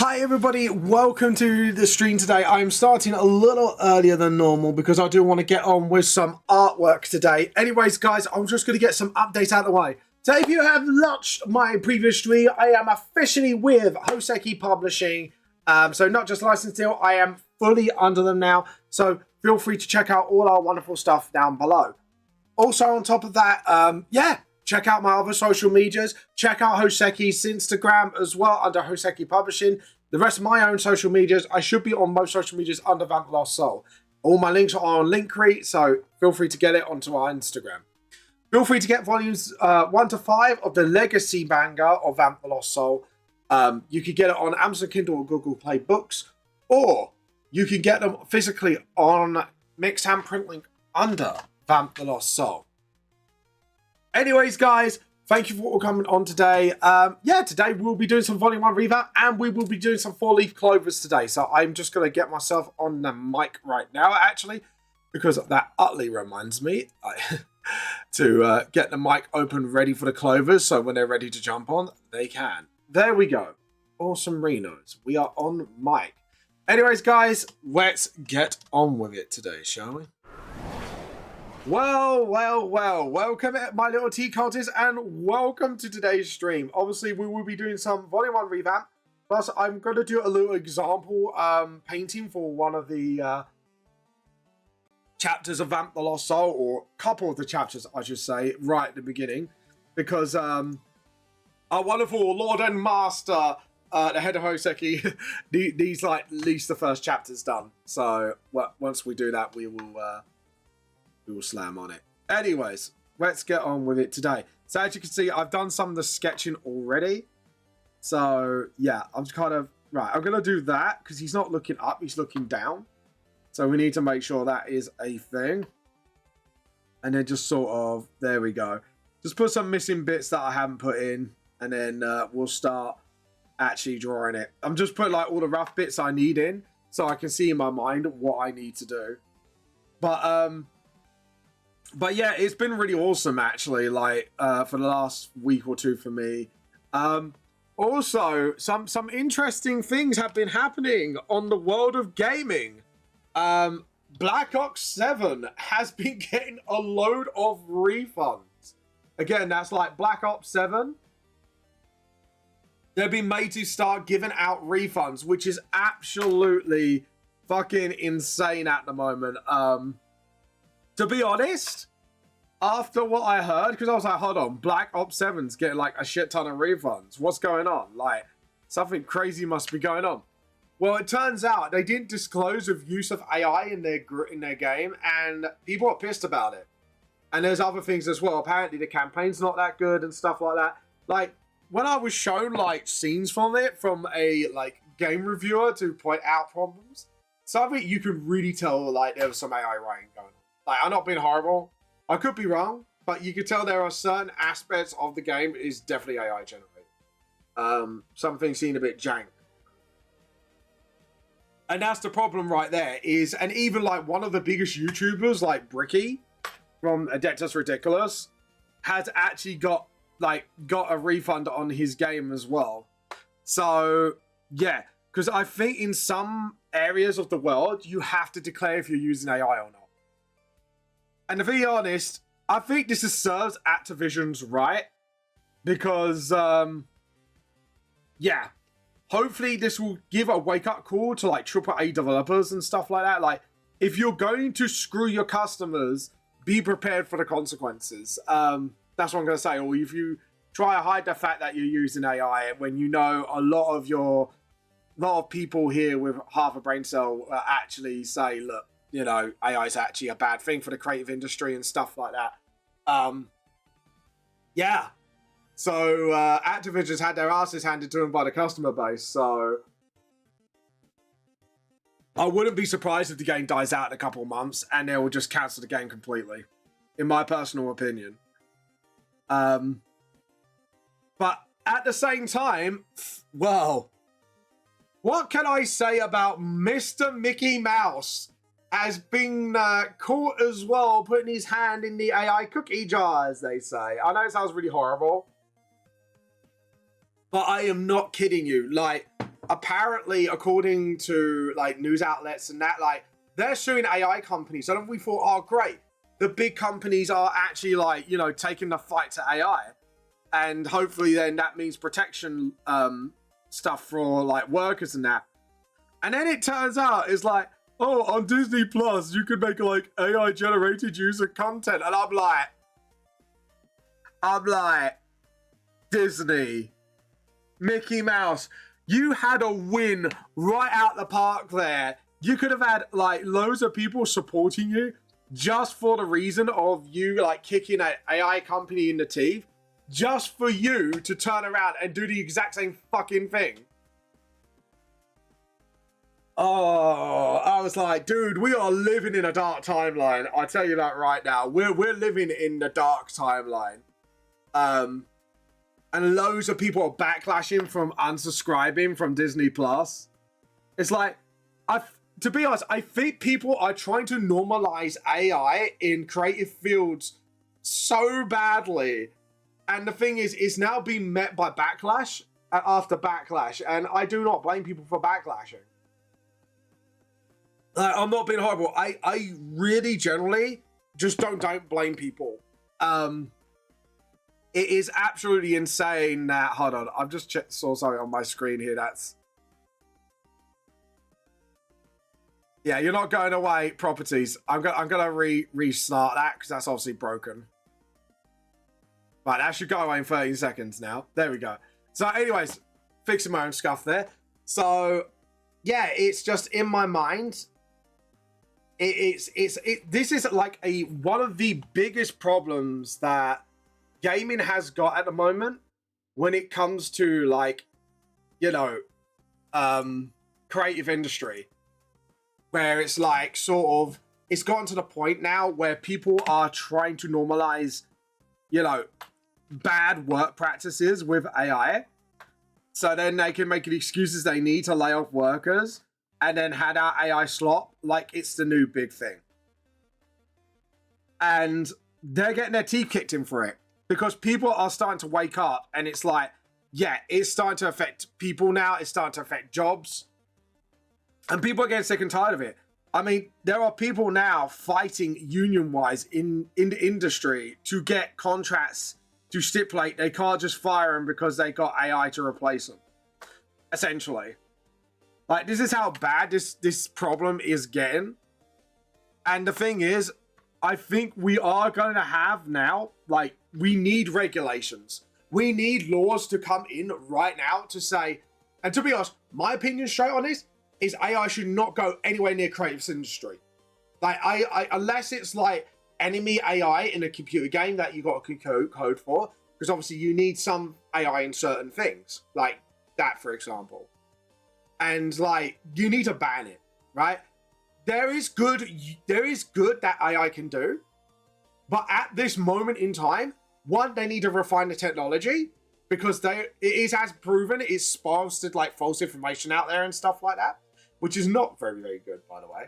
Hi everybody, welcome to the stream today. I'm starting a little earlier than normal because I do want to get on with some artwork today. Anyways guys, I'm just going to get some updates out of the way. So if you have watched my previous stream, I am officially with Hoseki Publishing. So not just licensed deal, I am fully under them now. So feel free to check out all our wonderful stuff down below. Also on top of that, check out my other social medias. Check out Hoseki's Instagram as well under Hoseki Publishing. The rest of my own social medias, I should be on most social medias under Vamp the Lost Soul. All my links are on Linktree, so feel free to get it onto our Instagram. Feel free to get volumes 1 to 5 of the Legacy manga of Vamp the Lost Soul. You can get it on Amazon Kindle or Google Play Books, or you can get them physically on Mixed Hand Print Link under Vamp the Lost Soul. Anyways, guys, thank you for coming on today. Today we'll be doing some Volume 1 revamp, and we will be doing some 4-leaf clovers today. So I'm just going to get myself on the mic right now, actually, because that utterly reminds me to get the mic open ready for the clovers, so when they're ready to jump on, they can. There we go. Awesome Renos. We are on mic. Anyways, guys, let's get on with it today, shall we? Well, welcome my little tea cultists and welcome to today's stream. Obviously, we will be doing some Volume 1 revamp, plus I'm going to do a little example painting for one of the chapters of Vamp the Lost Soul, or a couple of the chapters, I should say, right at the beginning, because our wonderful Lord and Master, the head of Hoseki, needs like at least the first chapters done. So once we do that, we will slam on it. Anyways, let's get on with it today. So as you can see, I've done some of the sketching already. So yeah, I'm just kind of, right, I'm going to do that because he's not looking up, he's looking down. So we need to make sure that is a thing. And then just sort of, there we go. Just put some missing bits that I haven't put in, and then we'll start actually drawing it. I'm just putting like all the rough bits I need in, so I can see in my mind what I need to do. But yeah, it's been really awesome, actually, like, for the last week or two for me. Also, some interesting things have been happening on the world of gaming. Black Ops 7 has been getting a load of refunds. Again, that's like Black Ops 7. They've been made to start giving out refunds, which is absolutely fucking insane at the moment. To be honest, after what I heard, because I was like, hold on, Black Ops 7's getting like a shit ton of refunds. What's going on? Like, something crazy must be going on. Well, it turns out they didn't disclose of use of AI in their game, and people are pissed about it. And there's other things as well. Apparently the campaign's not that good and stuff like that. Like, when I was shown like scenes from it from a like game reviewer to point out problems, some of it you could really tell like there was some AI writing going on. Like, I'm not being horrible. I could be wrong, but you could tell there are certain aspects of the game is definitely AI generated. Something seemed a bit jank. And that's the problem right there is, and even like one of the biggest YouTubers like Bricky from Adeptus Ridiculous has actually got a refund on his game as well. So yeah, because I think in some areas of the world, you have to declare if you're using AI or not. And to be honest, I think this serves Activision's right, because, yeah, hopefully this will give a wake-up call to, like, AAA developers and stuff like that. Like, if you're going to screw your customers, be prepared for the consequences. That's what I'm going to say. Or if you try to hide the fact that you're using AI when you know a lot of people here with half a brain cell actually say, look, you know, AI is actually a bad thing for the creative industry and stuff like that. Yeah. So Activision's had their asses handed to them by the customer base. So I wouldn't be surprised if the game dies out in a couple of months and they will just cancel the game completely, in my personal opinion. But at the same time, well, what can I say about Mr. Mickey Mouse has been caught as well, putting his hand in the AI cookie jar, as they say. I know it sounds really horrible, but I am not kidding you. Like, apparently, according to like news outlets and that, like they're suing AI companies. And we thought, oh great, the big companies are actually like, you know, taking the fight to AI, and hopefully then that means protection stuff for like workers and that. And then it turns out it's like, oh, on Disney Plus you could make like AI generated user content, and I'm like, Disney, Mickey Mouse, you had a win right out the park there. You could have had like loads of people supporting you just for the reason of you like kicking an AI company in the teeth, just for you to turn around and do the exact same fucking thing. Oh, I was like, dude, we are living in a dark timeline. I tell you that right now. We're living in the dark timeline. And loads of people are backlashing from unsubscribing from Disney Plus. It's like, to be honest, I think people are trying to normalize AI in creative fields so badly. And the thing is, it's now being met by backlash after backlash. And I do not blame people for backlashing. I'm not being horrible. I really generally just don't blame people. It is absolutely insane that, hold on, I've just saw something on my screen here that's... Yeah, you're not going away, properties. I'm gonna restart that because that's obviously broken. Right, that should go away in 13 seconds now. There we go. So anyways, fixing my own scuff there. So yeah, it's just in my mind. This is like one of the biggest problems that gaming has got at the moment when it comes to like, you know, creative industry, where it's like sort of, it's gotten to the point now where people are trying to normalize, you know, bad work practices with AI. So then they can make the excuses they need to lay off workers and then hand out AI slop like it's the new big thing. And they're getting their teeth kicked in for it because people are starting to wake up, and it's like, yeah, it's starting to affect people now. It's starting to affect jobs. And people are getting sick and tired of it. I mean, there are people now fighting union-wise in the industry to get contracts to stipulate they can't just fire them because they got AI to replace them. Essentially. Like, this is how bad this problem is getting. And the thing is, I think we are going to have now, like, we need regulations. We need laws to come in right now to say, and to be honest, my opinion straight on this is AI should not go anywhere near creative industry. Like, I unless it's like enemy AI in a computer game that you got to code for, because obviously you need some AI in certain things, like that, for example. And like, you need to ban it, right? There is good that AI can do, but at this moment in time, one, they need to refine the technology because it has proven it's sponsored like false information out there and stuff like that, which is not very, very good, by the way.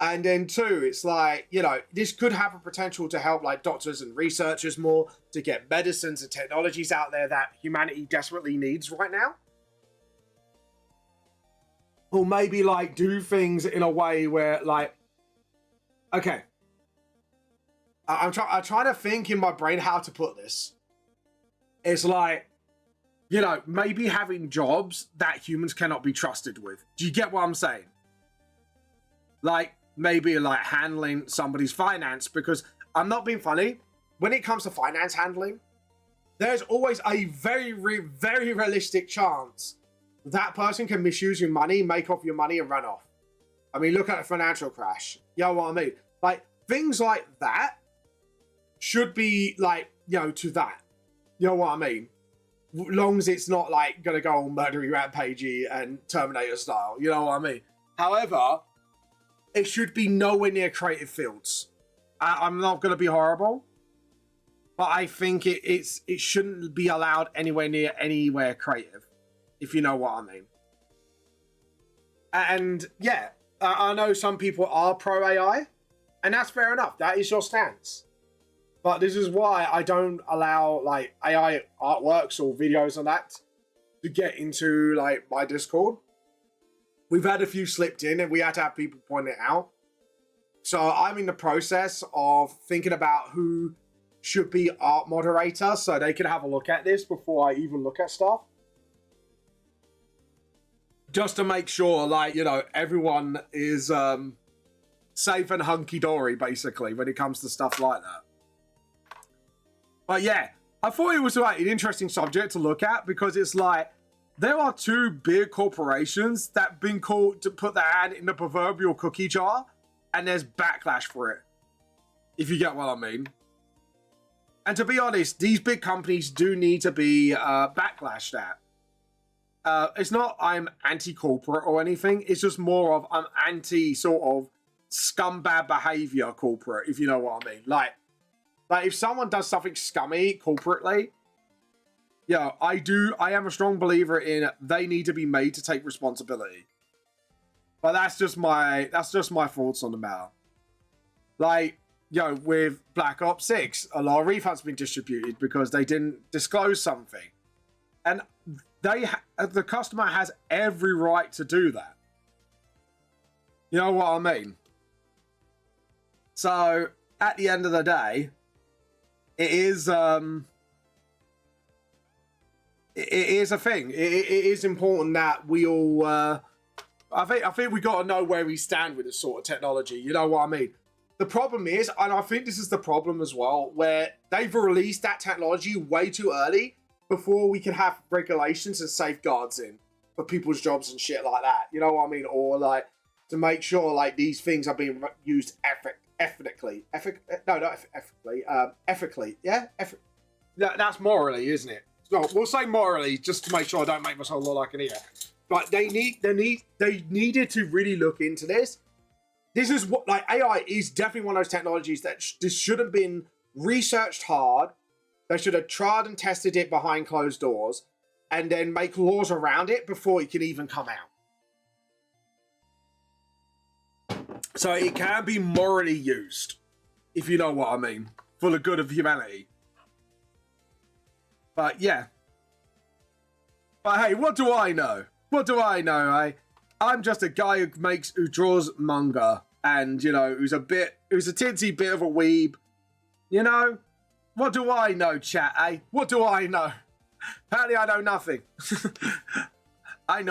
And then two, it's like, you know, this could have a potential to help like doctors and researchers more to get medicines and technologies out there that humanity desperately needs right now. Or maybe like do things in a way where like, okay, I'm trying to think in my brain how to put this. It's like, you know, maybe having jobs that humans cannot be trusted with. Do you get what I'm saying? Like, maybe like handling somebody's finance, because I'm not being funny. When it comes to finance handling, there's always a very, very realistic chance that person can misuse your money, make off your money and run off. I mean, look at a financial crash. You know what I mean? Like, things like that should be like, you know, to that. You know what I mean? Long as it's not like gonna go on murdery rampagey and Terminator style. You know what I mean? However, it should be nowhere near creative fields. I'm not gonna be horrible, but I think it shouldn't be allowed anywhere creative, if you know what I mean. And yeah, I know some people are pro AI, and that's fair enough. That is your stance. But this is why I don't allow like AI artworks or videos on that to get into like my Discord. We've had a few slipped in and we had to have people point it out. So I'm in the process of thinking about who should be art moderator so they can have a look at this before I even look at stuff. Just to make sure, like, you know, everyone is safe and hunky-dory, basically, when it comes to stuff like that. But yeah, I thought it was like an interesting subject to look at because it's like, there are two big corporations that have been called to put their hand in the proverbial cookie jar, and there's backlash for it, if you get what I mean. And to be honest, these big companies do need to be backlashed at. It's not I'm anti-corporate or anything, it's just more of I'm anti sort of scumbag behavior corporate, if you know what I mean. Like if someone does something scummy corporately, yeah, I am a strong believer in they need to be made to take responsibility. But that's just my thoughts on the matter. Like, you know, with Black Ops 6, a lot of refunds been distributed because they didn't disclose something. And the customer has every right to do that. You know what I mean? So, at the end of the day, it is a thing. It is important that we all. I think we got to know where we stand with this sort of technology. You know what I mean? The problem is, and I think this is the problem as well, where they've released that technology way too early before we can have regulations and safeguards in for people's jobs and shit like that. You know what I mean? Or like to make sure like these things are being used ethically. Yeah, that's morally, isn't it? No, we'll say morally just to make sure I don't make myself look like an idiot. But they needed to really look into this. This is what, like, AI is definitely one of those technologies that this should have been researched hard. They should have tried and tested it behind closed doors and then make laws around it before it can even come out. So it can be morally used, if you know what I mean, for the good of humanity. But yeah. But hey, what do I know? What do I know? I'm just a guy who draws manga and, you know, who's a tinsy bit of a weeb. You know? What do I know, chat, eh? What do I know? Apparently I know nothing. I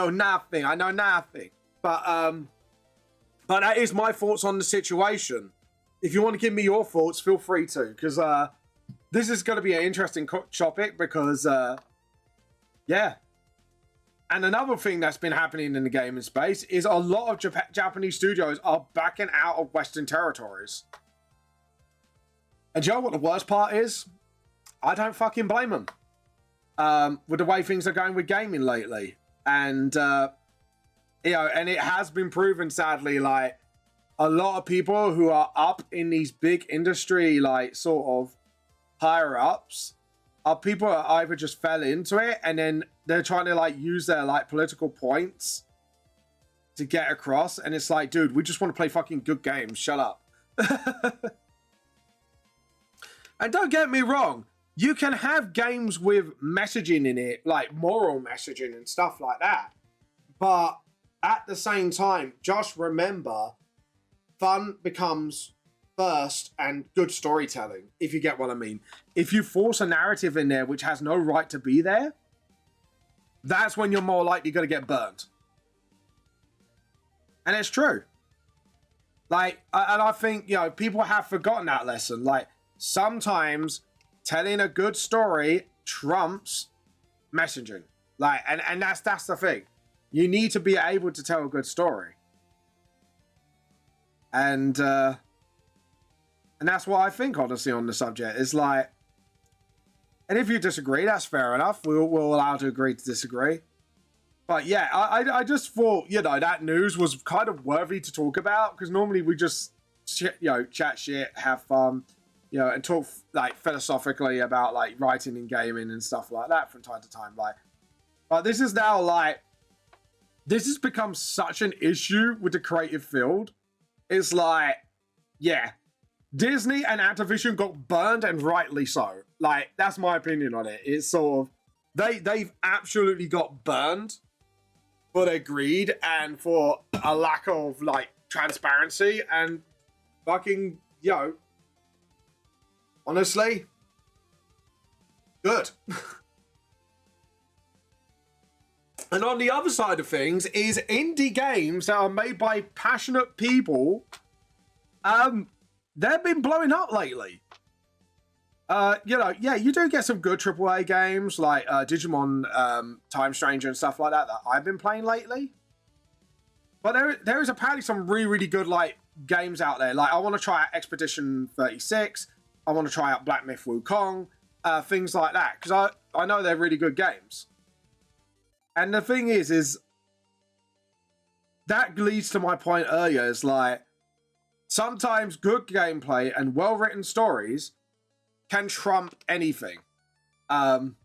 know nothing. But that is my thoughts on the situation. If you want to give me your thoughts, feel free to, because this is going to be an interesting topic because, yeah. And another thing that's been happening in the gaming space is a lot of Japanese studios are backing out of Western territories. And you know what the worst part is? I don't fucking blame them. With the way things are going with gaming lately. And, you know, and it has been proven, sadly, like, a lot of people who are up in these big industry, like, sort of higher-ups, are people that either just fell into it and then they're trying to, like, use their, like, political points to get across. And it's like, dude, we just want to play fucking good games. Shut up. And don't get me wrong, you can have games with messaging in it, like moral messaging and stuff like that. But at the same time, just remember, fun becomes first and good storytelling, if you get what I mean. If you force a narrative in there which has no right to be there, that's when you're more likely going to get burnt. And it's true. Like, and I think, you know, people have forgotten that lesson. Like, sometimes telling a good story trumps messaging. Like, and that's the thing. You need to be able to tell a good story. And that's what I think, honestly, on the subject. It's like, and if you disagree, that's fair enough. We'll allow to agree to disagree. But yeah, I just thought, you know, that news was kind of worthy to talk about, because normally we just, you know, chat shit, have fun, you know, and talk, like, philosophically about, like, writing and gaming and stuff like that from time to time. Like, but this is now, like, this has become such an issue with the creative field. It's like, yeah, Disney and Activision got burned, and rightly so. Like, that's my opinion on it. It's sort of, they've absolutely got burned for their greed and for a lack of like transparency and fucking honestly, good. And on the other side of things is indie games that are made by passionate people. They've been blowing up lately. You do get some good AAA games like Digimon Time Stranger and stuff like that I've been playing lately. But there is apparently some really, really good like games out there. Like I want to try out Expedition 36. I want to try out Black Myth Wukong. Things like that. Because I know they're really good games. And the thing is that leads to my point earlier, is like sometimes good gameplay and well-written stories can trump anything. And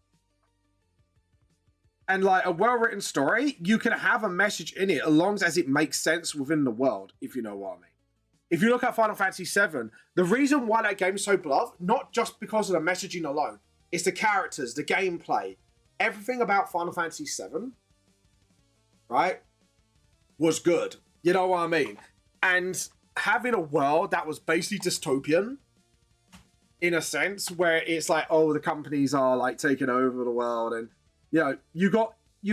like a well-written story, you can have a message in it as long as it makes sense within the world, if you know what I mean. If you look at Final Fantasy VII, the reason why that game is so beloved, not just because of the messaging alone, it's the characters, the gameplay, everything about Final Fantasy VII, right, was good. You know what I mean? And having a world that was basically dystopian, in a sense, where it's like, oh, the companies are like taking over the world, and you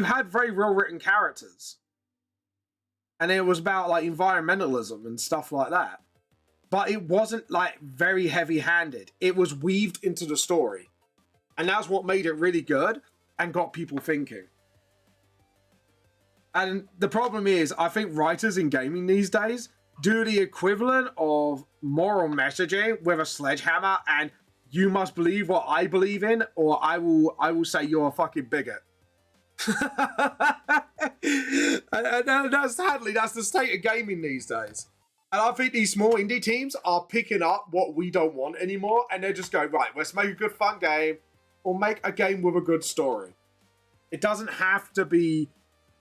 had very well written characters, and it was about like environmentalism and stuff like that, but it wasn't like very heavy handed. It was weaved into the story, and that's what made it really good and got people thinking. And the problem is, I think writers in gaming these days do the equivalent of moral messaging with a sledgehammer and you must believe what I believe in, or I will say you're a fucking bigot. and sadly, that's the state of gaming these days. And I think these small indie teams are picking up what we don't want anymore, and they're just going, right, let's make a good fun game, or make a game with a good story. It doesn't have to be,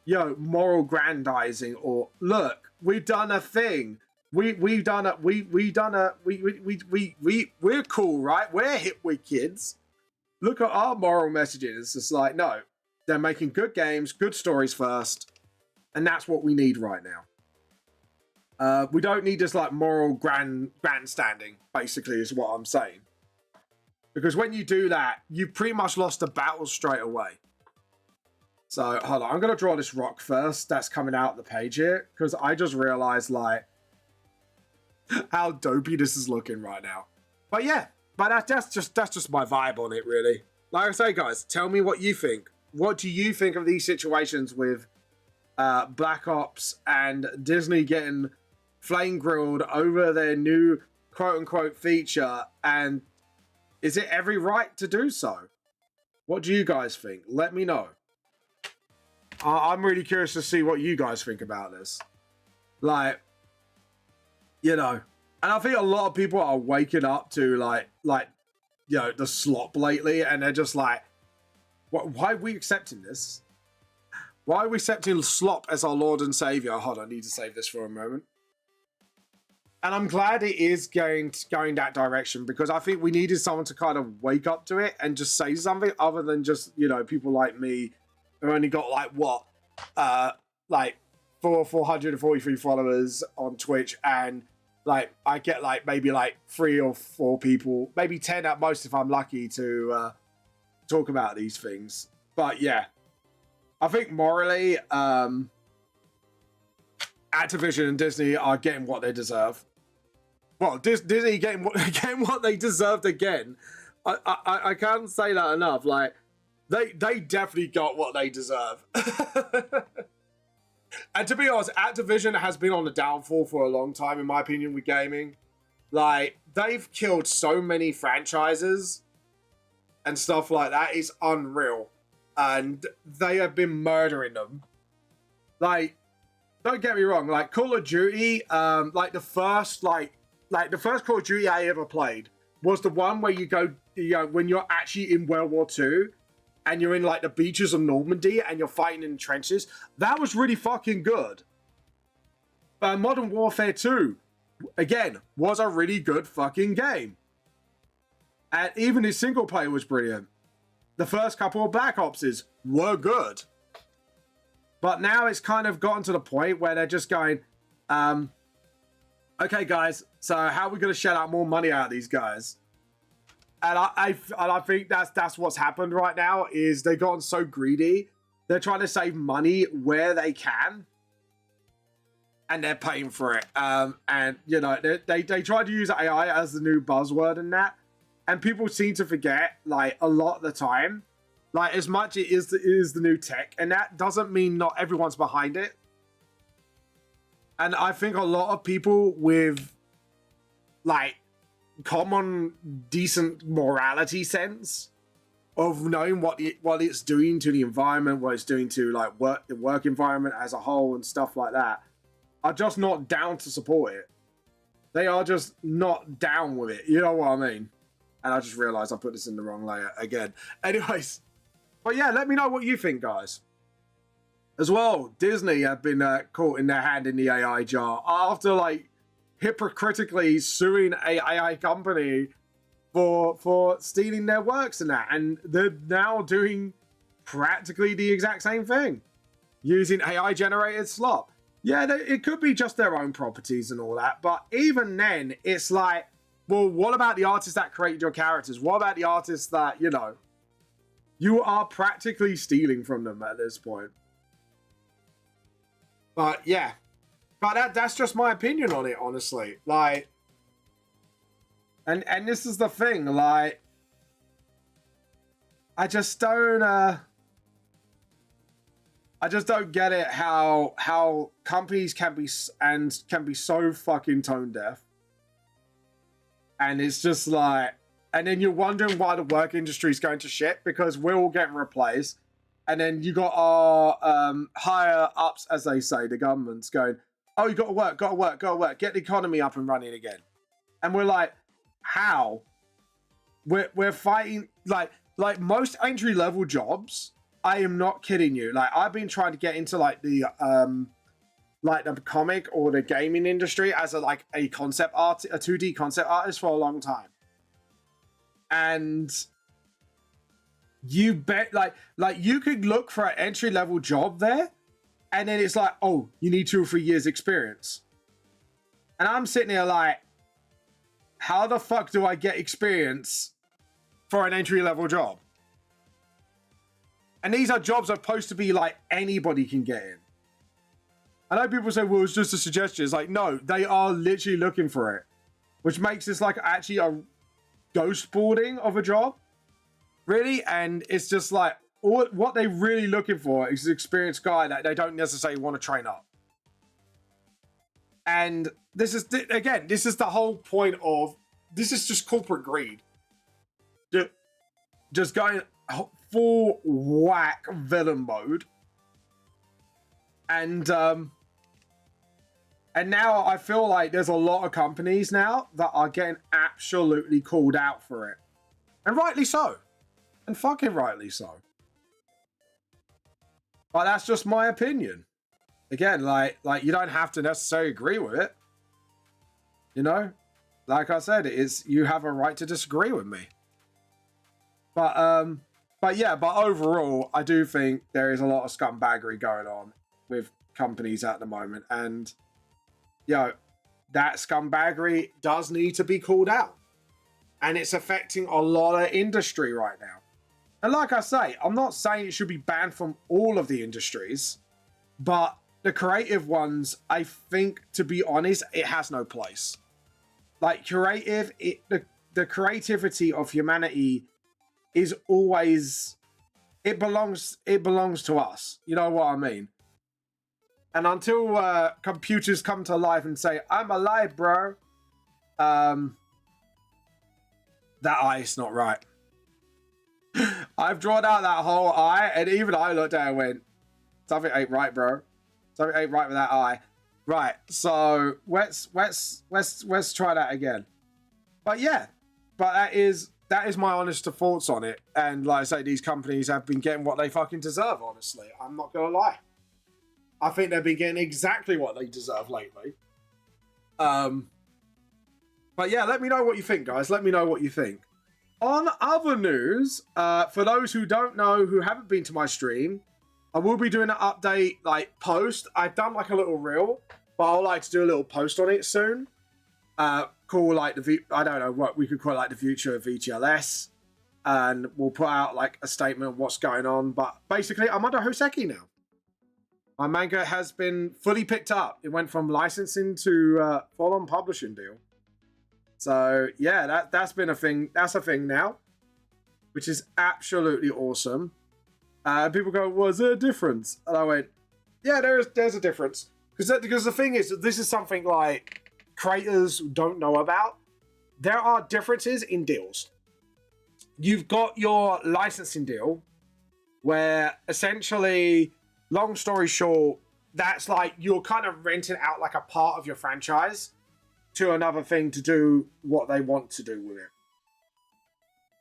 moral grandizing, or look, we've done a thing. We're cool, right? We're hip with kids. Look at our moral messages. It's just like, no, they're making good games, good stories first, and that's what we need right now. We don't need this like moral grandstanding, basically, is what I'm saying. Because when you do that, you pretty much lost the battle straight away. So, hold on. I'm going to draw this rock first. That's coming out the page here. Because I just realized, like, how dopey this is looking right now. But yeah. But that's just my vibe on it, really. Like I say, guys, tell me what you think. What do you think of these situations with Black Ops and Disney getting flame grilled over their new quote-unquote feature? And is it every right to do so? What do you guys think? Let me know. I'm really curious to see what you guys think about this. Like, and I think a lot of people are waking up to the slop lately, and they're just like, why are we accepting this? Why are we accepting slop as our Lord and Savior? Hold on, I need to save this for a moment. And I'm glad it is going that direction, because I think we needed someone to kind of wake up to it and just say something other than just, people like me who only got 443 followers on Twitch, and I get maybe 3 or 4 people, maybe 10 at most if I'm lucky, to talk about these things. But yeah, I think morally, Activision and Disney are getting what they deserve. Well, Disney getting what they deserved again. I can't say that enough. They definitely got what they deserve. And to be honest, Activision has been on the downfall for a long time, in my opinion, with gaming. They've killed so many franchises and stuff like that. It's unreal. And they have been murdering them. Don't get me wrong, Call of Duty, the first Call of Duty I ever played was the one where you go, when you're actually in World War II, and you're in the beaches of Normandy and you're fighting in trenches. That was really fucking good. But Modern Warfare 2, again, was a really good fucking game. And even his single player was brilliant. the first couple of Black Opses were good. But now it's kind of gotten to the point where they're just going, okay, guys, so how are we going to shell out more money out of these guys? And I think that's what's happened right now is they've gotten so greedy. They're trying to save money where they can. And they're paying for it. And, you know, they try to use AI as the new buzzword and that. And people seem to forget, like, a lot of the time. Like, as much it is the new tech. And that doesn't mean not everyone's behind it. And I think a lot of people with, like, common, decent morality sense of knowing what it's doing to the environment, what it's doing to, like, the work environment as a whole and stuff like that, are just not down to support it. They are just not down with it. You know what I mean? And I just realized I put this in the wrong layer again. Anyways. But yeah, let me know what you think, guys. As well, Disney have been caught in their hand in the AI jar after, like, hypocritically suing a AI company for stealing their works and that. And they're now doing practically the exact same thing. Using AI-generated slop. Yeah, it could be just their own properties and all that, but even then, it's like, well, what about the artists that created your characters? What about the artists that, you know, you are practically stealing from them at this point? But yeah, but that's just my opinion on it, honestly. Like, and this is the thing, like, I just don't get it how companies can be so fucking tone deaf. And it's just like, and then you're wondering why the work industry is going to shit because we're all getting replaced. And then you got our higher ups, as they say, the government's going, oh, you got to work, get the economy up and running again. And we're like, how? We're fighting like most entry level jobs. I am not kidding you. Like, I've been trying to get into like the comic or the gaming industry as a concept art, a 2D concept artist for a long time. And you bet like you could look for an entry level job there, and then it's like, oh, you need 2 or 3 years experience. And I'm sitting here like, how the fuck do I get experience for an entry level job? And these are jobs that are supposed to be like anybody can get in. I know people say, well, it's just a suggestion. It's like, no, they are literally looking for it. Which makes this like actually a ghost boarding of a job. Really? And it's just like, what they're really looking for is an experienced guy that they don't necessarily want to train up. And this is, again, this is the whole point of, this is just corporate greed. Just going full whack villain mode. And now I feel like there's a lot of companies now that are getting absolutely called out for it. And rightly so. And fucking rightly so. But that's just my opinion. Again, like you don't have to necessarily agree with it. You know? Like I said, you have a right to disagree with me. But overall, I do think there is a lot of scumbaggery going on with companies at the moment. And, that scumbaggery does need to be called out. And it's affecting a lot of industry right now. And like I say, I'm not saying it should be banned from all of the industries, but the creative ones, I think, to be honest, it has no place. Like, the creativity of humanity is always, it belongs to us. You know what I mean? And until computers come to life and say, I'm alive, bro, that eye's not right. I've drawn out that whole eye, and even I looked at it and went, something ain't right, bro. Something ain't right with that eye. Right, so let's try that again. But yeah, that is my honest thoughts on it. And like I say, these companies have been getting what they fucking deserve, honestly. I'm not gonna lie. I think they've been getting exactly what they deserve lately. But yeah, let me know what you think, guys. Let me know what you think. On other news, for those who don't know, who haven't been to my stream, I will be doing an update, like, post. I've done, like, a little reel, but I'll like to do a little post on it soon. Call, like, I don't know what we could call, like, the future of VTLS. And we'll put out, like, a statement of what's going on. But basically, I'm under Hoseki now. My manga has been fully picked up. It went from licensing to full-on publishing deal. So, yeah, that's been a thing. That's a thing now, which is absolutely awesome. People go, was there a difference? And I went, yeah, there's a difference. Because the thing is, this is something like creators don't know about. There are differences in deals. You've got your licensing deal, where essentially, long story short, that's like you're kind of renting out like a part of your franchise to another thing to do what they want to do with it.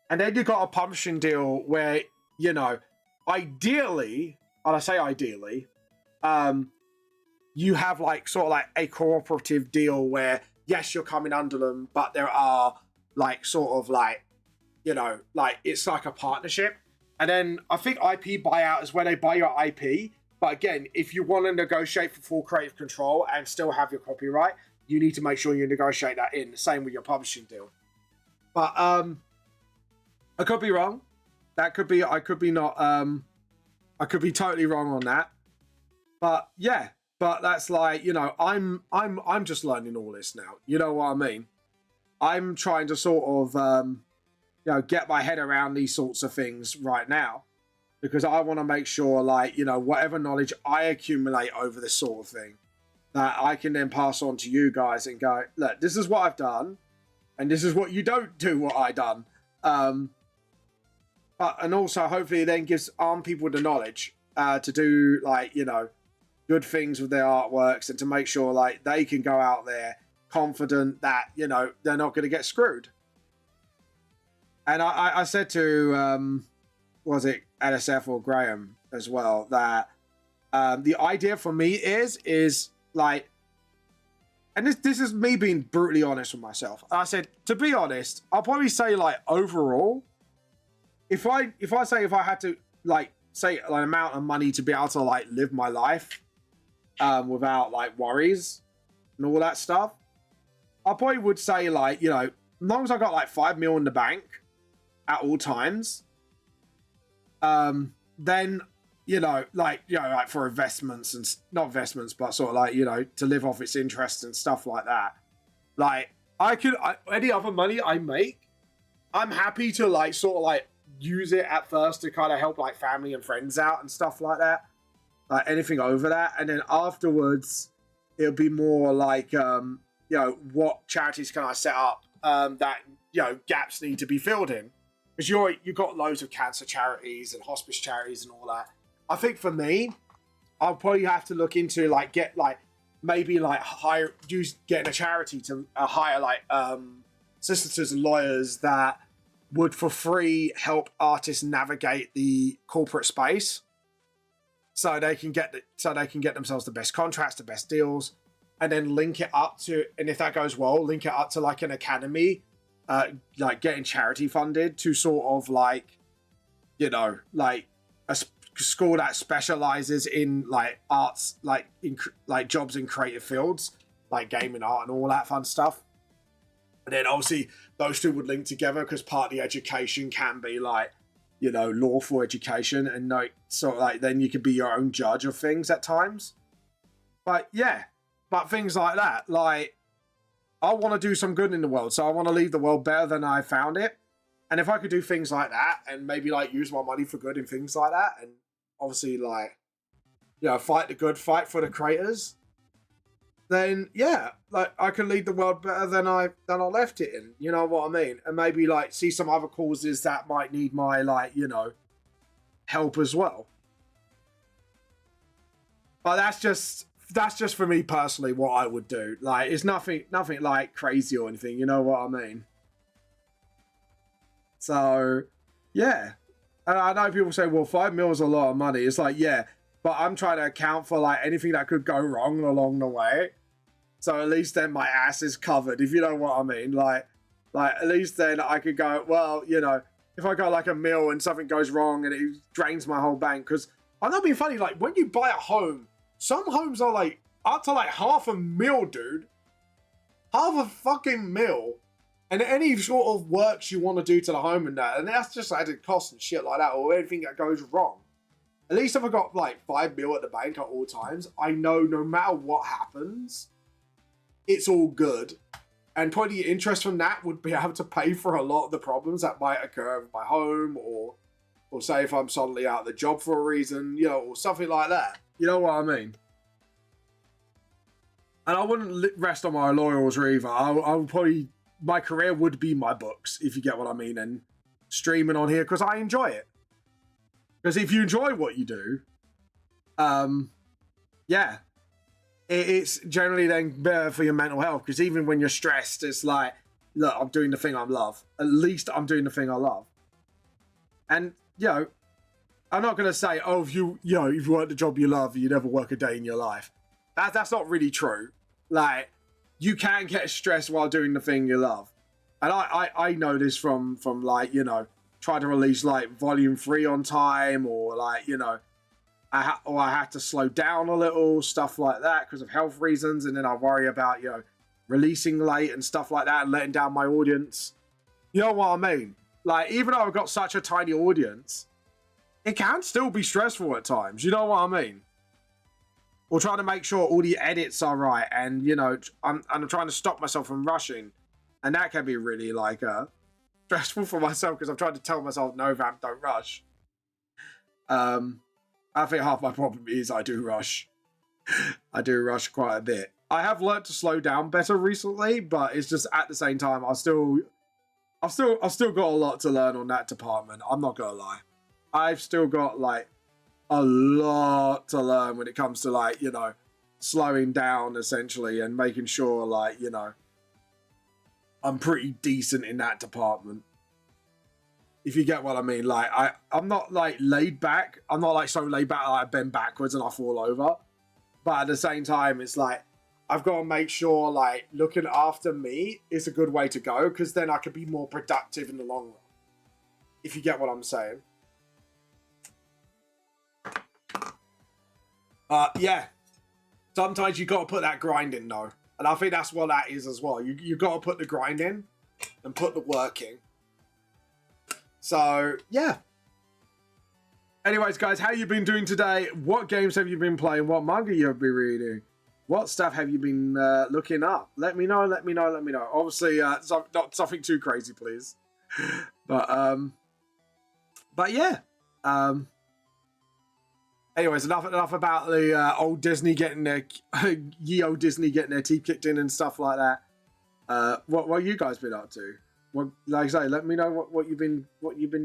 And then you've got a publishing deal where, you know, ideally, and I say ideally, you have like sort of like a cooperative deal where, yes, you're coming under them, but there are like sort of like, you know, like it's like a partnership. And then I think IP buyout is where they buy your IP. But again, if you want to negotiate for full creative control and still have your copyright, you need to make sure you negotiate that in. The same with your publishing deal. But I could be wrong. I could be totally wrong on that. But yeah, but that's like, you know, I'm just learning all this now. You know what I mean? I'm trying to sort of you know, get my head around these sorts of things right now, because I want to make sure, like, you know, whatever knowledge I accumulate over this sort of thing, that I can then pass on to you guys and go, look, this is what I've done, and this is what you don't do what I done. And also hopefully it then arm people the knowledge to do, like, you know, good things with their artworks, and to make sure like they can go out there confident that, you know, they're not going to get screwed. And I said to, was it LSF or Graham as well, that the idea for me is like, and this is me being brutally honest with myself. I said, to be honest, I'll probably say like overall, if I had to like say an amount of money to be able to like live my life without like worries and all that stuff, I probably would say like, you know, as long as I got like 5 mil in the bank at all times, then, you know, like for investments and not investments, but sort of like, you know, to live off its interest and stuff like that. Like any other money I make, I'm happy to like sort of like use it at first to kind of help like family and friends out and stuff like that. Like anything over that, and then afterwards it'll be more like, you know, what charities can I set up that, you know, gaps need to be filled in. Because you've got loads of cancer charities and hospice charities and all that. I think for me, I'll probably have to look into like getting a charity to hire like solicitors and lawyers that would for free help artists navigate the corporate space, so they can get themselves the best contracts, the best deals, and then link it up to, and if that goes well, link it up to like an academy. Like getting charity funded to sort of like, you know, like a school that specializes in like arts, like in like jobs in creative fields, like gaming, art, and all that fun stuff. And then obviously those two would link together, because part of the education can be like, you know, lawful education, and like sort of like then you could be your own judge of things at times. But yeah, but things like that, like, I want to do some good in the world, so I want to leave the world better than I found it. And if I could do things like that, and maybe like use my money for good in things like that, and obviously like, you know, fight the good fight for the creators, then yeah, like I can leave the world better than I left it in. You know what I mean? And maybe like see some other causes that might need my, like, you know, help as well. But that's just for me personally what I would do. Like, it's nothing like crazy or anything, you know what I mean? So, yeah. And I know people say, well, 5 mil is a lot of money. It's like, yeah, but I'm trying to account for like anything that could go wrong along the way. So at least then my ass is covered, if you know what I mean. Like Like, at least then I could go, well, you know, if I got like a meal and something goes wrong and it drains my whole bank, because I'm not being funny, like when you buy a home, some homes are like up to like half a mil, dude. Half a fucking mil. And any sort of works you want to do to the home and that, and that's just added cost and shit like that, or anything that goes wrong. At least if I got like 5 mil at the bank at all times, I know no matter what happens, it's all good. And putting interest from that would be able to pay for a lot of the problems that might occur with my home, or say if I'm suddenly out of the job for a reason, you know, or something like that. You know what I mean? And I wouldn't rest on my laurels either. I would probably, my career would be my books, if you get what I mean, and streaming on here because I enjoy it. Because if you enjoy what you do, yeah, it's generally then better for your mental health. Because even when you're stressed, it's like, look, I'm doing the thing I love. At least I'm doing the thing I love. And, you know, I'm not going to say, oh, if you work the job you love, you never work a day in your life. That's not really true. Like, you can get stressed while doing the thing you love. And I know this from like, you know, try to release like volume 3 on time, or like, you know, I had to slow down a little, stuff like that because of health reasons, and then I worry about, you know, releasing late and stuff like that and letting down my audience. You know what I mean? Like, even though I've got such a tiny audience, it can still be stressful at times. You know what I mean? Or trying to make sure all the edits are right, and, you know, I'm trying to stop myself from rushing, and that can be really like stressful for myself because I'm trying to tell myself, no, Vamp, don't rush. I think half my problem is I do rush. I do rush quite a bit. I have learned to slow down better recently, but it's just at the same time, I've still got a lot to learn on that department. I'm not gonna lie. I've still got like a lot to learn when it comes to like, you know, slowing down essentially and making sure like, you know, I'm pretty decent in that department. If you get what I mean. Like, I'm not like laid back. I'm not like so laid back that I bend backwards and I fall over. But at the same time, it's like, I've got to make sure like looking after me is a good way to go, because then I could be more productive in the long run. If you get what I'm saying. Yeah. Sometimes you got to put that grind in though. And I think that's what that is as well. You got to put the grind in and put the work in. So, yeah. Anyways, guys, how you been doing today? What games have you been playing? What manga you have been reading? What stuff have you been looking up? Let me know, let me know, let me know. Obviously, not something too crazy, please. But yeah. Anyways, enough about the old Disney getting their ye old Disney getting their teeth kicked in and stuff like that. What have you guys been up to? Well, like I say, let me know what you've been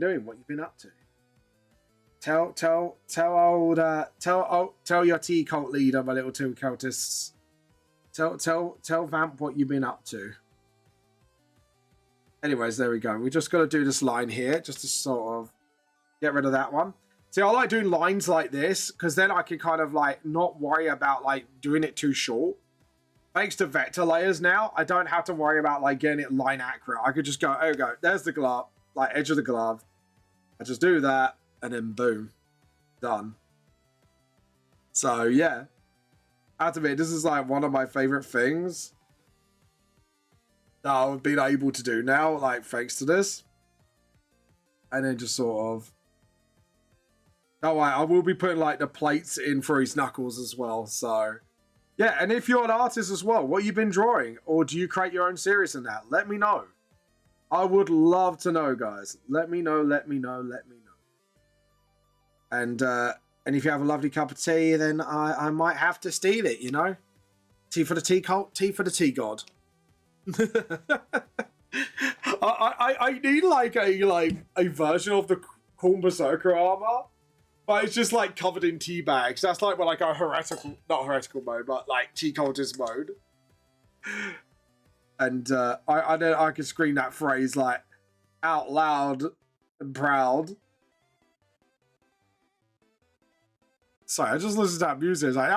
doing, what you've been up to. Tell your tea cult leader, my little two cultists. Tell Vamp what you've been up to. Anyways, there we go. We just got to do this line here, just to sort of get rid of that one. See, I like doing lines like this because then I can kind of like not worry about like doing it too short. Thanks to vector layers now, I don't have to worry about like getting it line accurate. I could just go, oh, go, there's the glove, like edge of the glove. I just do that, and then boom, done. So yeah, I have to admit, this is like one of my favorite things that I've been able to do now, like thanks to this. And then just sort of, oh, I will be putting like the plates in for his knuckles as well, so. Yeah, and if you're an artist as well, what you been drawing? Or do you create your own series in that? Let me know. I would love to know, guys. Let me know, let me know, let me know. And if you have a lovely cup of tea, then I might have to steal it, you know? Tea for the tea cult, tea for the tea god. I need like a version of the Corn Berserker armor. But it's just like covered in tea bags. That's like when I go heretical, not heretical mode, but like tea cultist mode. And I can scream that phrase like out loud and proud. Sorry, I just listened to that music. It's like,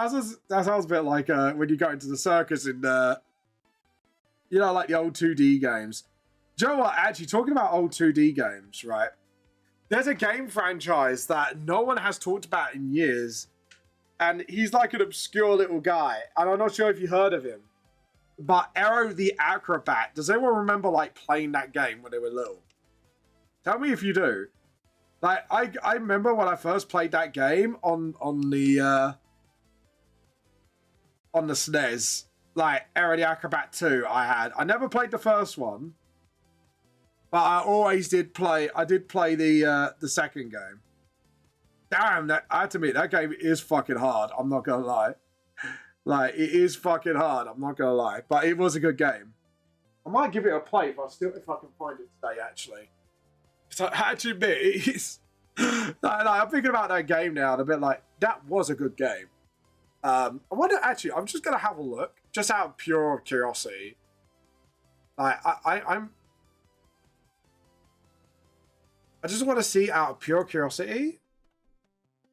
that sounds a bit like when you go into the circus in, you know, like the old 2D games. Do you know what? Actually, talking about old 2D games, right? There's a game franchise that no one has talked about in years, and he's like an obscure little guy, and I'm not sure if you heard of him, but Aero the Acrobat. Does anyone remember like playing that game when they were little? Tell me if you do. Like, I remember when I first played that game on the SNES, like Aero the Acrobat 2 I never played the first one, but I always did play, the second game. Damn, I had to admit, that game is fucking hard, I'm not gonna lie. Like, it is fucking hard, I'm not gonna lie, but it was a good game. I might give it a play if I can find it today, actually. So I had to admit, it is... I'm thinking about that game now, and a bit like, that was a good game. I wonder, actually, I'm just going to have a look, just out of pure curiosity. Like, I just want to see out of pure curiosity,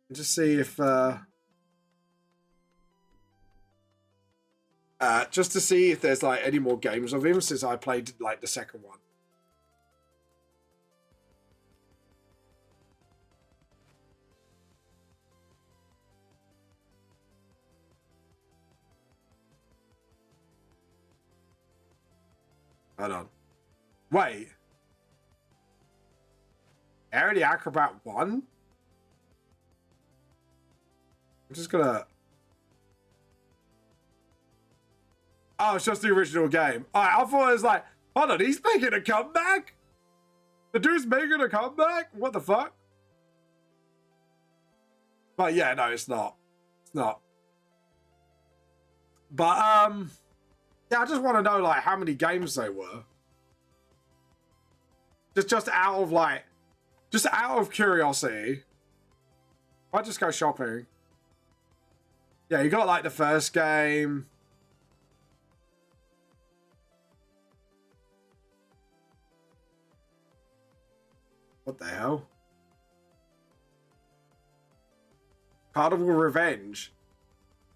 and just see if, just to see if there's, like, any more games of him since I played, like, the second one. Hold on. Wait. Aero the Acrobat 1? I'm just gonna... Oh, it's just the original game. Alright, I thought it was like, hold on, he's making a comeback? The dude's making a comeback? What the fuck? But yeah, no, it's not. It's not. But, yeah, I just want to know, like, how many games they were. Just out of, like... Just out of curiosity. I'll just go shopping. Yeah, you got, like, the first game. What the hell? Carnival Revenge.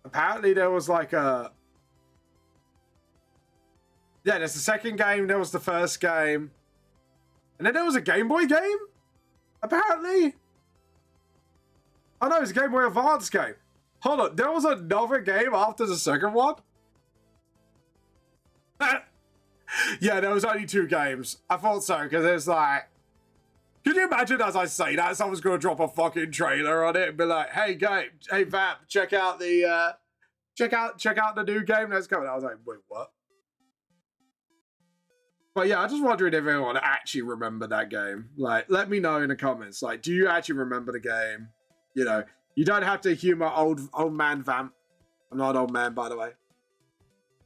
Apparently there was, like, a... Yeah, there's the second game, there was the first game. And then there was a Game Boy game? Apparently. Oh no, it's a Game Boy Advance game. Hold on, there was another game after the second one? Yeah, there was only 2 games. I thought so, because it's like... Can you imagine as I say that, someone's going to drop a fucking trailer on it and be like, hey, game, hey, Vamp, check out the, check out the new game that's coming. I was like, wait, what? But yeah, I just wondering if anyone actually remembered that game. Like, let me know in the comments. Like, do you actually remember the game? You know, you don't have to humor old man Vamp. I'm not an old man, by the way.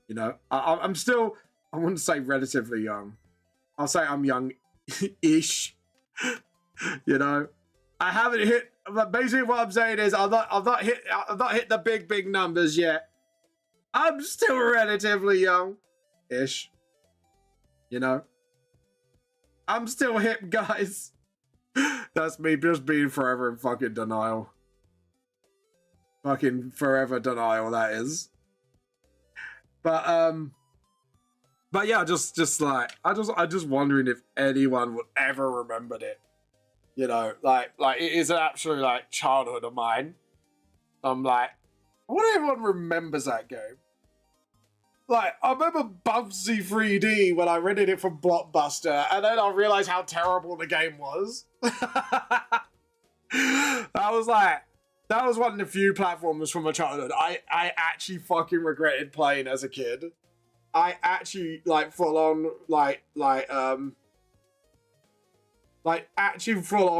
You know, I'm still, I wouldn't say relatively young. I'll say I'm young-ish. You know, I haven't hit. Basically, what I'm saying is, I've not hit the big numbers yet. I'm still relatively young-ish. You know, I'm still hip, guys. That's me just being forever in fucking denial. Fucking forever denial, that is. But yeah, just like I just wondering if anyone would ever remembered it. You know, like it is an absolute like childhood of mine. I'm like, I wonder if everyone remembers that game. Like, I remember Bubsy 3D when I rented it from Blockbuster, and then I realized how terrible the game was. That was one of the few platformers from my childhood I actually fucking regretted playing as a kid. I actually, like, full on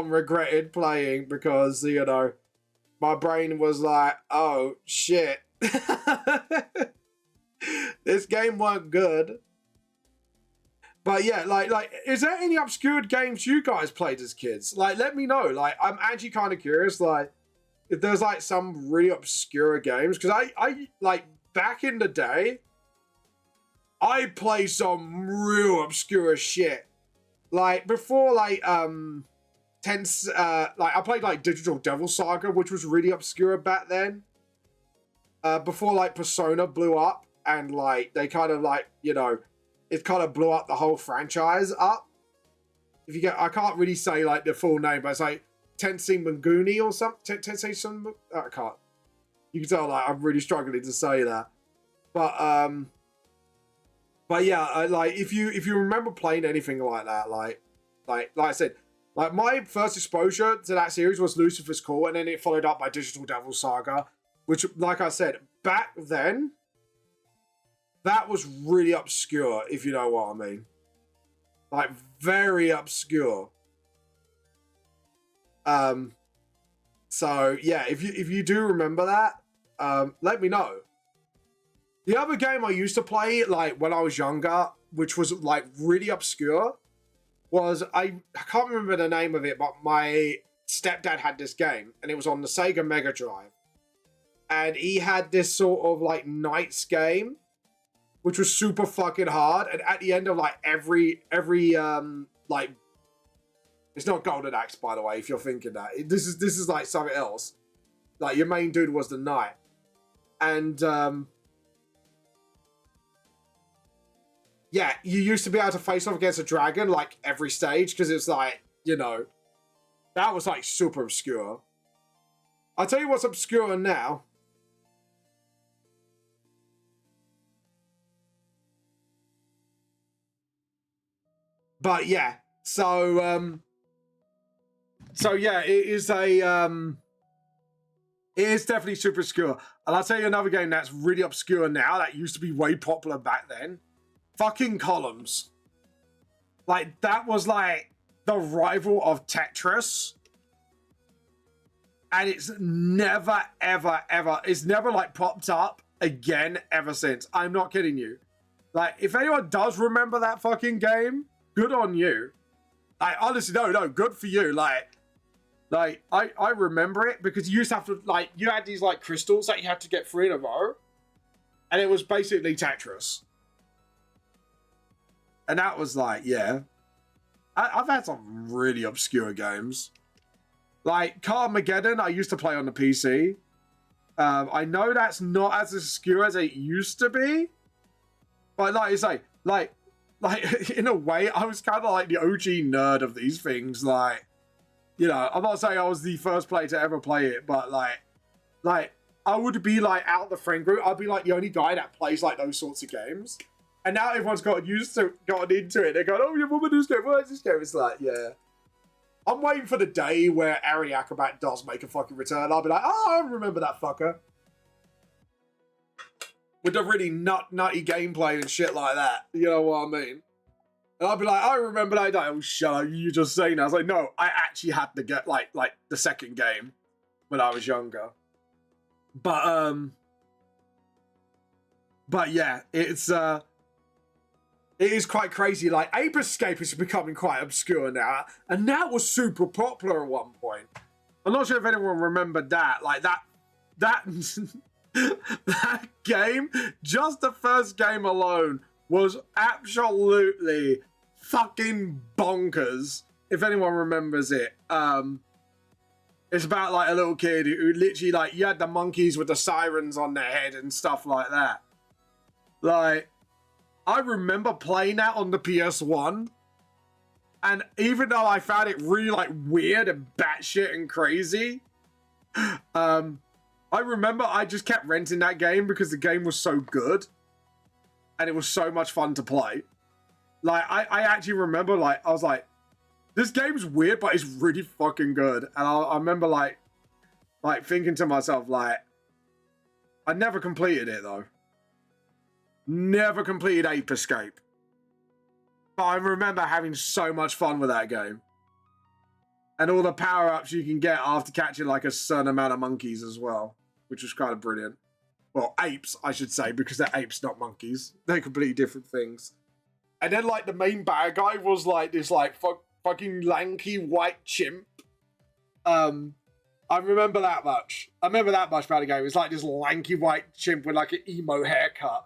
regretted playing because, you know, my brain was like, oh, shit. This game weren't good. But yeah, like, is there any obscure games you guys played as kids? Like, let me know. Like, I'm actually kind of curious, like, if there's, like, some really obscure games. Because I, like, back in the day, I played some real obscure shit. Like, before, like, I played, like, Digital Devil Saga, which was really obscure back then. Before, like, Persona blew up. And, like, they kind of, like, you know, it kind of blew up the whole franchise up. If you get, I can't really say like the full name, but it's like Tensei Manguni or something. Tensei some, I can't. You can tell like I'm really struggling to say that. But yeah, like if you remember playing anything like that, like I said, like my first exposure to that series was Lucifer's Call, and then it followed up by Digital Devil Saga, which, like I said, back then, that was really obscure, if you know what I mean. Like, very obscure. So yeah, if you do remember that, let me know. The other game I used to play, like when I was younger, which was like really obscure, was I can't remember the name of it, but my stepdad had this game, and it was on the Sega Mega Drive, and he had this sort of like Knights game, which was super fucking hard, and at the end of like every like, it's not Golden Axe, by the way, if you're thinking that. This is like something else. Like, your main dude was the knight. And, yeah, you used to be able to face off against a dragon, like, every stage, because it's like, you know, that was, like, super obscure. I'll tell you what's obscure now. But, yeah, so yeah, it is definitely super obscure. And I'll tell you another game that's really obscure now that used to be way popular back then. Fucking Columns. Like, that was like the rival of Tetris. And it's never, ever, ever, it's never like popped up again ever since. I'm not kidding you. Like, if anyone does remember that fucking game, good on you. I honestly, no, good for you. Like, I remember it because you used to have to, like, you had these, like, crystals that you had to get 3 in a row. And it was basically Tetris. And that was, like, yeah. I've had some really obscure games. Like, Carmageddon, I used to play on the PC. I know that's not as obscure as it used to be. But, like you say, like, in a way, I was kind of like the OG nerd of these things, like, you know, I'm not saying I was the first player to ever play it, but like I would be like out the friend group. I'd be like the only guy that plays like those sorts of games. And now everyone's gotten into it. They're going, oh, you remember this game? What is this game? It's like, yeah. I'm waiting for the day where Ari Acrobat does make a fucking return. I'll be like, oh, I remember that fucker. With the really nutty gameplay and shit like that. You know what I mean? And I'd be like, I remember that day. Oh, shut up, you just saying that. I was like, no, I actually had to get, like the second game when I was younger. But yeah, it is quite crazy. Like, Ape Escape is becoming quite obscure now. And that was super popular at one point. I'm not sure if anyone remembered that. Like, that that game, just the first game alone, was absolutely fucking bonkers. If anyone remembers it. It's about like a little kid who literally, like, you had the monkeys with the sirens on their head and stuff like that. Like, I remember playing that on the PS1. And even though I found it really like weird and batshit and crazy, I remember I just kept renting that game because the game was so good. And it was so much fun to play. Like, I actually remember, like, I was like, this game's weird, but it's really fucking good. And I remember, like thinking to myself, like, I never completed it, though. Never completed Ape Escape. But I remember having so much fun with that game. And all the power-ups you can get after catching, like, a certain amount of monkeys as well. Which was kind of brilliant. Well, apes, I should say, because they're apes, not monkeys. They're completely different things. And then, like, the main bad guy was, like, this, like, fucking lanky white chimp. I remember that much. I remember that much about the game. It's like this lanky white chimp with, like, an emo haircut.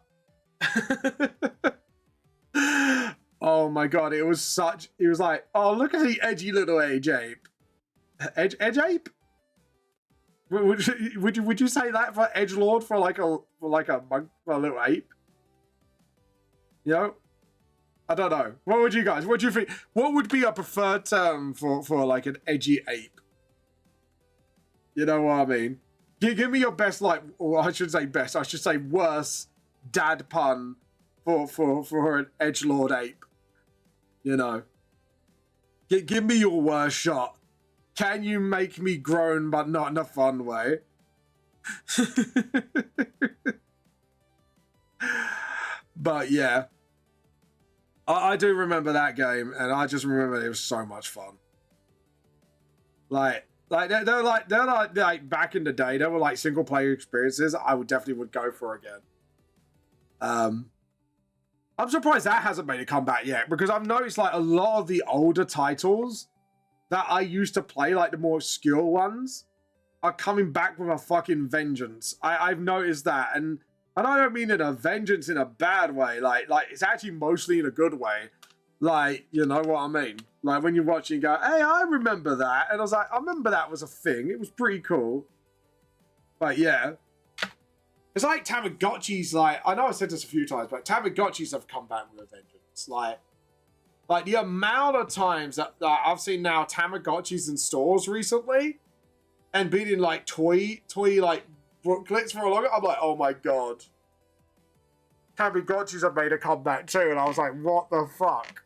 Oh, my God. It was like, oh, look at the edgy little edge ape. Edge ape? Would you say that for edgelord for a little ape? You know, I don't know. What would you guys? What do you think? What would be a preferred term for like an edgy ape? You know what I mean? Give me your best, like, or I should say best. I should say worst dad pun for an edgelord ape. You know, give me your worst shot. Can you make me groan, but not in a fun way? But yeah, I do remember that game, and I just remember it was so much fun. Like they're like back in the day, they were like single player experiences I would go for again. I'm surprised that hasn't made a comeback yet, because I've noticed like a lot of the older titles that I used to play, like the more obscure ones, are coming back with a fucking vengeance. I've noticed that, and I don't mean in a vengeance in a bad way. Like it's actually mostly in a good way. Like, you know what I mean? Like when you watch it and go, hey, I remember that. And I was like, I remember that was a thing. It was pretty cool. But yeah. It's like Tamagotchis, like, I know I said this a few times, but Tamagotchis have come back with a vengeance. Like the amount of times that I've seen now Tamagotchis in stores recently and been in like toy like booklets for a long time, I'm like, oh my god. Tamagotchis have made a comeback too, and I was like, what the fuck?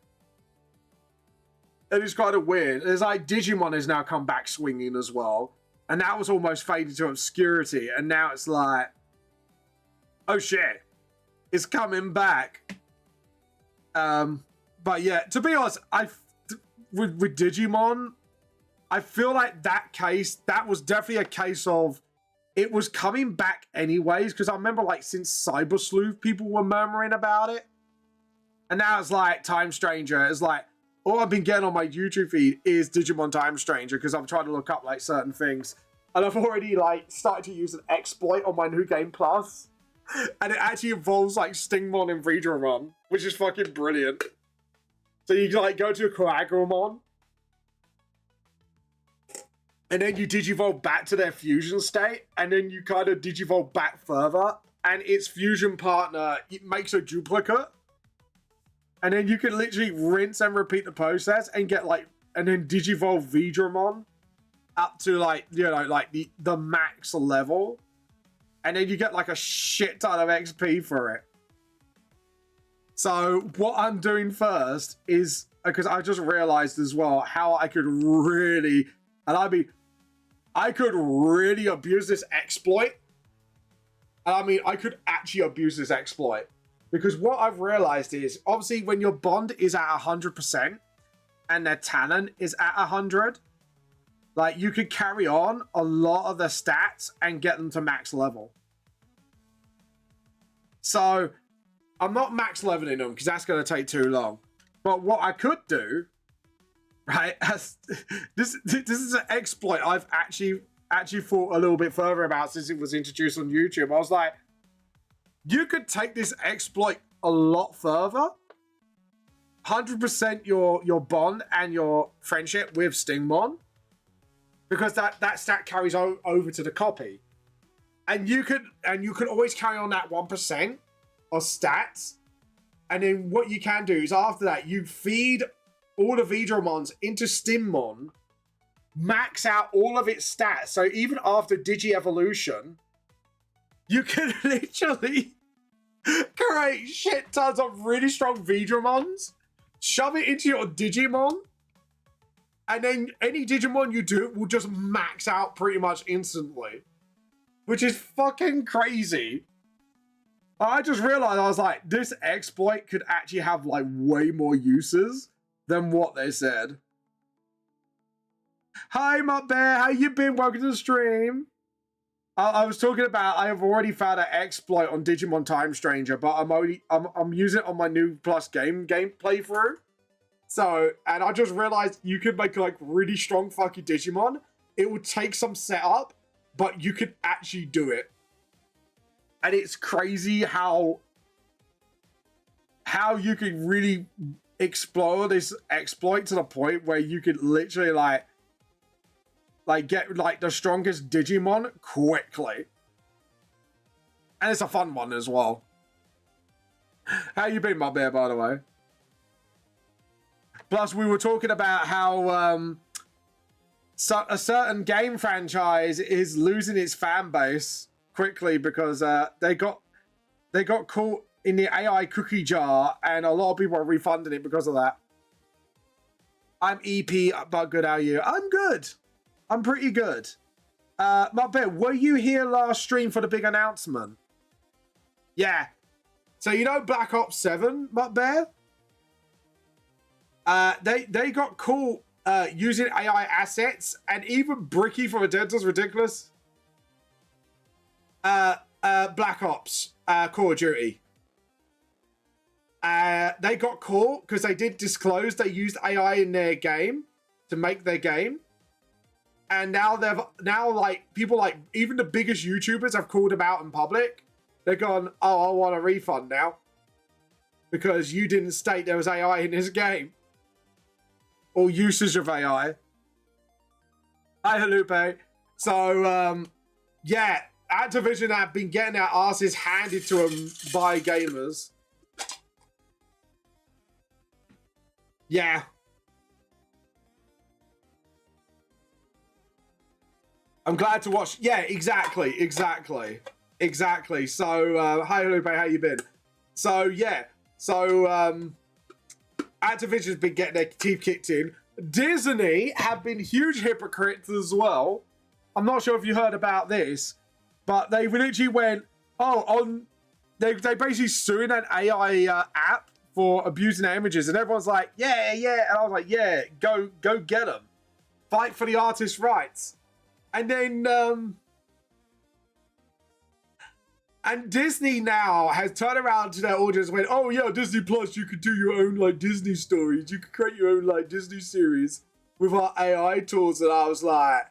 It is kind of weird. It's like Digimon has now come back swinging as well, and that was almost faded to obscurity, and now it's like, oh shit, it's coming back. But yeah, to be honest, with Digimon, I feel like that was definitely a case of it was coming back anyways, because I remember like since Cyber Sleuth, people were murmuring about it, and now it's like Time Stranger. It's like all I've been getting on my YouTube feed is Digimon Time Stranger, because I'm trying to look up like certain things, and I've already like started to use an exploit on my new game plus, and it actually involves like Stingmon and Veedramon, which is fucking brilliant. So you like go to a Coagramon, and then you digivolve back to their fusion state, and then you kind of digivolve back further, and its fusion partner, it makes a duplicate. And then you can literally rinse and repeat the process and get like, and then digivolve Veedramon up to like, you know, like the max level. And then you get like a shit ton of XP for it. So what I'm doing first is, because I just realized as well how I could really, and I could really abuse this exploit. And I mean, I could actually abuse this exploit. Because what I've realized is, obviously, when your bond is at 100% and their talent is at 100, like, you could carry on a lot of their stats and get them to max level. So, I'm not max leveling them because that's going to take too long. But what I could do, right, this is an exploit I've actually thought a little bit further about since it was introduced on YouTube. I was like, you could take this exploit a lot further. 100% your bond and your friendship with Stingmon, because that stat carries over to the copy, and you could always carry on that 1% of stats, and then what you can do is after that you feed all the Veedramons into Stimmon, max out all of its stats, so even after Digi-Evolution, you can literally create shit tons of really strong Veedramons, shove it into your Digimon, and then any Digimon you do will just max out pretty much instantly. Which is fucking crazy. I just realized, I was like, this exploit could actually have like way more uses than what they said. Hi, Mutt Bear, how you been? Welcome to the stream. I was talking about, I have already found an exploit on Digimon Time Stranger, but I'm using it on my new Plus game playthrough. So, and I just realized you could make like really strong fucking Digimon. It would take some setup, but you could actually do it. And it's crazy how you could really explore this exploit to the point where you could literally like get like the strongest Digimon quickly. And it's a fun one as well. How you been, my bear, by the way? Plus, we were talking about how a certain game franchise is losing its fan base quickly because they got caught in the AI cookie jar, and a lot of people are refunding it because of that. I'm EP, but good. How are you? I'm good. I'm pretty good. Mutbear, were you here last stream for the big announcement? Yeah. So you know Black Ops 7, Mutbear? They got caught using AI assets, and even Bricky from Addendum's ridiculous. Black Ops, Call of Duty. They got caught because they did disclose they used AI in their game to make their game. And now like people like even the biggest YouTubers have called them out in public. They're gone, oh, I want a refund now. Because you didn't state there was AI in this game. Or usage of AI. Hi, Halupe. So, yeah, Activision have been getting their asses handed to them by gamers. Yeah. I'm glad to watch. Yeah, exactly. So, hi, Lupe, how you been? So, yeah. So, Activision's been getting their teeth kicked in. Disney have been huge hypocrites as well. I'm not sure if you heard about this, but they literally went, they basically suing an AI app for abusing their images, and everyone's like, yeah. And I was like, yeah, go get them. Fight for the artist's rights. And then, and Disney now has turned around to their audience and went, oh yeah, Disney Plus, you could do your own like Disney stories. You could create your own like Disney series with our AI tools. And I was like,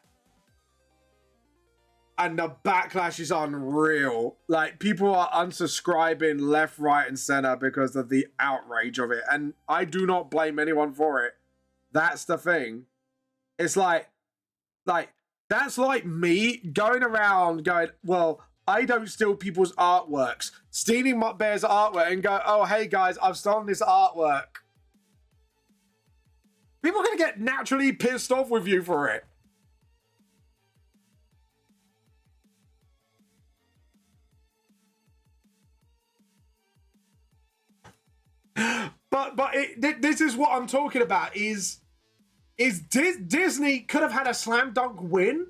and the backlash is unreal. Like, people are unsubscribing left, right, and center because of the outrage of it. And I do not blame anyone for it. That's the thing. It's like, that's like me going around going, well, I don't steal people's artworks. Stealing Mutbear's artwork and go, oh, hey guys, I've stolen this artwork. People are going to get naturally pissed off with you for it. But this is what I'm talking about is Disney could have had a slam dunk win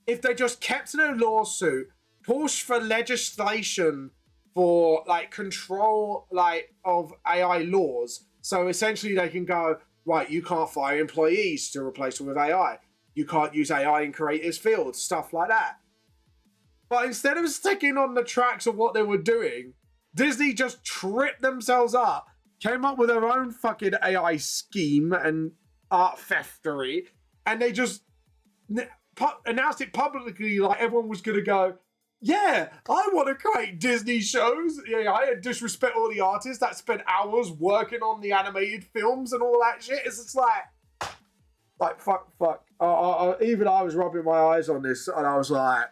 if they just kept in a lawsuit, pushed for legislation for like control like of AI laws. So essentially they can go, right, you can't fire employees to replace them with AI. You can't use AI in creative fields, stuff like that. But instead of sticking on the tracks of what they were doing, Disney just tripped themselves up, came up with their own fucking AI scheme and art theftery, and they just announced it publicly like everyone was going to go, yeah, I want to create Disney shows. Yeah, I disrespect all the artists that spent hours working on the animated films and all that shit. It's just like fuck. Even I was rubbing my eyes on this, and I was like,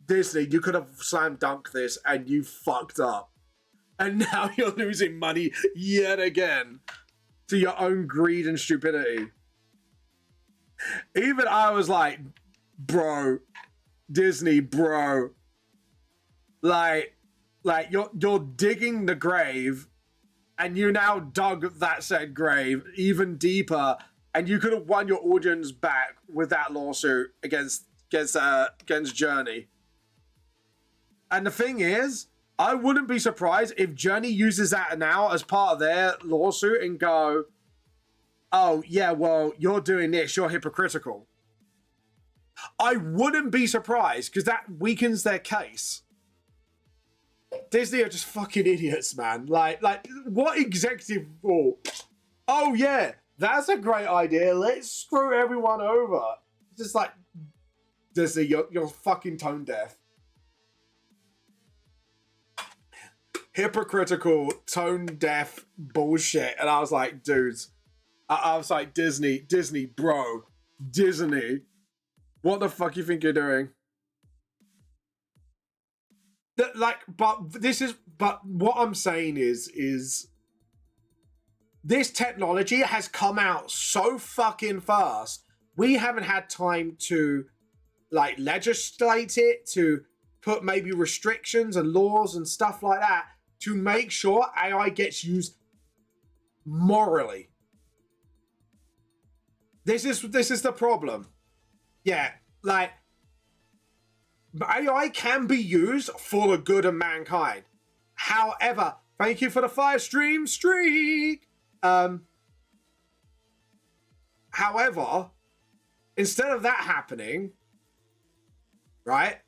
Disney, you could have slam dunked this, and you fucked up. And now you're losing money yet again to your own greed and stupidity. Even I was like, bro, Disney, bro. Like you're digging the grave, and you now dug that said grave even deeper, and you could have won your audience back with that lawsuit against Journey. And the thing is, I wouldn't be surprised if Journey uses that now as part of their lawsuit and go, oh yeah, well, you're doing this, you're hypocritical. I wouldn't be surprised because that weakens their case. Disney are just fucking idiots, man. Like, what executive thought? Oh yeah, that's a great idea. Let's screw everyone over. It's just like, Disney, you're fucking tone deaf. Hypocritical, tone deaf bullshit. And I was like, dudes, I was like, Disney, bro, Disney, what the fuck you think you're doing? But what I'm saying is this technology has come out so fucking fast. We haven't had time to like legislate it, to put maybe restrictions and laws and stuff like that to make sure AI gets used morally. This is the problem. Yeah, like AI can be used for the good of mankind. However, thank you for the 5-stream streak. However, instead of that happening, right,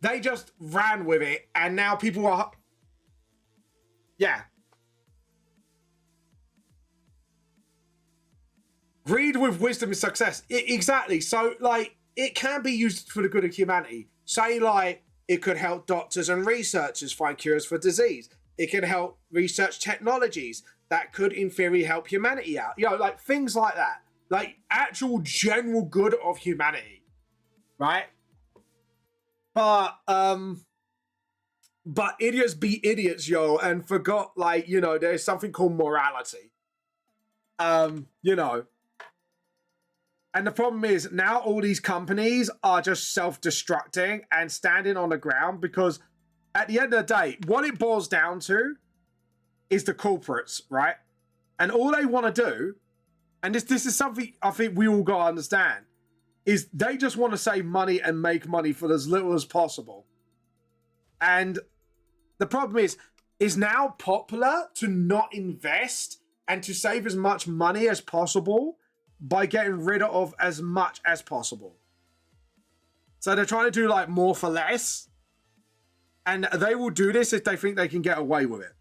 they just ran with it, and now people are, yeah. Greed with wisdom is success. Exactly. So, like, it can be used for the good of humanity. Say, like, it could help doctors and researchers find cures for disease. It can help research technologies that could, in theory, help humanity out. You know, like, things like that. Like, actual general good of humanity. Right? But idiots be idiots, yo, and forgot, like, you know, there's something called morality. You know. And the problem is now all these companies are just self-destructing and standing on the ground because at the end of the day, what it boils down to is the corporates, right? And all they want to do, and this is something I think we all got to understand, is they just want to save money and make money for as little as possible. And the problem is, it's now popular to not invest and to save as much money as possible by getting rid of as much as possible. So they're trying to do like more for less. And they will do this if they think they can get away with it.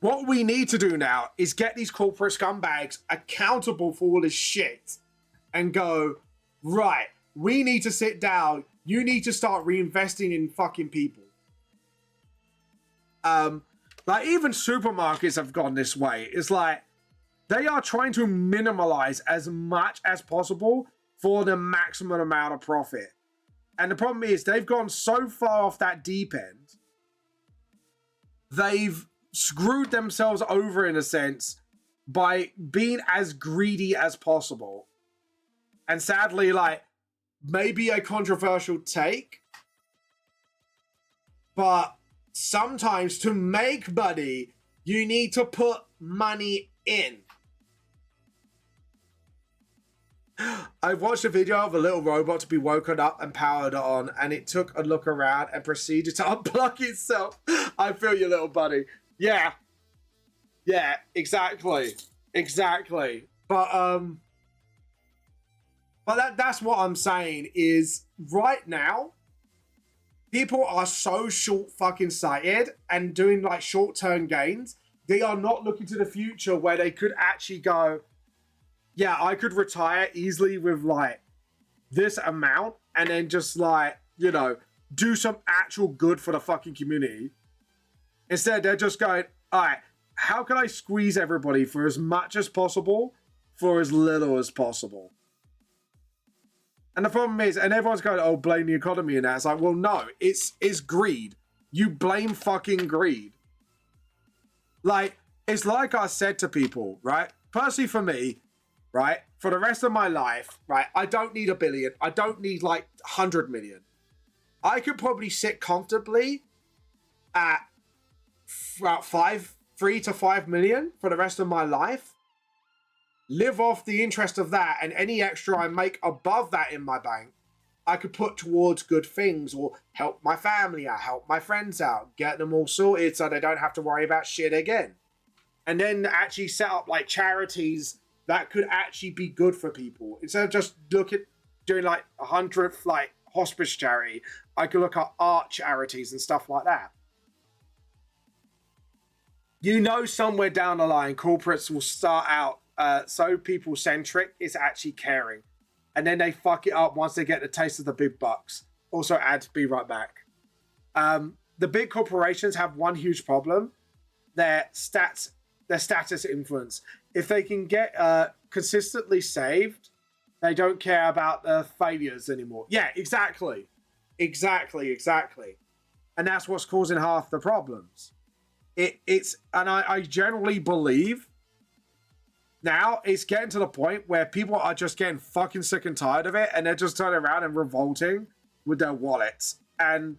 What we need to do now is get these corporate scumbags accountable for all this shit. And go, right, we need to sit down. You need to start reinvesting in fucking people. Like even supermarkets have gone this way. It's like, they are trying to minimalize as much as possible for the maximum amount of profit. And the problem is they've gone so far off that deep end. They've screwed themselves over in a sense by being as greedy as possible. And sadly, like, maybe a controversial take, but sometimes to make money, you need to put money in. I watched a video of a little robot to be woken up and powered on, and it took a look around and proceeded to unplug itself. I feel you, little buddy. Yeah. Yeah, exactly. Exactly. But that's what I'm saying is right now, people are so short fucking sighted and doing like short-term gains. They are not looking to the future where they could actually go, yeah, I could retire easily with like this amount and then just like, you know, do some actual good for the fucking community. Instead, they're just going, all right, how can I squeeze everybody for as much as possible for as little as possible? And the problem is, and everyone's going, oh, blame the economy and that. It's like, well, no, it's greed. You blame fucking greed. Like, it's like I said to people, right? Personally for me, right? For the rest of my life, right? I don't need 1 billion. I don't need like 100 million. I could probably sit comfortably at about 3 to 5 million for the rest of my life. Live off the interest of that, and any extra I make above that in my bank, I could put towards good things or help my family out, help my friends out, get them all sorted so they don't have to worry about shit again. And then actually set up like charities that could actually be good for people. Instead of just doing like 100th like hospice charity, I could look at art charities and stuff like that. You know, somewhere down the line, corporates will start out so people-centric, it's actually caring. And then they fuck it up once they get the taste of the big bucks. Also ads, be right back. The big corporations have one huge problem. Their status influence. If they can get consistently saved, they don't care about the failures anymore. Yeah, exactly. Exactly. And that's what's causing half the problems. I generally believe now it's getting to the point where people are just getting fucking sick and tired of it, and they're just turning around and revolting with their wallets, and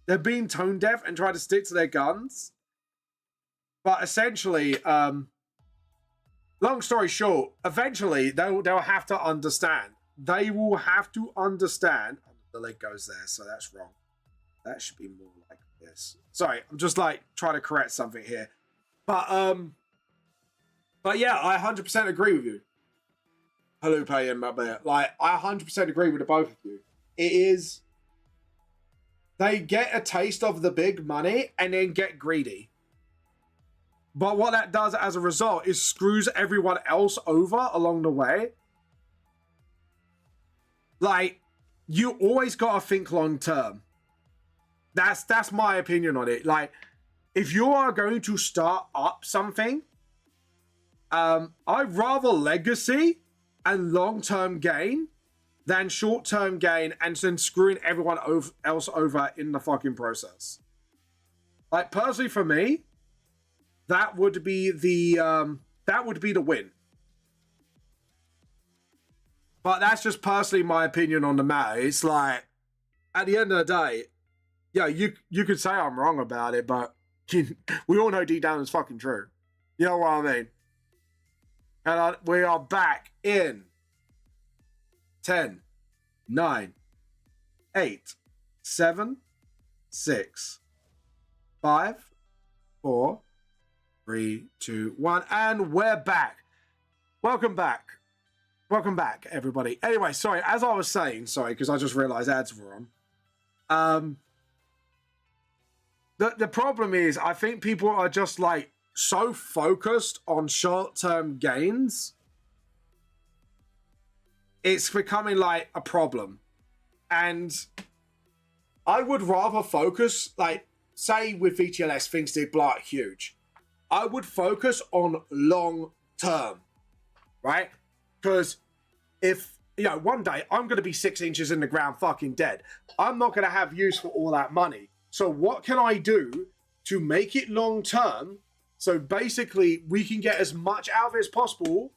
they're being tone deaf and trying to stick to their guns. But essentially, long story short, eventually they'll have to understand. They will have to understand. The leg goes there, so that's wrong. That should be more like this. Sorry, I'm just like trying to correct something here. But yeah, I 100% agree with you. Hello, Pay and Mabea. Like, I 100% agree with the both of you. It is, they get a taste of the big money and then get greedy. But what that does as a result is screws everyone else over along the way. Like, you always got to think long term. That's my opinion on it. Like, if you are going to start up something, I'd rather legacy and long-term gain than short-term gain and then screwing everyone else over in the fucking process. Like, personally for me, that would be the win. But that's just personally my opinion on the matter. It's like, at the end of the day, yeah, you could say I'm wrong about it, but we all know deep down it's fucking true. You know what I mean? And we are back in 10, 9, 8, 7, 6, 5, 4, 3, 2, 1, and we're back. Welcome back. Welcome back, everybody. Anyway, sorry, as I was saying, because I just realized ads were on. The problem is, I think people are just like so focused on short-term gains. It's becoming like a problem. And I would rather focus, like, say with VTLS, things did blow up huge. I would focus on long-term, right? Because if, you know, one day I'm going to be 6 inches in the ground fucking dead. I'm not going to have use for all that money. So what can I do to make it long-term? So basically we can get as much out of it as possible,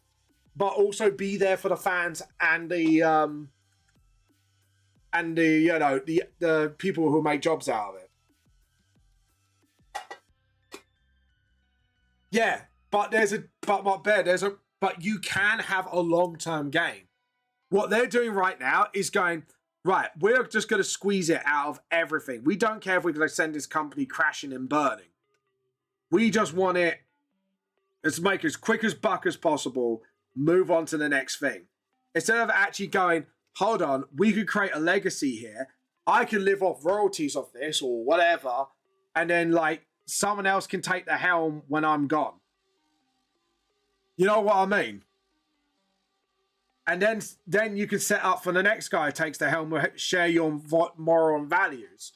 but also be there for the fans and the you know, the people who make jobs out of it. Yeah, but but you can have a long-term gain. What they're doing right now is going, right, we're just going to squeeze it out of everything. We don't care if we're going to send this company crashing and burning. We just want it, let's make as quick as buck as possible, move on to the next thing. Instead of actually going, hold on, we could create a legacy here. I can live off royalties of this or whatever. And then, like, someone else can take the helm when I'm gone. You know what I mean? And then you can set up for the next guy who takes the helm, share your moral and values.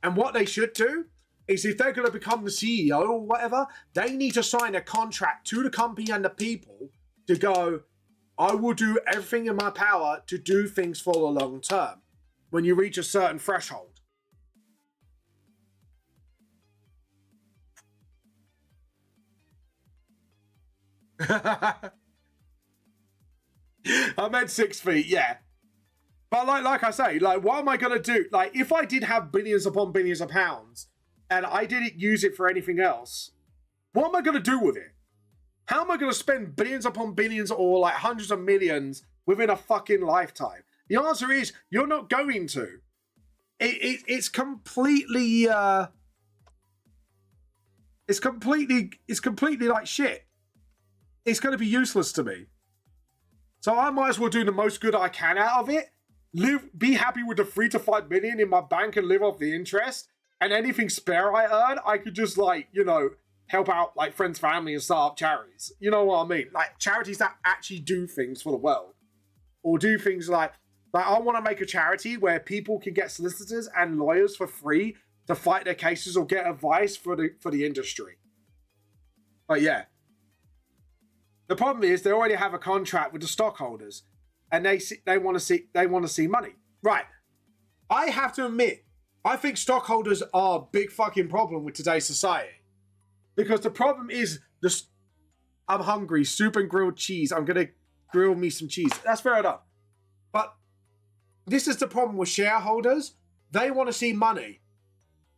And what they should do is, if they're going to become the CEO or whatever, they need to sign a contract to the company and the people to go, I will do everything in my power to do things for the long term when you reach a certain threshold. I meant 6 feet, yeah. But like I say, like, what am I going to do? Like, if I did have billions upon billions of pounds and I didn't use it for anything else, what am I going to do with it? How am I going to spend billions upon billions or like hundreds of millions within a fucking lifetime? The answer is, you're not going to. It's completely like shit. It's going to be useless to me. So I might as well do the most good I can out of it. Be happy with the 3 to 5 million in my bank and live off the interest. And anything spare I earn, I could just, like, you know, help out, like, friends, family, and start up charities. You know what I mean? Like, charities that actually do things for the world. Or do things like I want to make a charity where people can get solicitors and lawyers for free to fight their cases or get advice for the industry. But yeah. The problem is they already have a contract with the stockholders, and they want to see money. Right. I have to admit, I think stockholders are a big fucking problem with today's society. Because the problem is, I'm hungry, soup and grilled cheese. I'm going to grill me some cheese. That's fair enough. But this is the problem with shareholders. They want to see money.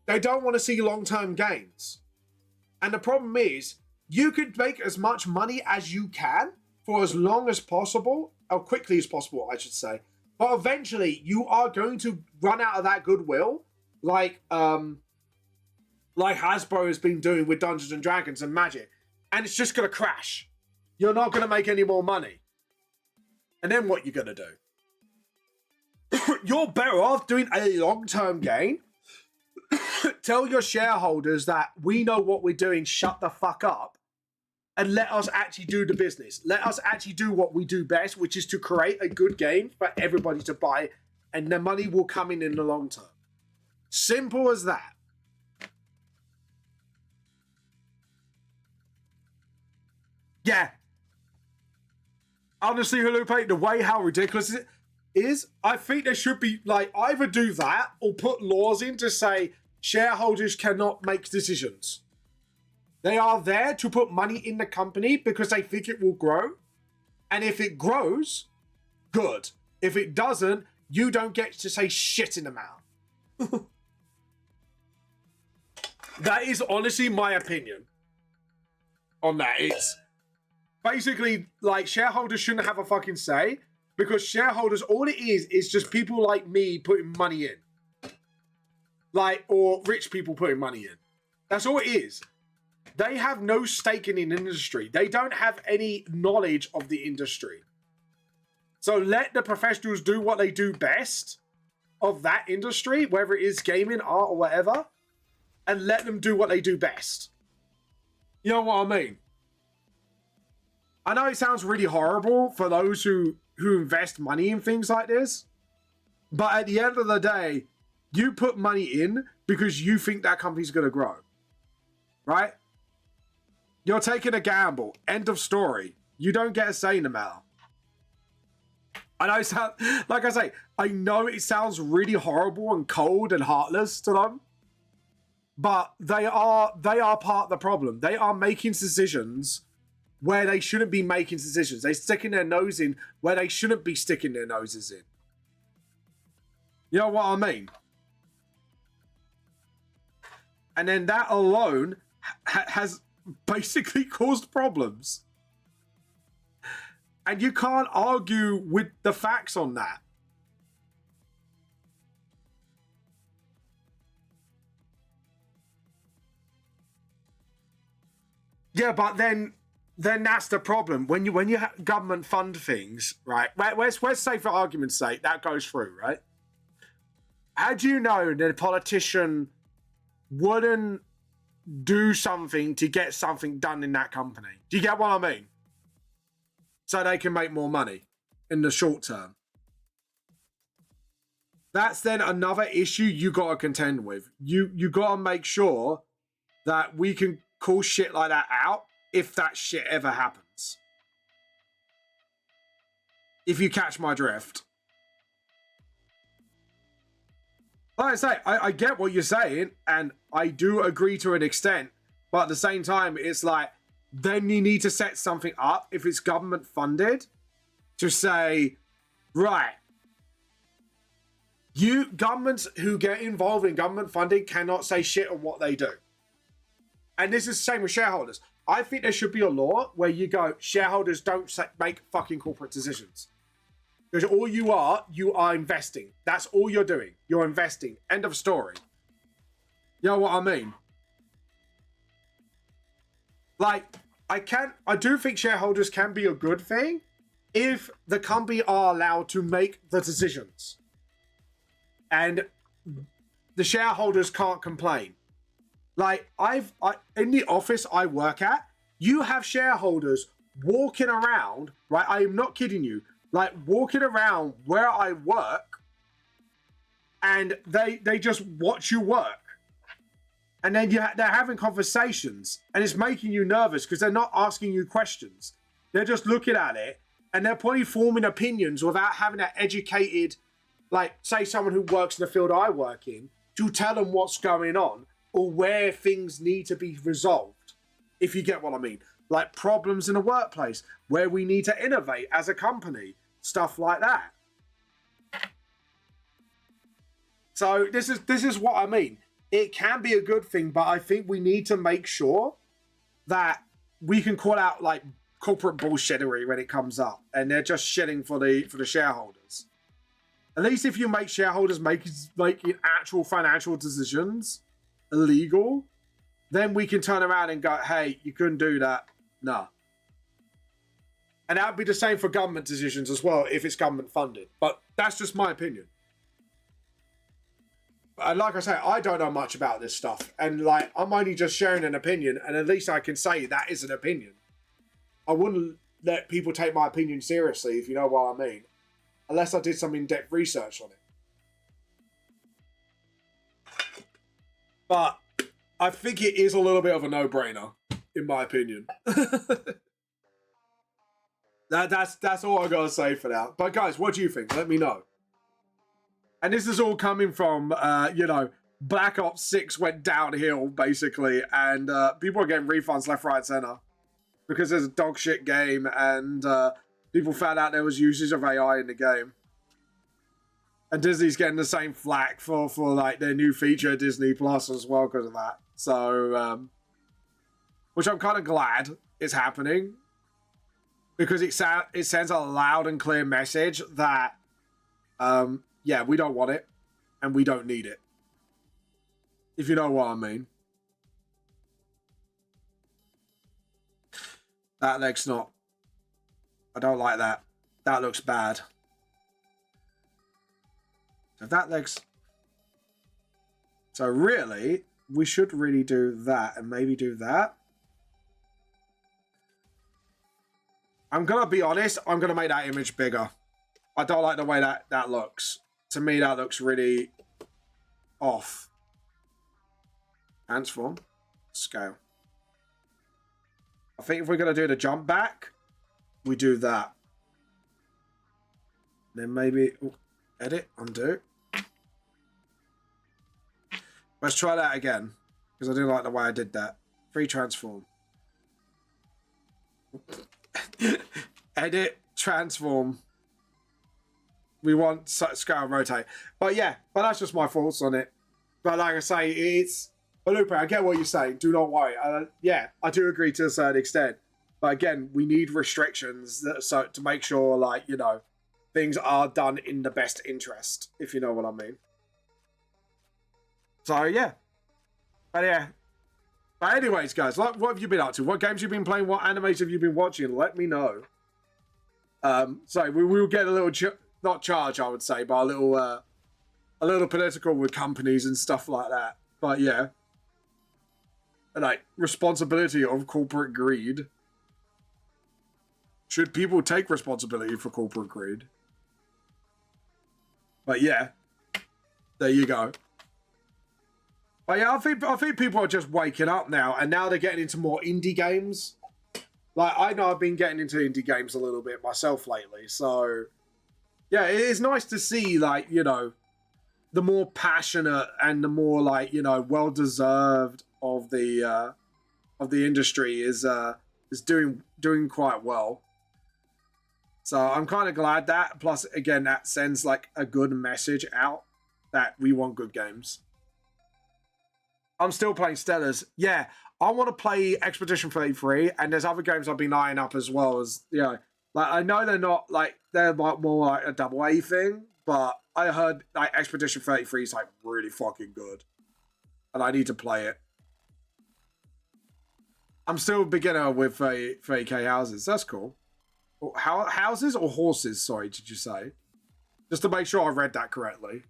They don't want to see long-term gains. And the problem is, you could make as much money as you can for as long as possible, or quickly as possible, I should say. But eventually, you are going to run out of that goodwill, like Hasbro has been doing with Dungeons and Dragons and Magic, and it's just going to crash. You're not going to make any more money. And then what you're going to do? You're better off doing a long-term gain. Tell your shareholders that we know what we're doing, shut the fuck up, and let us actually do the business. Let us actually do what we do best, which is to create a good game for everybody to buy, and the money will come in the long term. Simple as that. Yeah. Honestly, Halupe, the way how ridiculous it is, I think they should be, like, either do that or put laws in to say shareholders cannot make decisions. They are there to put money in the company because they think it will grow. And if it grows, good. If it doesn't, you don't get to say shit in the mouth. That is honestly my opinion on that. It's basically like shareholders shouldn't have a fucking say, because shareholders, all it is just people like me putting money in. Like, or rich people putting money in. That's all it is. They have no stake in the industry. They don't have any knowledge of the industry. So let the professionals do what they do best of that industry, whether it is gaming, art, or whatever, and let them do what they do best. You know what I mean? I know it sounds really horrible for those who invest money in things like this, but at the end of the day, you put money in because you think that company's going to grow, right? You're taking a gamble. End of story. You don't get a say in the matter. I know it sounds, like I say, I know it sounds really horrible and cold and heartless to them, but they are part of the problem. They are making decisions where they shouldn't be making decisions. They're sticking their nose in where they shouldn't be sticking their noses in. You know what I mean? And then that alone has basically caused problems. And you can't argue with the facts on that. Yeah, but then that's the problem. When you government fund things, right? Let's say for argument's sake that goes through, right? How do you know that a politician wouldn't do something to get something done in that company? Do you get what I mean? So they can make more money in the short term. That's then another issue you got to contend with. You got to make sure that we can call shit like that out if that shit ever happens. If you catch my drift. Like I say, I get what you're saying, and I do agree to an extent, but at the same time, it's like, then you need to set something up, if it's government funded, to say, right, governments who get involved in government funding cannot say shit on what they do. And this is the same with shareholders. I think there should be a law where you go, shareholders don't make fucking corporate decisions. Because all you are investing. That's all you're doing. You're investing. End of story. You know what I mean? Like, I do think shareholders can be a good thing if the company are allowed to make the decisions. And the shareholders can't complain. Like, in the office I work at, you have shareholders walking around, right? I am not kidding you. Like, walking around where I work, and they just watch you work. And then they're having conversations, and it's making you nervous because they're not asking you questions. They're just looking at it, and they're probably forming opinions without having that educated, like, say someone who works in the field I work in, to tell them what's going on or where things need to be resolved. if you get what I mean. Like problems in the workplace where we need to innovate as a company, stuff like that. So this is what I mean. It can be a good thing, but I think we need to make sure that we can call out like corporate bullshittery when it comes up, and they're just shitting for the shareholders. At least if you make shareholders making actual financial decisions illegal, then we can turn around and go, hey, you couldn't do that. No. And that would be the same for government decisions as well if it's government funded. But that's just my opinion. And like I say, I don't know much about this stuff. And like, I'm only just sharing an opinion, and at least I can say that is an opinion. I wouldn't let people take my opinion seriously, if you know what I mean. Unless I did some in-depth research on it. But I think it is a little bit of a no-brainer, in my opinion. That's all I gotta say for now. But guys, what do you think? Let me know. And this is all coming from, Black Ops 6 went downhill, basically, and people are getting refunds left, right, center. Because there's a dog shit game, and people found out there was usage of AI in the game. And Disney's getting the same flack for like their new feature, Disney Plus, as well because of that. So, which I'm kind of glad is happening, because it sends a loud and clear message that, yeah, we don't want it, and we don't need it. If you know what I mean. That leg's not... I don't like that. That looks bad. So that leg's... So really, we should really do that and maybe do that. I'm going to be honest, I'm going to make that image bigger. I don't like the way that looks. To me, that looks really off. Transform. Scale. I think if we're going to do the jump back, we do that. Then maybe... Ooh, edit, undo. Let's try that again, because I didn't like the way I did that. Free transform. Edit, transform. We want scale and rotate. But yeah, that's just my thoughts on it. But like I say, it's... But Lupe, I get what you're saying. Do not worry. Yeah, I do agree to a certain extent. But again, we need restrictions to make sure, like, things are done in the best interest, if you know what I mean. So, yeah. But yeah. But anyways, guys, what have you been up to? What games have you been playing? What animes have you been watching? Let me know. So we will get a little, not charge, I would say, but a little political with companies and stuff like that. But yeah. Like, responsibility of corporate greed. Should people take responsibility for corporate greed? But yeah, there you go. But yeah, I think people are just waking up now, and now they're getting into more indie games. Like, I know I've been getting into indie games a little bit myself lately, so yeah, it is nice to see, like, the more passionate and the more, like, well-deserved of the industry is doing quite well. So I'm kind of glad that. Plus, again, that sends like a good message out that we want good games. I'm still playing Stellars. Yeah, I want to play Expedition 33, and there's other games I've been eyeing up as well. As like I know they're not like they're like more like a double A thing, but I heard like Expedition 33 is like really fucking good, and I need to play it. I'm still a beginner with 30k houses. That's cool. Houses or horses? Sorry, did you say? Just to make sure I read that correctly.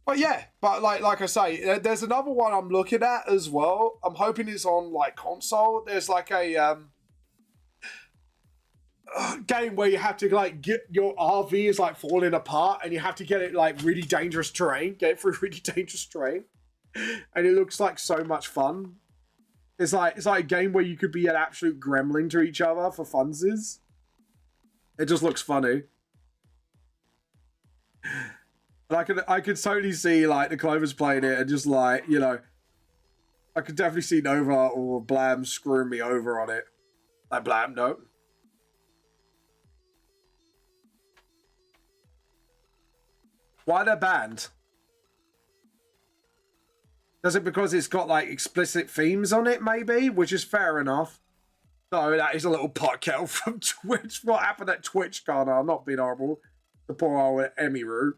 But yeah, but like I say, there's another one I'm looking at as well. I'm hoping it's on like console. There's like a game where you have to like get your RV is like falling apart, and you have to get it like really dangerous terrain, get it through really dangerous terrain, and it looks like so much fun. It's like a game where you could be an absolute gremlin to each other for funsies. It just looks funny. And I could totally see like the Clovers playing it and just like, I could definitely see Nova or Blam screwing me over on it. Like, Blam, no. Why they're banned? Does it because it's got, like, explicit themes on it, maybe? Which is fair enough. No, that is a little pot kettle from Twitch. What happened at Twitch, Connor? I'm not being horrible. The poor old Emmy root.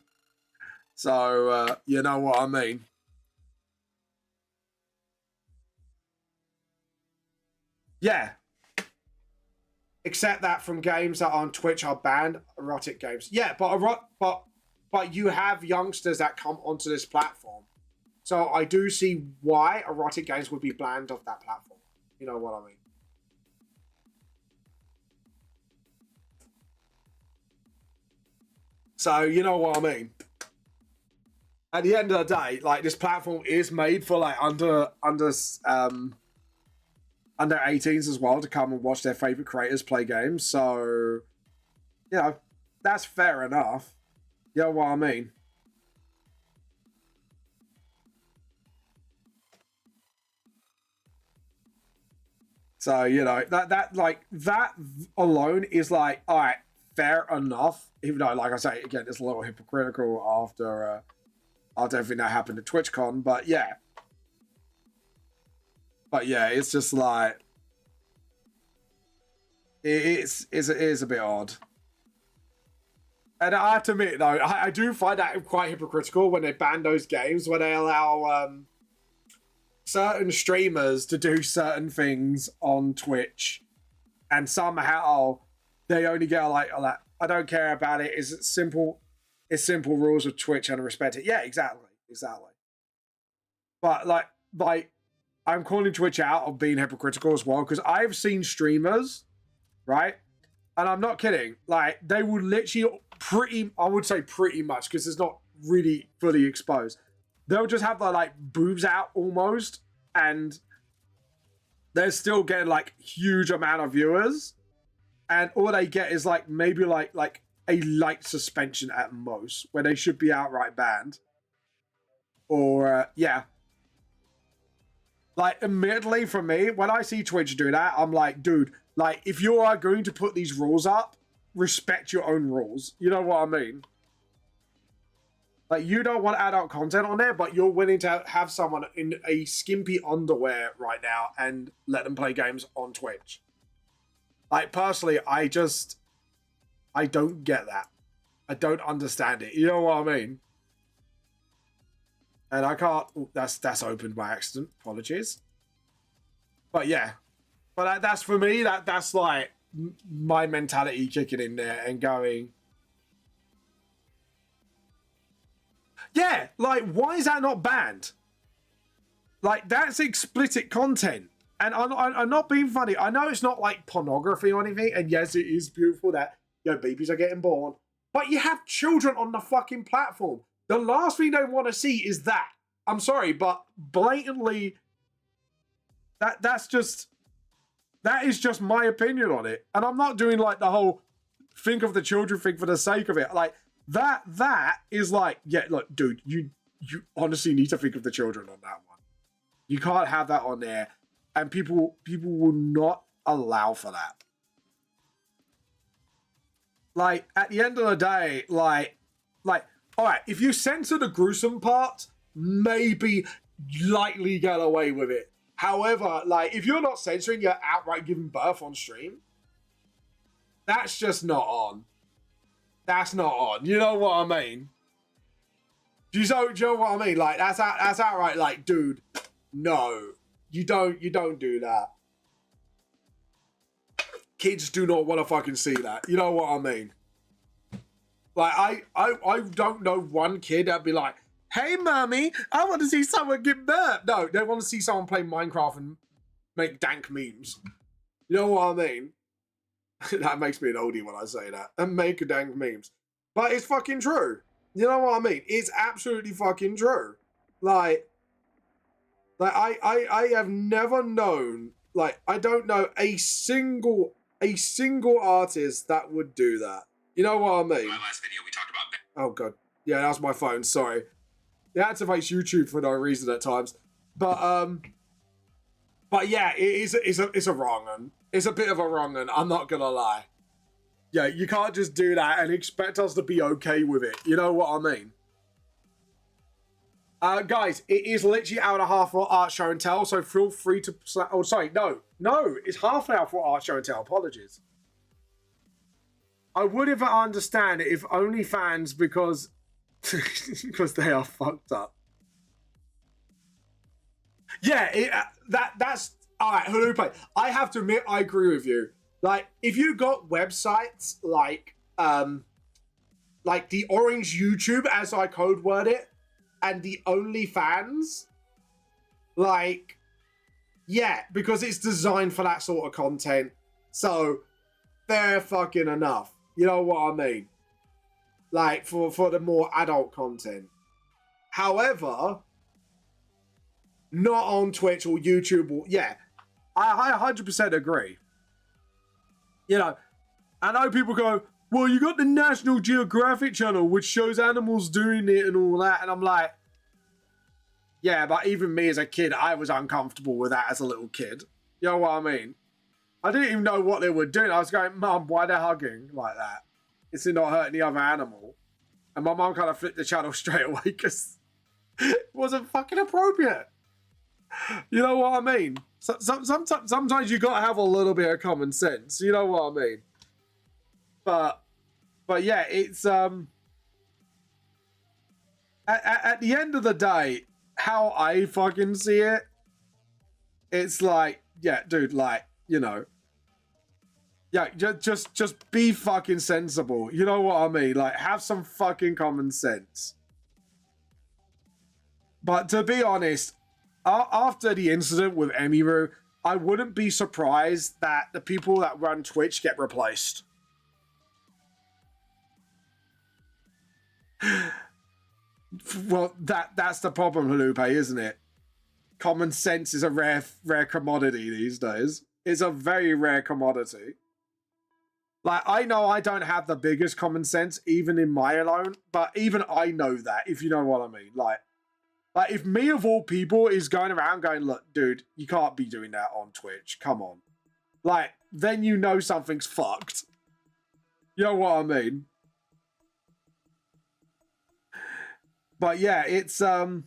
So, you know what I mean. Yeah. Except that from games that on Twitch are banned, erotic games. Yeah, but you have youngsters that come onto this platform. So I do see why erotic games would be banned off that platform. You know what I mean? So you know what I mean? At the end of the day, like, this platform is made for like under 18s as well to come and watch their favorite creators play games. So, you know, that's fair enough. You know what I mean? So, you know, that alone is like, all right, fair enough. Even though, like I say, again, it's a little hypocritical after everything that happened at TwitchCon, but yeah. But yeah, it's just like, it is a bit odd. And I have to admit, though, I do find that quite hypocritical when they ban those games, where they allow certain streamers to do certain things on Twitch, and somehow they only get like, I don't care about it. It's simple rules of Twitch and I respect it. Yeah, exactly. But like I'm calling Twitch out of being hypocritical as well, because I've seen streamers, right? And I'm not kidding. Like, they will literally I would say pretty much, because it's not really fully exposed. They'll just have their like boobs out almost, and they're still getting like huge amount of viewers, and all they get is like maybe like a light suspension at most, where they should be outright banned. Or yeah. Like, admittedly, for me, when I see Twitch do that, I'm like, dude, like, if you are going to put these rules up, respect your own rules. You know what I mean? Like, you don't want adult content on there, but you're willing to have someone in a skimpy underwear right now and let them play games on Twitch. Like, personally, I don't get that. I don't understand it. You know what I mean? And I can't... Oh, that's opened by accident. Apologies. But yeah. But that's, for me, that's like my mentality kicking in there and going... Yeah, like, why is that not banned? Like, that's explicit content. And I'm not being funny. I know it's not like pornography or anything. And yes, it is beautiful that, babies are getting born. But you have children on the fucking platform. The last thing they want to see is that. I'm sorry, but blatantly, that is just my opinion on it. And I'm not doing like the whole think of the children thing for the sake of it. Like, that is like, yeah, look, dude, you honestly need to think of the children on that one. You can't have that on there. And people will not allow for that. Like, at the end of the day, like, all right, if you censor the gruesome part, maybe lightly get away with it. However, like, if you're not censoring, you're outright giving birth on stream, that's just not on. That's not on. You know what I mean? Do you know what I mean? Like, that's outright like, dude, no. You don't do that. Kids do not want to fucking see that. You know what I mean? Like, I don't know one kid that'd be like, hey, mommy, I want to see someone get birth. No, they want to see someone play Minecraft and make dank memes. You know what I mean? That makes me an oldie when I say that. And make dank memes. But it's fucking true. You know what I mean? It's absolutely fucking true. Like I have never known, like, I don't know a single artist that would do that. You know what I mean? My last video we talked about... Oh god. Yeah, that's my phone, sorry. It activates YouTube for no reason at times. But But yeah, it's a wrong one. It's a bit of a wrong one, I'm not gonna lie. Yeah, you can't just do that and expect us to be okay with it. You know what I mean? Guys, it is literally hour and a half for art show and tell, so feel free to... Oh, sorry, no, it's half an hour for art show and tell. Apologies. I would if I understand it if OnlyFans because because they are fucked up. Yeah, that's all right. Halupe, I have to admit, I agree with you. Like, if you got websites like the Orange YouTube, as I code word it, and the OnlyFans, like, yeah, because it's designed for that sort of content, so fair fucking enough. You know what I mean? Like, for the more adult content. However, not on Twitch or YouTube or... Yeah, I 100% agree. You know, I know people go, well, you got the National Geographic channel, which shows animals doing it and all that. And I'm like, yeah, but even me as a kid, I was uncomfortable with that as a little kid. You know what I mean? I didn't even know what they were doing. I was going, Mum, why they're hugging like that? It's not hurting the other animal. And my mum kind of flipped the channel straight away because it wasn't fucking appropriate. You know what I mean? Sometimes you got to have a little bit of common sense. You know what I mean? But yeah, it's at the end of the day, how I fucking see it, it's like, yeah, dude, like, you know, yeah, just be fucking sensible. You know what I mean? Like, have some fucking common sense. But to be honest, after the incident with Emiru, I wouldn't be surprised that the people that run Twitch get replaced. Well, that's the problem, Halupe, isn't it? Common sense is a rare commodity these days. It's a very rare commodity. Like, I know I don't have the biggest common sense, even in my alone, but even I know that, if you know what I mean. Like, if me of all people is going around going, look, dude, you can't be doing that on Twitch. Come on. Like, then you know something's fucked. You know what I mean? But yeah, it's, you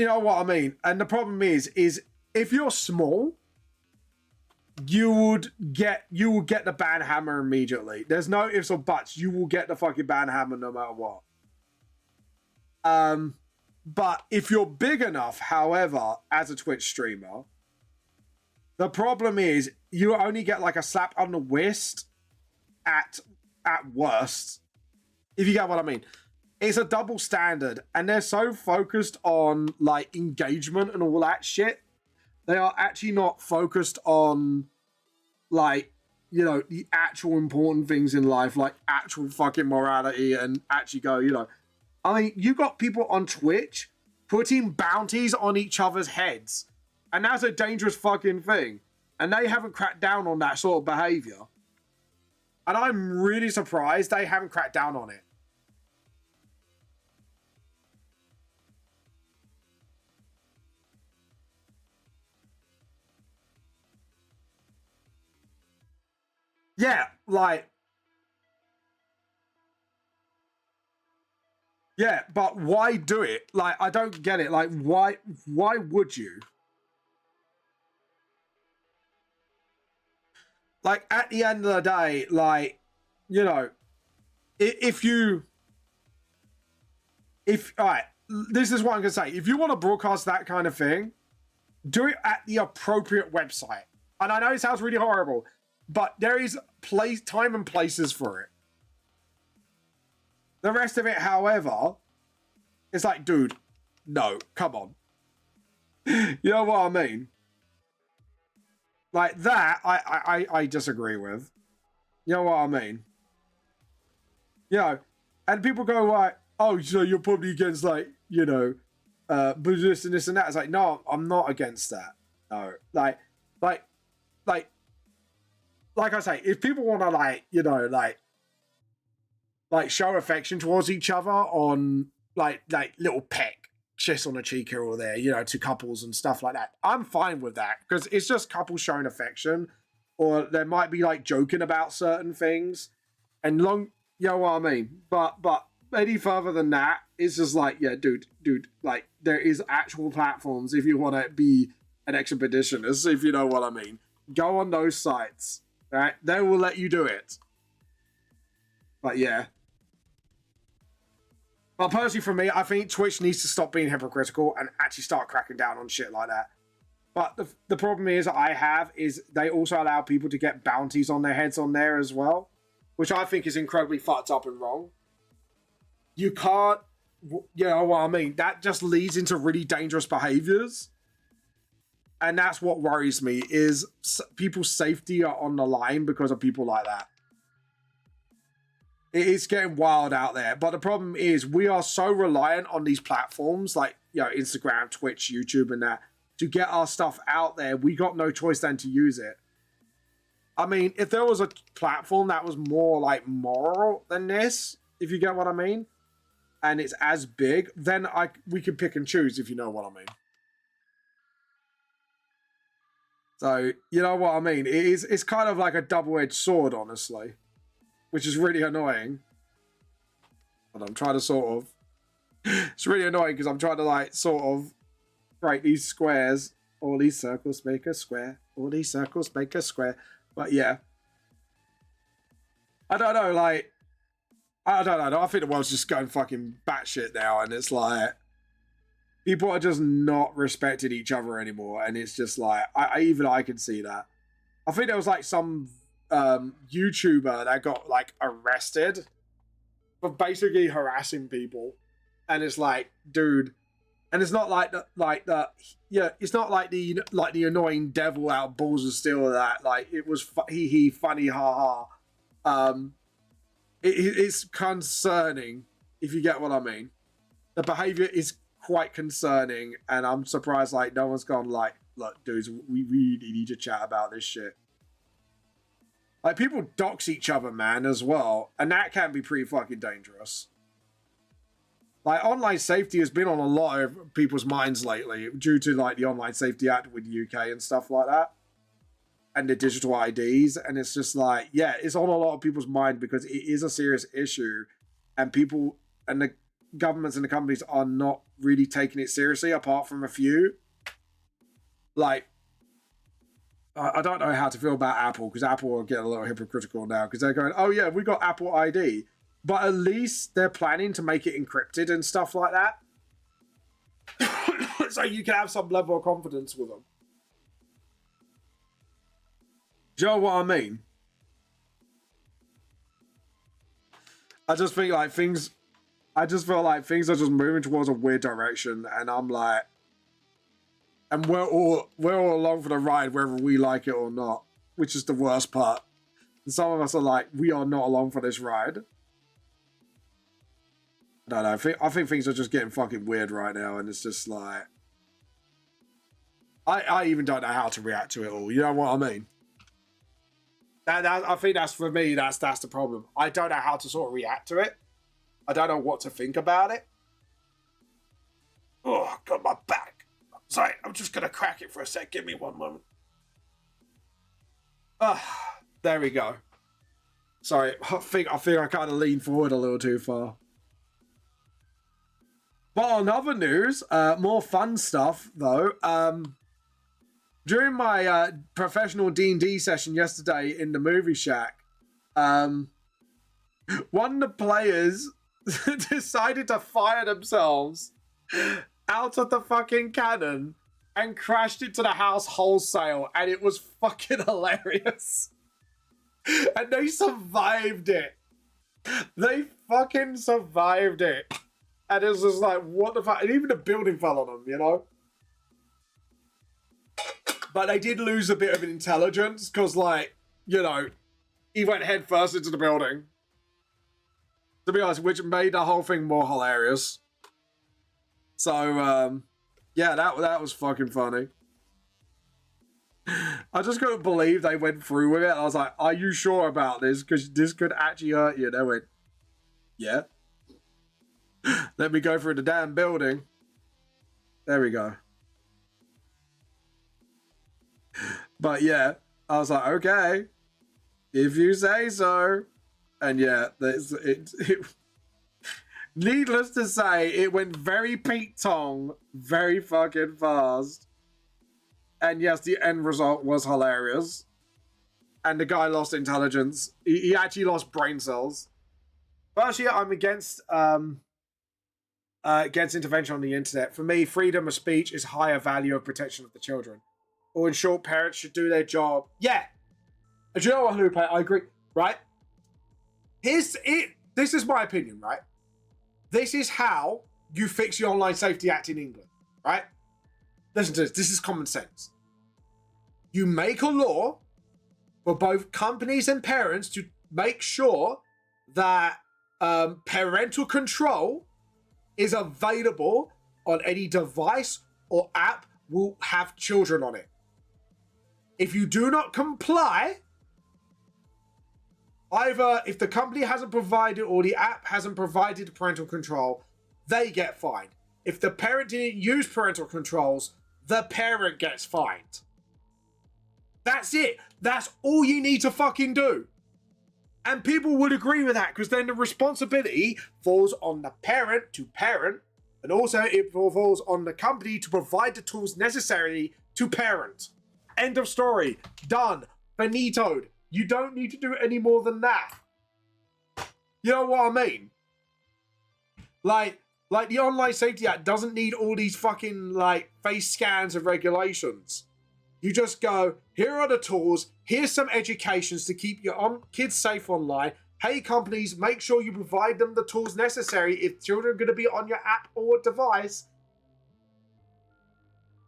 know what I mean? And the problem is if you're small, you will get the ban hammer immediately. There's no ifs or buts. You will get the fucking ban hammer no matter what. But if you're big enough, however, as a Twitch streamer, the problem is you only get like a slap on the wrist at worst. If you get what I mean. It's a double standard, and they're so focused on like engagement and all that shit. They are actually not focused on, like, you know, the actual important things in life, like actual fucking morality, and actually go, you know, I mean, you got people on Twitch putting bounties on each other's heads, and that's a dangerous fucking thing, and they haven't cracked down on that sort of behavior. And I'm really surprised they haven't cracked down on it. Yeah, like... Yeah, but why do it? Like, I don't get it. Like, why would you? Like, at the end of the day, like, you know, all right, this is what I'm going to say. If you want to broadcast that kind of thing, do it at the appropriate website. And I know it sounds really horrible, but there is time and places for it. The rest of it, however, it's like, dude, no, come on. You know what I mean? Like that, I disagree with. You know what I mean? You know, and people go like, oh, so you're probably against, like, you know, Buddhist and this and that. It's like, no, I'm not against that. No, like I say, if people want to, like, you know, like show affection towards each other on like little peck kiss on the cheek here or there, you know, to couples and stuff like that. I'm fine with that because it's just couples showing affection, or there might be like joking about certain things, and you know what I mean. But any further than that, it's just like, yeah, dude, like there is actual platforms if you want to be an expeditionist, if you know what I mean. Go on those sites, right? They will let you do it. But yeah. But personally, for me, I think Twitch needs to stop being hypocritical and actually start cracking down on shit like that. But the problem is they also allow people to get bounties on their heads on there as well, which I think is incredibly fucked up and wrong. You can't, you know what I mean? That just leads into really dangerous behaviors. And that's what worries me, is people's safety are on the line because of people like that. It's getting wild out there. But the problem is we are so reliant on these platforms like, you know, Instagram, Twitch, YouTube and that to get our stuff out there. We got no choice than to use it. I mean, if there was a platform that was more like moral than this, if you get what I mean, and it's as big, then we could pick and choose, if you know what I mean. So, you know what I mean? It's kind of like a double-edged sword, honestly. Which is really annoying. But I'm trying to sort of... It's really annoying because I'm trying to like sort of create these squares. All these circles make a square. All these circles make a square. But yeah. I don't know, like... I don't know. I think the world's just going fucking batshit now. And it's like... People are just not respecting each other anymore. And it's just like... Even I can see that. I think there was like some... YouTuber that got like arrested for basically harassing people, and it's like, dude, and it's not like it's not like the annoying devil out balls of steel of that. Like it was he funny ha ha. It's concerning, if you get what I mean. The behavior is quite concerning, and I'm surprised like no one's gone like, look, dudes, we really need to chat about this shit. Like, people dox each other, man, as well. And that can be pretty fucking dangerous. Like, online safety has been on a lot of people's minds lately due to, like, the Online Safety Act with the UK and stuff like that. And the digital IDs. And it's just like, yeah, it's on a lot of people's mind because it is a serious issue. And people and the governments and the companies are not really taking it seriously, apart from a few. Like... I don't know how to feel about Apple, because Apple are getting a little hypocritical now, because they're going, oh yeah, we got Apple ID. But at least they're planning to make it encrypted and stuff like that. So you can have some level of confidence with them. Do you know what I mean? I just think like things... I just feel like things are just moving towards a weird direction, and I'm like... And we're all along for the ride, whether we like it or not, which is the worst part. And some of us are like, we are not along for this ride. I don't know. I think things are just getting fucking weird right now, and it's just like... I even don't know how to react to it all. You know what I mean? I think that's, for me, that's the problem. I don't know how to sort of react to it. I don't know what to think about it. Oh, got my back. Sorry, I'm just going to crack it for a sec. Give me one moment. There we go. Sorry, I think I kind of leaned forward a little too far. But on other news, more fun stuff, though. During my professional D&D session yesterday in the movie shack, one of the players decided to fire themselves out of the fucking cannon and crashed into the house wholesale, and it was fucking hilarious. And they survived it. They fucking survived it. And it was just like, what the fuck? And even the building fell on them, you know? But they did lose a bit of intelligence, because, like, you know, he went head first into the building. To be honest, which made the whole thing more hilarious. So, yeah, that was fucking funny. I just couldn't believe they went through with it. I was like, are you sure about this? Because this could actually hurt you. They went, yeah. Let me go through the damn building. There we go. But yeah, I was like, okay, if you say so. And yeah, needless to say, it went very Pete Tong, very fucking fast. And yes, the end result was hilarious. And the guy lost intelligence. He actually lost brain cells. Firstly, I'm against intervention on the internet. For me, freedom of speech is higher value of protection of the children. Or in short, parents should do their job. Yeah. Do you know what, Lupe? I agree. Right? This is my opinion, right? This is how you fix the Online Safety Act in England, right? Listen to this. This is common sense. You make a law for both companies and parents to make sure that parental control is available on any device or app will have children on it. If you do not comply, either if the company hasn't provided or the app hasn't provided parental control, they get fined. If the parent didn't use parental controls, the parent gets fined. That's it. That's all you need to fucking do. And people would agree with that because then the responsibility falls on the parent to parent, and also it falls on the company to provide the tools necessary to parent. End of story. Done. Finitoed. You don't need to do any more than that. You know what I mean? Like the Online Safety Act doesn't need all these fucking face scans of regulations. You just go, here are the tools, here's some educations to keep your kids safe online. Hey companies, make sure you provide them the tools necessary if children are going to be on your app or device.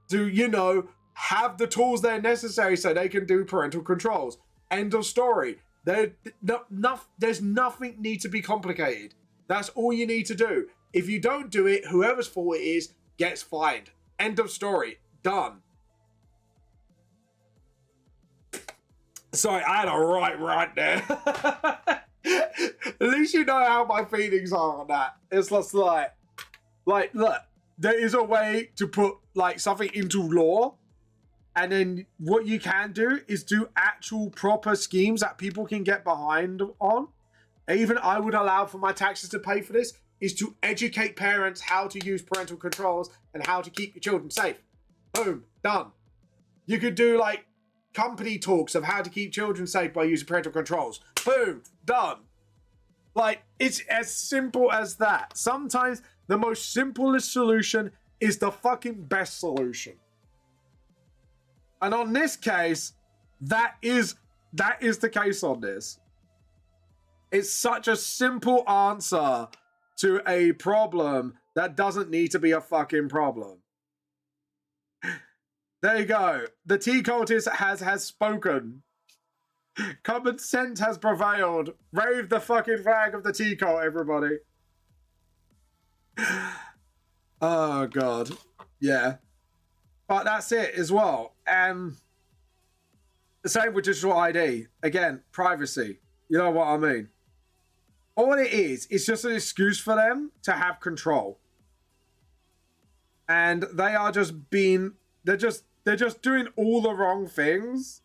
To, have the tools there necessary so they can do parental controls. End of story. There's nothing need to be complicated. That's all you need to do. If you don't do it, whoever's fault it is gets fined. End of story. Done. Sorry, I had a right there. At least you know how my feelings are on that. It's just like, look, there is a way to put something into law, and then what you can do is do actual proper schemes that people can get behind on. Even I would allow for my taxes to pay for this, is to educate parents how to use parental controls and how to keep your children safe. Boom, done. You could do company talks of how to keep children safe by using parental controls. Boom, done. It's as simple as that. Sometimes the most simplest solution is the fucking best solution. And on this case, that is the case on this. It's such a simple answer to a problem that doesn't need to be a fucking problem. There you go. The tea cultist has spoken. Common sense has prevailed. Wave the fucking flag of the tea cult, everybody. Oh, God. Yeah. But that's it as well. And the same with digital ID. Again, privacy. You know what I mean? All it is just an excuse for them to have control. And they are just being... They're just doing all the wrong things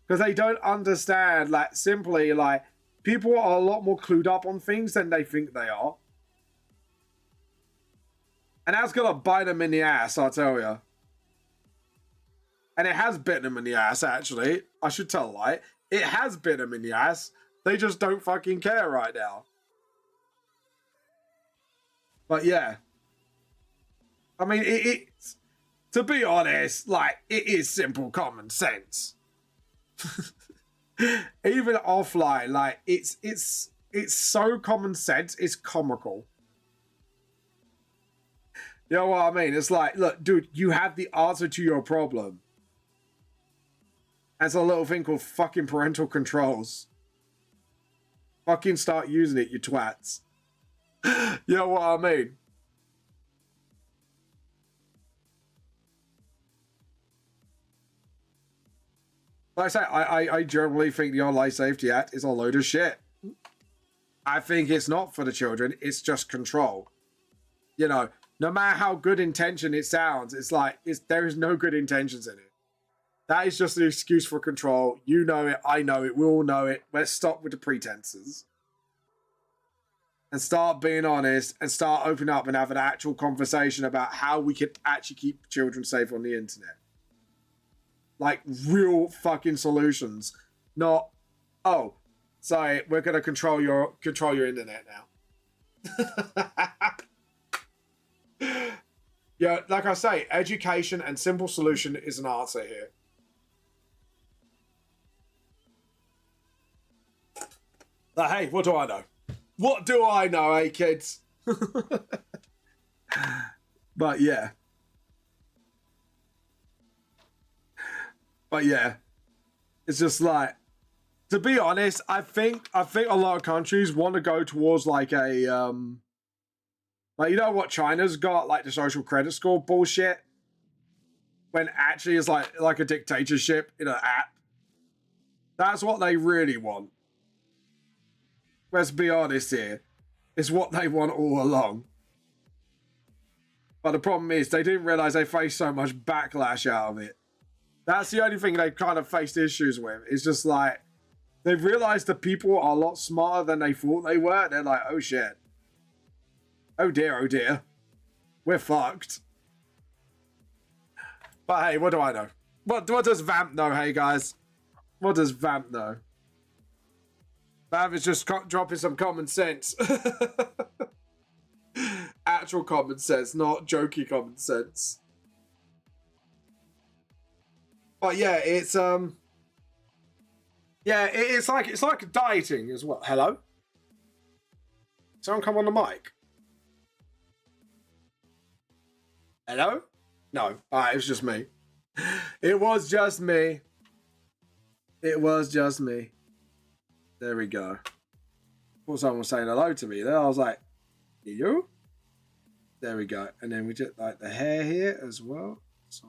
because they don't understand, simply, people are a lot more clued up on things than they think they are. And that's gonna bite them in the ass, I'll tell you. And it has bitten them in the ass, actually. I should tell a lie. It has bitten them in the ass. They just don't fucking care right now. But yeah. I mean, it's... To be honest, it is simple common sense. Even offline, it's so common sense, it's comical. You know what I mean? It's look, dude, you have the answer to your problem. There's a little thing called fucking parental controls. Fucking start using it, you twats. You know what I mean? Like I say, I generally think the Online Safety Act is a load of shit. I think it's not for the children, it's just control. No matter how good intention it sounds, it's like there is no good intentions in it. That is just an excuse for control. You know it, I know it, we all know it. Let's stop with the pretenses. And start being honest and start opening up and have an actual conversation about how we can actually keep children safe on the internet. Like real fucking solutions. Not, oh, sorry, we're gonna control your internet now. Yeah, like I say, education and simple solution is an answer here. But hey, what do I know? What do I know, eh, kids? But yeah. But yeah. It's just like, to be honest, I think a lot of countries want to go towards like a like, you know what China's got, like the social credit score bullshit, when actually it's like a dictatorship in an app. That's what they really want. Let's be honest here. It's what they want all along. But the problem is they didn't realize they faced so much backlash out of it. That's the only thing they've kind of faced issues with. It's just like, they've realized the people are a lot smarter than they thought they were. They're like, oh shit. Oh dear. We're fucked. But hey, what do I know? What does Vamp know, hey guys? What does Vamp know? Vamp is just dropping some common sense. Actual common sense, not jokey common sense. But yeah, it's yeah, it's like dieting as well. Hello? Someone come on the mic. Hello? No. Alright, it was just me. It was just me. It was just me. There we go. Thought someone was saying hello to me there. I was like, you? There we go. And then we did like the hair here as well. So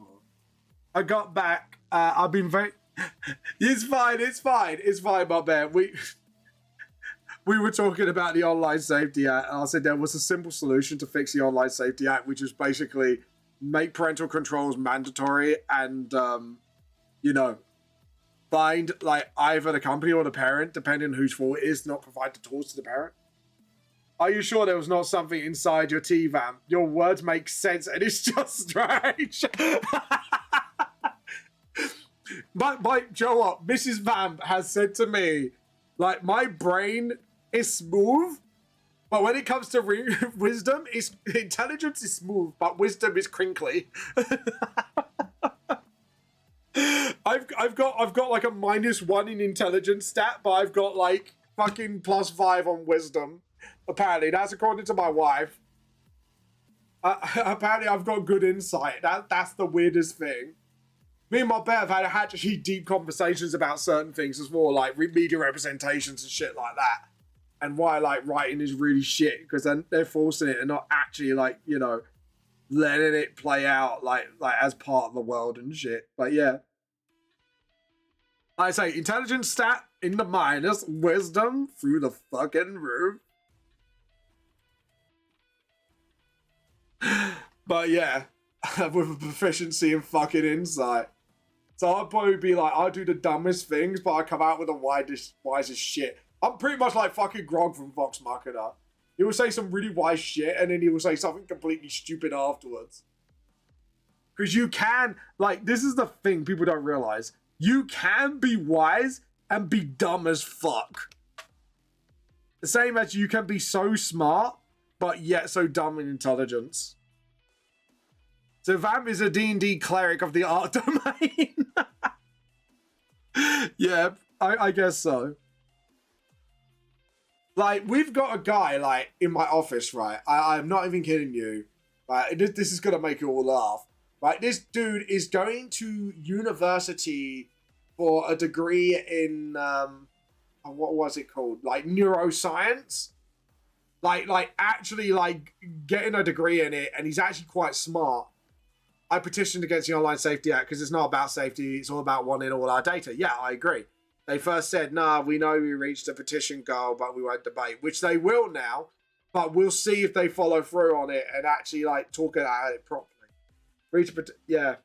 I got back. I've been very... It's fine, my man. We were talking about the Online Safety Act, and I said there was a simple solution to fix the Online Safety Act, which is basically make parental controls mandatory and, you know, find like either the company or the parent, depending on whose fault it is, to not provide the tools to the parent. Are you sure there was not something inside your T-Vamp? Your words make sense and it's just strange. But Joe, what Mrs. Vamp has said to me, like, my brain is smooth, but when it comes to wisdom, intelligence is smooth, but wisdom is crinkly. I've got like a -1 in intelligence stat, but I've got like fucking +5 on wisdom. Apparently, that's according to my wife. Apparently, I've got good insight. That's the weirdest thing. Me and my bear have had actually deep conversations about certain things as well, like media representations and shit like that. And why like writing is really shit, because then they're forcing it and not actually like, you know, letting it play out like as part of the world and shit. But yeah. I say intelligence stat in the minus, wisdom through the fucking roof. But yeah, with a proficiency in fucking insight. So I'd probably be like, I do the dumbest things, but I come out with the wisest shit. I'm pretty much like fucking Grog from Vox Machina. He will say some really wise shit, and then he will say something completely stupid afterwards. Because you can, like, this is the thing people don't realize. You can be wise and be dumb as fuck. The same as you can be so smart, but yet so dumb in intelligence. So Vamp is a D&D cleric of the art domain. Yeah, I guess so. Like, we've got a guy, like, in my office, right? I'm not even kidding you. Like, this is going to make you all laugh. Right, this dude is going to university for a degree in, what was it called? Like, neuroscience? Like, actually, like, getting a degree in it, and he's actually quite smart. I petitioned against the Online Safety Act because it's not about safety, it's all about wanting all our data. Yeah, I agree. They first said, nah, we know we reached a petition goal, but we won't debate, which they will now. But we'll see if they follow through on it and actually like talk about it properly. Yeah.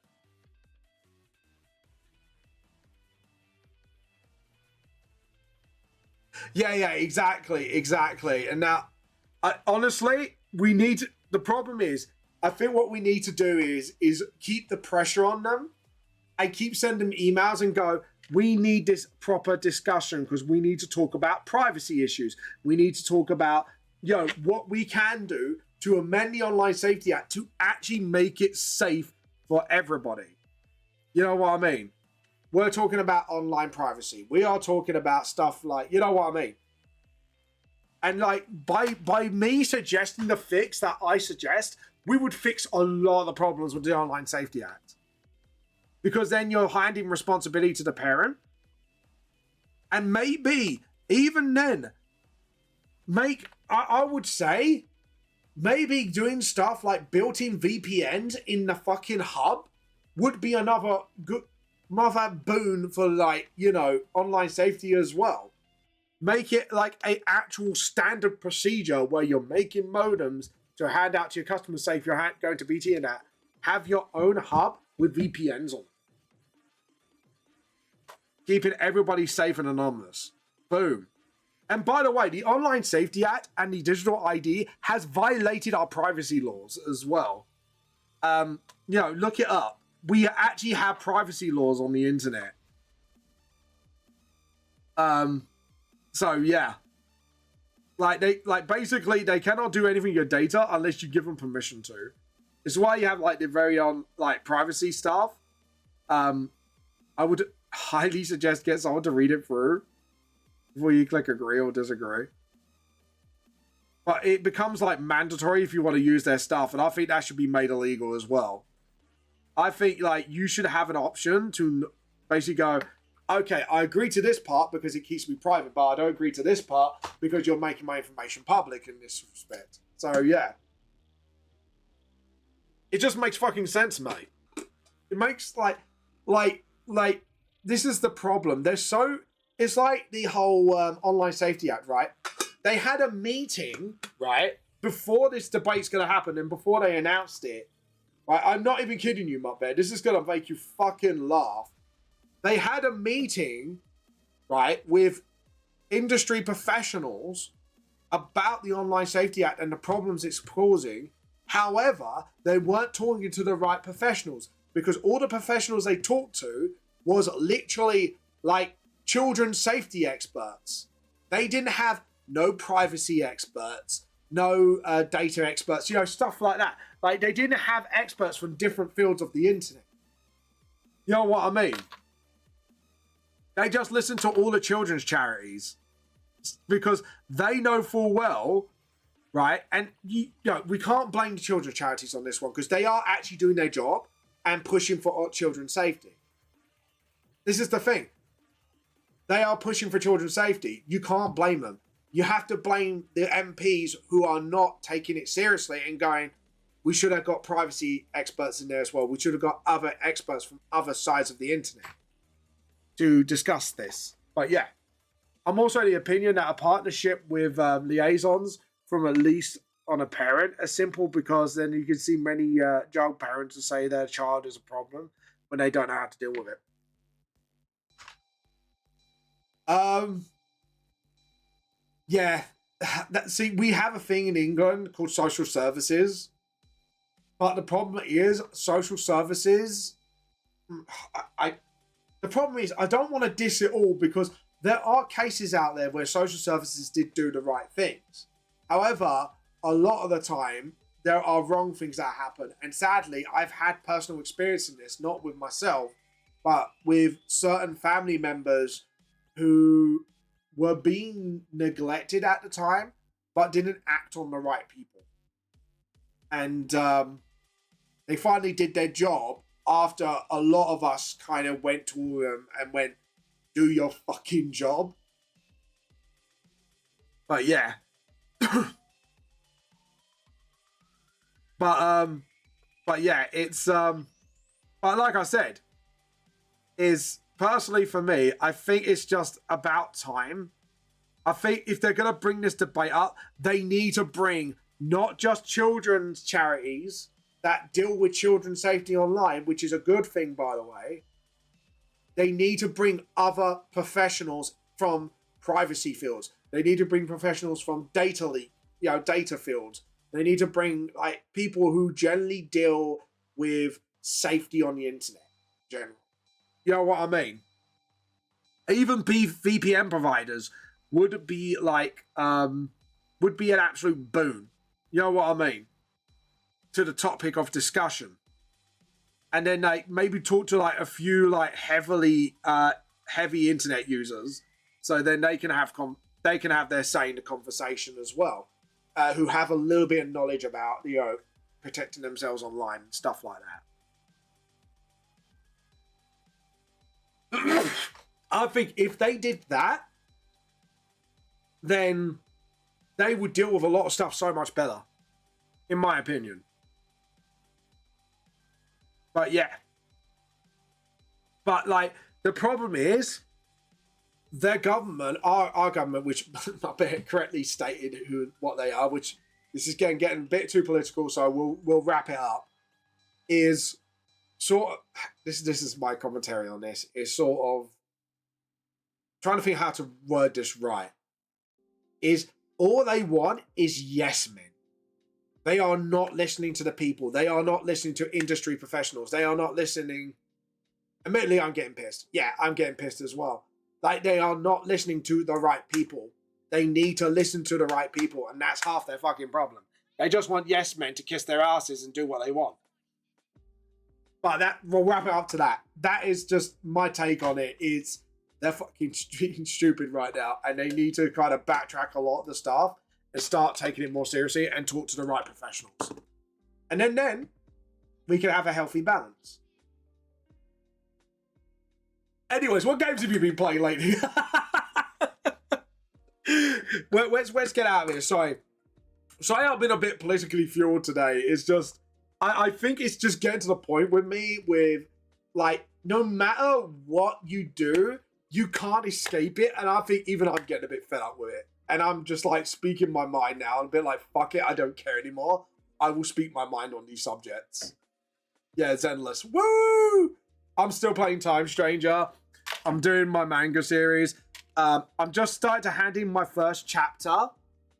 Yeah, exactly. And now, honestly, the problem is, I think what we need to do is keep the pressure on them and keep sending them emails and go, we need this proper discussion because we need to talk about privacy issues. We need to talk about, what we can do to amend the Online Safety Act to actually make it safe for everybody. You know what I mean? We're talking about online privacy. We are talking about stuff like, you know what I mean? And like by me suggesting the fix that I suggest, we would fix a lot of the problems with the Online Safety Act. Because then you're handing responsibility to the parent. And maybe, even then, I would say, maybe doing stuff like built-in VPNs in the fucking hub would be another boon for online safety as well. Make it like a actual standard procedure where you're making modems to hand out to your customers. Say if you're going to BT and that, have your own hub with VPNs on, keeping everybody safe and anonymous. Boom. And by the way, the Online Safety Act and the Digital ID has violated our privacy laws as well. Look it up. We actually have privacy laws on the internet. So yeah. Basically they cannot do anything with your data unless you give them permission to. It's why you have the very own privacy stuff. I would highly suggest get someone to read it through before you click agree or disagree. But it becomes mandatory if you want to use their stuff, and I think that should be made illegal as well. I think you should have an option to basically go, okay, I agree to this part because it keeps me private, but I don't agree to this part because you're making my information public in this respect. So yeah. It just makes fucking sense, mate. It makes this is the problem. It's like the whole Online Safety Act, right? They had a meeting, right, before this debate's going to happen and before they announced it. Right? I'm not even kidding you, Muppet. This is going to make you fucking laugh. They had a meeting, right, with industry professionals about the Online Safety Act and the problems it's causing. However, they weren't talking to the right professionals because all the professionals they talked to was literally children's safety experts. They didn't have no privacy experts, no data experts, stuff like that. They didn't have experts from different fields of the internet. You know what I mean? They just listen to all the children's charities because they know full well, right? And we can't blame the children's charities on this one because they are actually doing their job and pushing for children's safety. This is the thing. They are pushing for children's safety. You can't blame them. You have to blame the MPs who are not taking it seriously and going, we should have got privacy experts in there as well. We should have got other experts from other sides of the internet to discuss this. But yeah, I'm also of the opinion that a partnership with liaisons from at least on a parent are simple because then you can see many young parents who say their child is a problem when they don't know how to deal with it. Yeah, see, we have a thing in England called social services, but the problem is social services. The problem is I don't want to diss it all because there are cases out there where social services did do the right things. However, a lot of the time there are wrong things that happen, and sadly, I've had personal experience in this, not with myself, but with certain family members who were being neglected at the time, but didn't act on the right people. And they finally did their job after a lot of us kind of went to them and went, do your fucking job. But yeah. But yeah, it's but like I said, is personally for me, I think it's just about time. I think if they're going to bring this debate up, they need to bring not just children's charities that deal with children's safety online, which is a good thing, by the way. They need to bring other professionals from privacy fields. They need to bring professionals from data fields. They need to bring like people who generally deal with safety on the internet in general. You know what I mean? Even VPN providers would be like would be an absolute boon. You know what I mean? To the topic of discussion. And then like maybe talk to like a few like heavy internet users, so then they can have their say in the conversation as well, who have a little bit of knowledge about protecting themselves online and stuff like that. I think if they did that, then they would deal with a lot of stuff so much better, in my opinion. But yeah. But like, the problem is, their government, our government, which I bet correctly stated what they are, which this is getting a bit too political, so we'll wrap it up, is sort of, this is my commentary on this, is sort of trying to think how to word this right, is all they want is yes men. They are not listening to the people. They are not listening to industry professionals. They are not listening. Admittedly, I'm getting pissed. Yeah, I'm getting pissed as well. Like, they are not listening to the right people. They need to listen to the right people, and that's half their fucking problem. They just want yes men to kiss their asses and do what they want. But we'll wrap it up to that. That is just my take on it. Is they're fucking stupid right now, and they need to kind of backtrack a lot of the stuff and start taking it more seriously and talk to the right professionals. And then we can have a healthy balance. Anyways, what games have you been playing lately? Let's get out of here. Sorry, I've been a bit politically fueled today. It's just, I think it's just getting to the point with me with, like, no matter what you do, you can't escape it. And I think even I'm getting a bit fed up with it. And I'm just like speaking my mind now and a bit like, fuck it, I don't care anymore. I will speak my mind on these subjects. Yeah, it's endless. Woo! I'm still playing Time Stranger. I'm doing my manga series. I'm just starting to hand in my first chapter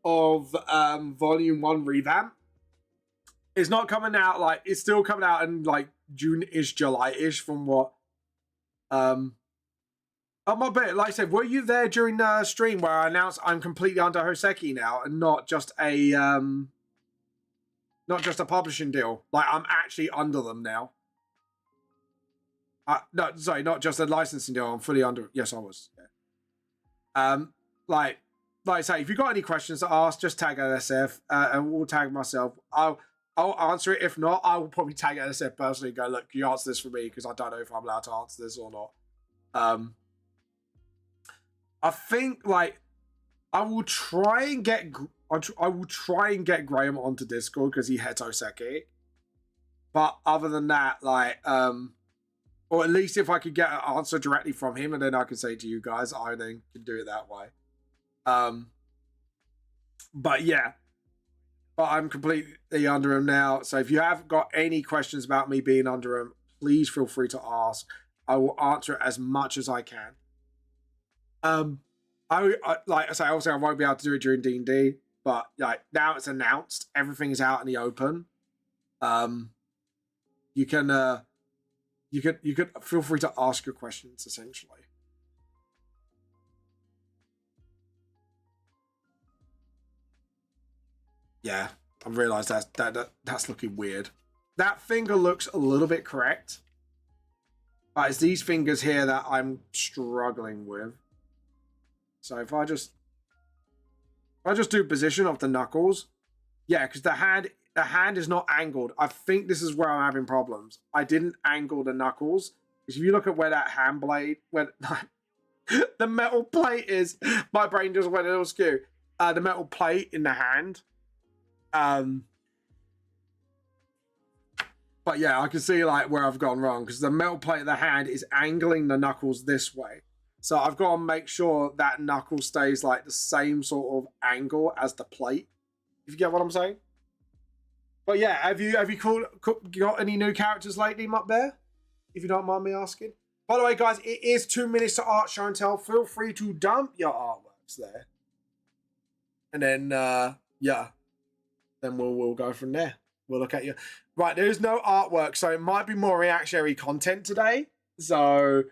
of Volume 1 Revamp. It's not coming out, like, it's still coming out in like June-ish, July-ish from what I'm a bit, like I said, were you there during the stream where I announced I'm completely under Hoseki now and not just a publishing deal? Like, I'm actually under them now. No, sorry, not just a licensing deal. I'm fully under. Yes, I was. Yeah. Like I say, if you got any questions to ask, just tag LSF and we'll tag myself. I'll answer it. If not, I will probably tag LSF personally and go, look, can you answer this for me? Because I don't know if I'm allowed to answer this or not. I think, like, I will try and get Graham onto Discord because he hates Hoseki. But other than that, like, or at least if I could get an answer directly from him, and then I can say to you guys, I then can do it that way. But yeah, but I'm completely under him now. So if you have got any questions about me being under him, please feel free to ask. I will answer it as much as I can. I like I say, obviously I won't be able to do it during D&D, but like now it's announced, everything is out in the open. You can feel free to ask your questions essentially. Yeah, I've realised that's looking weird. That finger looks a little bit correct, but it's these fingers here that I'm struggling with. So if I just do position of the knuckles, yeah, because the hand is not angled. I think this is where I'm having problems. I didn't angle the knuckles. Because if you look at where that hand blade, where the metal plate is, my brain just went a little skew. The metal plate in the hand. But yeah, I can see like where I've gone wrong because the metal plate of the hand is angling the knuckles this way. So I've got to make sure that knuckle stays like the same sort of angle as the plate. If you get what I'm saying. But yeah, have you got any new characters lately, Mutt Bear? If you don't mind me asking. By the way, guys, it is 2 minutes to art show and tell. Feel free to dump your artworks there. And then yeah. Then we'll go from there. We'll look at you. Right, there's no artwork, so it might be more reactionary content today. So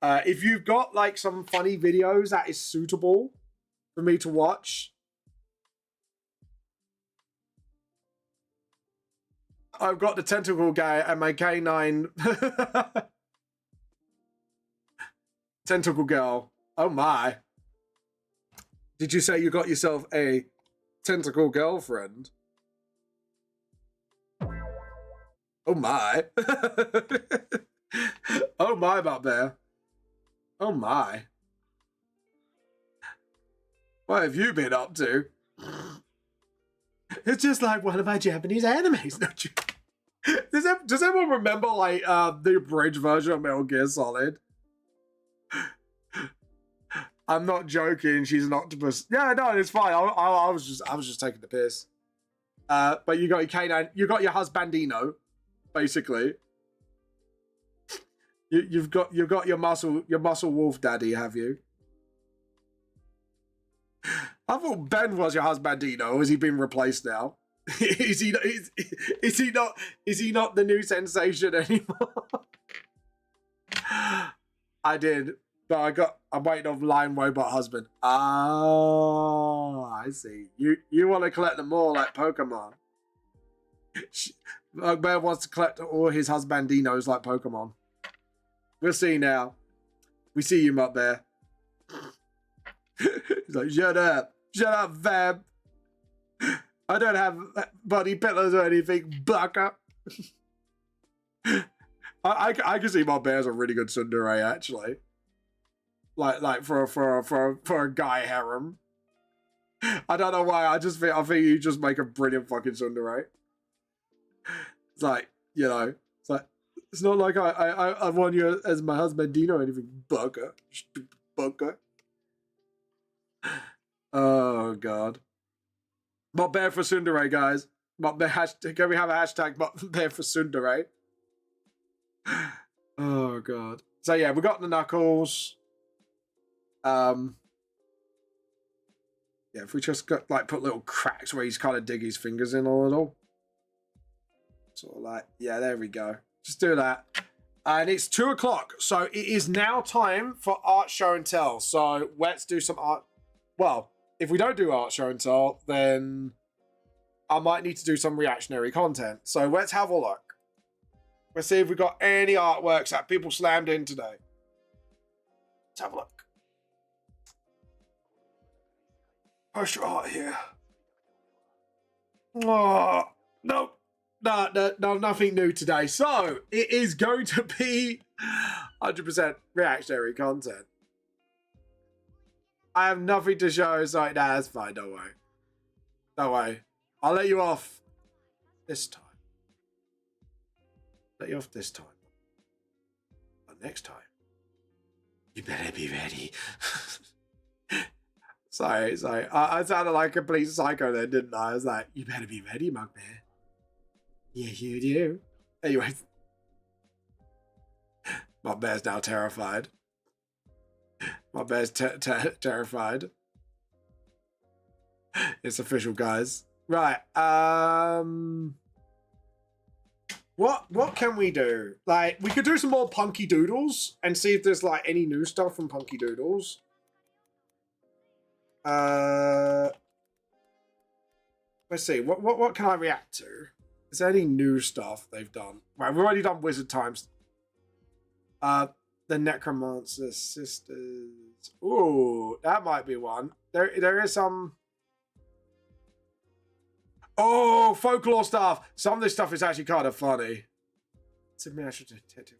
if you've got like some funny videos that is suitable for me to watch, I've got the tentacle guy and my canine tentacle girl. Oh my. Did you say you got yourself a tentacle girlfriend? Oh my. Oh my, Mutt Bear. Oh my. What have you been up to? It's just like one of my Japanese animes, don't you? Does everyone remember like the abridged version of Metal Gear Solid? I'm not joking. She's an octopus. Yeah, no, it's fine. I was just taking the piss. But you got your canine. You got your husbandino, basically. You've got your muscle wolf daddy, have you? I thought Ben was your husbandino. Has he been replaced now? Is he not the new sensation anymore? I did, but I'm waiting on Lion Robot Husband. Oh, I see. You want to collect them all like Pokemon. Ben wants to collect all his husbandinos like Pokemon. We'll see now. We see you, Mutt Bear. He's like, shut up, fam. I don't have body pillows or anything, bucker. I can see Mutt Bear's a really good tsundere, actually. Like for a guy harem. I don't know why. I think you just make a brilliant fucking tsundere. It's like, you know, it's not like I want you as my husbandino or anything, bucker. Stupid bucker. Oh god. Mutt Bear for tsundere, guys. Mutt Bear hashtag. Can we have a hashtag Mutt Bear for tsundere? Oh god. So yeah, we got the knuckles. Yeah, if we just got like put little cracks where he's kind of dig his fingers in a little. Sort of like, yeah, there we go. Just do that. And it's 2 o'clock, so it is now time for art show and tell. So let's do some art. Well, if we don't do art show and tell, then I might need to do some reactionary content. So let's have a look. Let's see if we got any artworks that people slammed in today. Let's have a look. Push your art here. Oh, no. No, nothing new today. So it is going to be 100% reactionary content. I have nothing to show. It's like, nah, that's fine. Don't worry. Don't worry. I'll let you off this time. Let you off this time. But next time, you better be ready. Sorry. I sounded like a complete psycho then, didn't I? I was like, you better be ready, Mutt Bear. Yeah, you do. Anyways. Mutt Bear's now terrified. Mutt Bear's terrified. It's official, guys. Right. What can we do? Like, we could do some more Punky Doodles and see if there's like any new stuff from Punky Doodles. Let's see. What can I react to? Is there any new stuff they've done? Right, we've already done Wizard Times. The Necromancer Sisters. Ooh, that might be one. There is some. Oh, folklore stuff. Some of this stuff is actually kind of funny. Supernatural Detective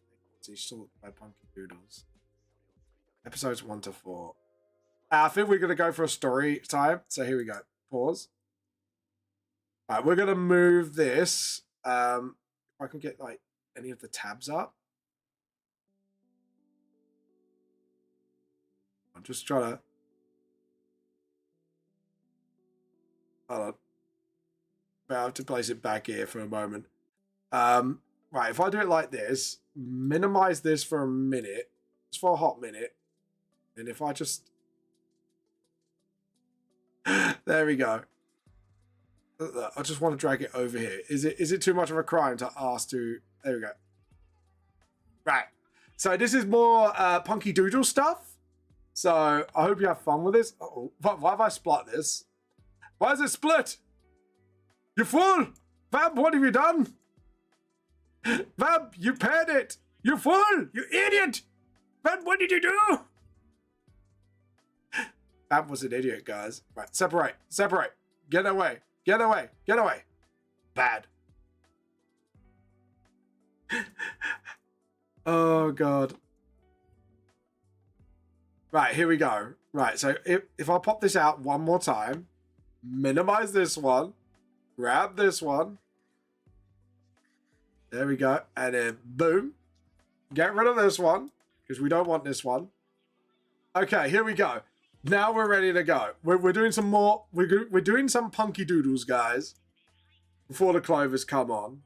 sorted by Punky Doodles. Episodes 1 to 4. I think we're gonna go for a story time. So here we go. Pause. All right, we're gonna move this. If I can get like any of the tabs up. just trying to... Hold on. I have to place it back here for a moment. Right, if I do it like this, minimize this for a minute, just for a hot minute, and if I just... There we go. I just want to drag it over here. Is it too much of a crime to ask to... There we go. Right. So this is more Punky Doodle stuff. So I hope you have fun with this. Uh-oh. Why have I split this? Why is it split? You fool! Vamp, what have you done? Vamp, you paired it! You fool! You idiot! Vamp, what did you do? Vamp was an idiot, guys. Right, separate. Separate. Get away. Get away. Get away. Bad. Oh, God. Right, here we go. Right, so if I pop this out one more time, minimize this one, grab this one. There we go. And then boom. Get rid of this one because we don't want this one. Okay, here we go. Now we're ready to go. We're doing some more. We're doing some Punky Doodles, guys, before the clovers come on.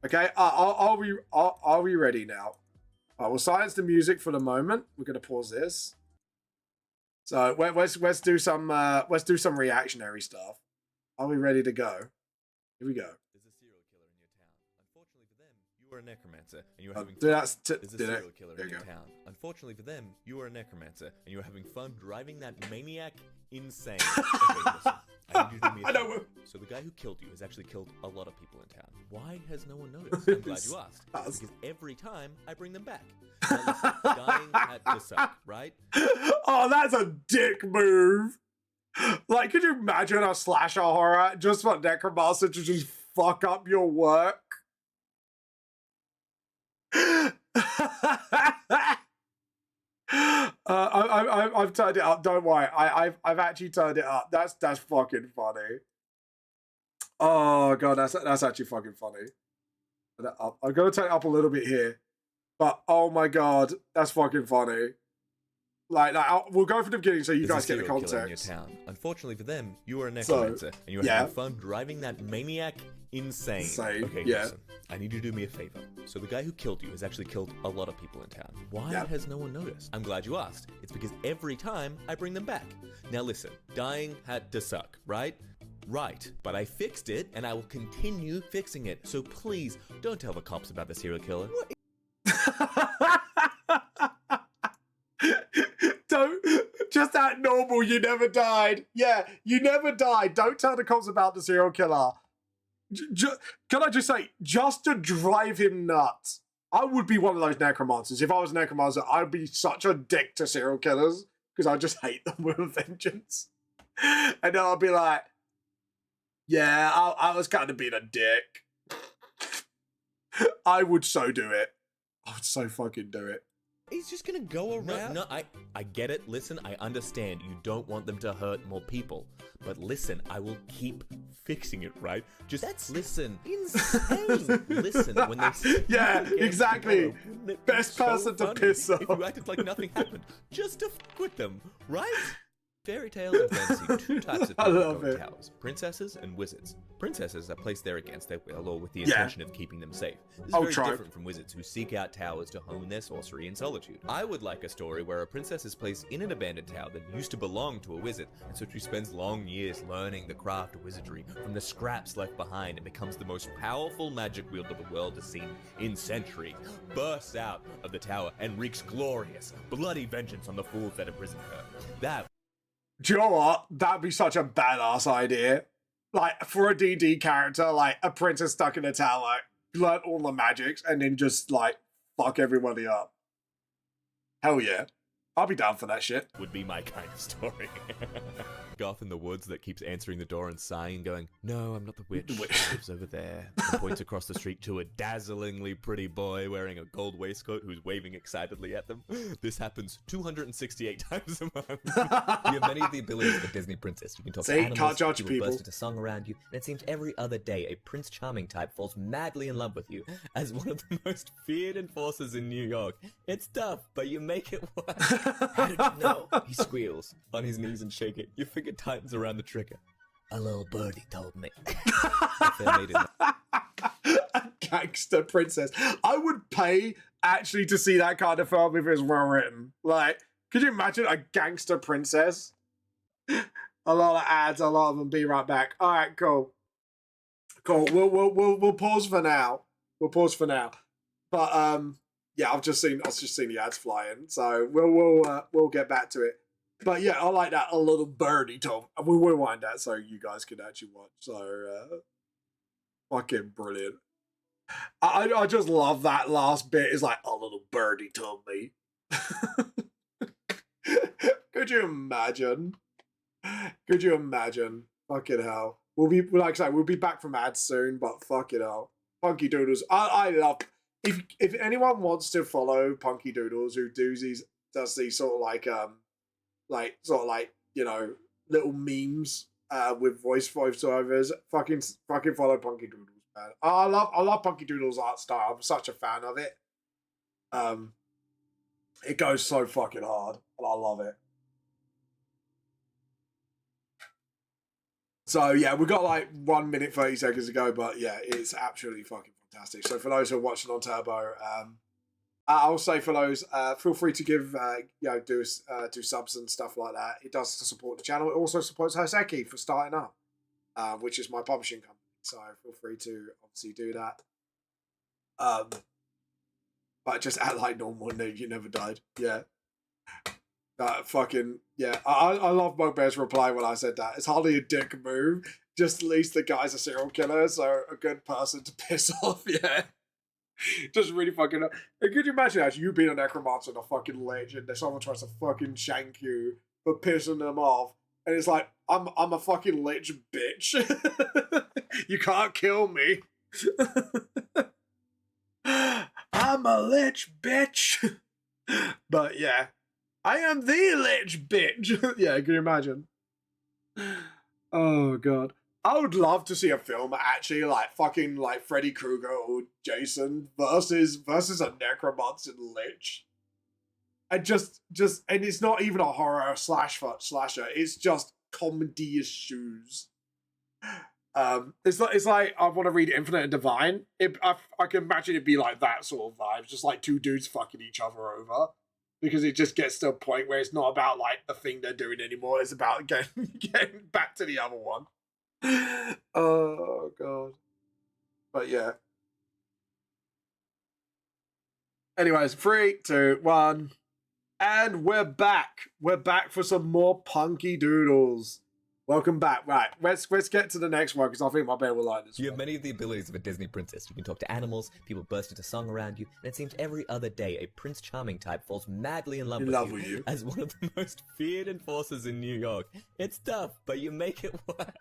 Okay, are we ready now? All right, we'll silence the music for the moment. We're gonna pause this. So let's do some reactionary stuff. Are we ready to go? Here we go. There's a serial killer in your town. Unfortunately for them, you are a necromancer, and you are having There's a serial killer in your town. Unfortunately for them, you are a necromancer, and you are having fun driving that maniac insane. Okay, listen. I need you to do me a favor. So the guy who killed you has actually killed a lot of people in town. Why has no one noticed? I'm glad you asked. Because every time I bring them back. Now listen, dying had to suck, right? Oh, that's a dick move. Like, could you imagine a slasher horror just for necromancer to just fuck up your work? I've turned it up. Don't worry. I've actually turned it up. That's fucking funny. Oh god, that's actually fucking funny. I'm gonna turn it up a little bit here, but oh my god, that's fucking funny. Like we'll go from the beginning so you guys get the context. In your town. Unfortunately for them, you are a necromancer, and you are having fun driving that maniac insane. Okay, listen. I need you to do me a favor. So the guy who killed you has actually killed a lot of people in town. Why has no one noticed? I'm glad you asked. It's because every time I bring them back. Now listen, dying had to suck, right? Right, but I fixed it, and I will continue fixing it. So please, don't tell the cops about the serial killer. Don't just act normal. You never died. Yeah, you never died. Don't tell the cops about the serial killer. Can I just say, just to drive him nuts? I would be one of those necromancers. If I was a necromancer, I'd be such a dick to serial killers because I just hate them with a vengeance. And then I'll be like, yeah, I was kind of being a dick. I would so do it. I would so fucking do it. He's just gonna go around. No, I get it. Listen, I understand. You don't want them to hurt more people. But listen, I will keep fixing it, right? Just listen. Insane. Listen, when they say exactly. Best person to piss off. If you acted like nothing happened, just to f with them, right? Fairy tales and fantasy, two types of people go in towers, princesses and wizards. Princesses are placed there against their will or with the intention of keeping them safe. This is very different from wizards who seek out towers to hone their sorcery in solitude. I would like a story where a princess is placed in an abandoned tower that used to belong to a wizard, and so she spends long years learning the craft of wizardry from the scraps left behind and becomes the most powerful magic wielder the world has seen in centuries, bursts out of the tower and wreaks glorious, bloody vengeance on the fools that imprisoned her. That do you know what? That'd be such a badass idea. Like, for a D&D character, like, a princess stuck in a tower, learn all the magics, and then just, like, fuck everybody up. Hell yeah. I'll be down for that shit. Would be my kind of story. off in the woods that keeps answering the door and sighing and going, "No, I'm not the witch. She lives over there." And points across the street to a dazzlingly pretty boy wearing a gold waistcoat who's waving excitedly at them. This happens 268 times a month. You have many of the abilities of a Disney princess. You can talk to animals, can't judge people burst people. into song around you, and it seems every other day a Prince Charming type falls madly in love with you as one of the most feared enforcers in New York. It's tough, but you make it work. How did you know? He squeals on his knees and shake it. Your finger tightens around the trigger. A little birdie told me. A gangster princess. I would pay actually to see that kind of film if it was well written. Like, could you imagine a gangster princess? A lot of ads, a lot of them. Be right back. All right, cool. We'll pause for now. But yeah, I've just seen the ads flying, so we'll get back to it. But yeah, I like that. A little birdie told. We'll rewind that so you guys can actually watch. So fucking brilliant. I just love that last bit. It's like, a little birdie told me. Could you imagine? Fucking hell. We'll be, like I say, we'll be back from ads soon, but fucking hell. Punky Doodles. I love, if anyone wants to follow Punky Doodles, who does these sort of like, you know, little memes with voiceovers, fucking follow Punky Doodles, man. I love Punky Doodles' art style. I'm such a fan of it. It goes so fucking hard, and I love it. So yeah, we've got like 1 minute 30 seconds to go, but yeah, it's absolutely fucking fantastic. So for those who are watching on Turbo, I'll say for those, feel free to give, do subs and stuff like that. It does to support the channel. It also supports Hoseki for starting up, which is my publishing company. So feel free to obviously do that. But just act like normal and you never died. Yeah. Fucking, yeah. I love Bugbear's reply when I said that. It's hardly a dick move. Just at least the guy's a serial killer, so a good person to piss off, yeah. Just really fucking... Could you imagine that you being a necromancer and a fucking lich and someone tries to fucking shank you for pissing them off, and it's like, I'm a fucking lich bitch. You can't kill me. I'm a lich bitch. But yeah, I am the lich bitch. Yeah, can you imagine? Oh god. I would love to see a film actually like fucking like Freddy Krueger or Jason versus a necromancer lich. And just and it's not even a horror slasher, it's just comedy issues. It's like I want to read Infinite and Divine. I can imagine it'd be like that sort of vibe, just like two dudes fucking each other over. Because it just gets to a point where it's not about like the thing they're doing anymore, it's about getting back to the other one. Oh god. But yeah. Anyways, 3, 2, 1. And we're back. We're back for some more Punky Doodles. Welcome back. Right, let's get to the next one because I think my bear will like this You one. have many of the abilities of a Disney princess. You can talk to animals, people burst into song around you, and it seems every other day a Prince Charming type falls madly in love with you as one of the most feared enforcers in New York. It's tough, but you make it work.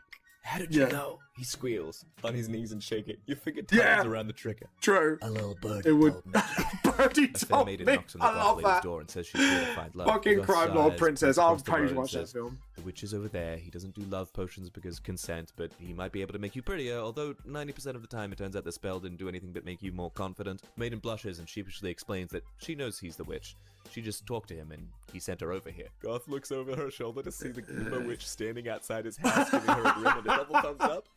How did you know? He squeals on his knees and shake it. Your finger tightens around the trigger. True. A little birdie It would. told me. Birdie A fair told maiden me. knocks on the I love black lady's that. door and says she's here to find love. Fucking Gus crime lord sighs, princess. points I'll across the pay road to and watch that says, film. "The witch is over there. He doesn't do love potions because consent, but he might be able to make you prettier, although 90% of the time it turns out the spell didn't do anything but make you more confident." Maiden blushes and sheepishly explains that she knows he's the witch. She just talked to him and he sent her over here. Goth looks over her shoulder to see the Goomba witch standing outside his house giving her a grin and a double thumbs up.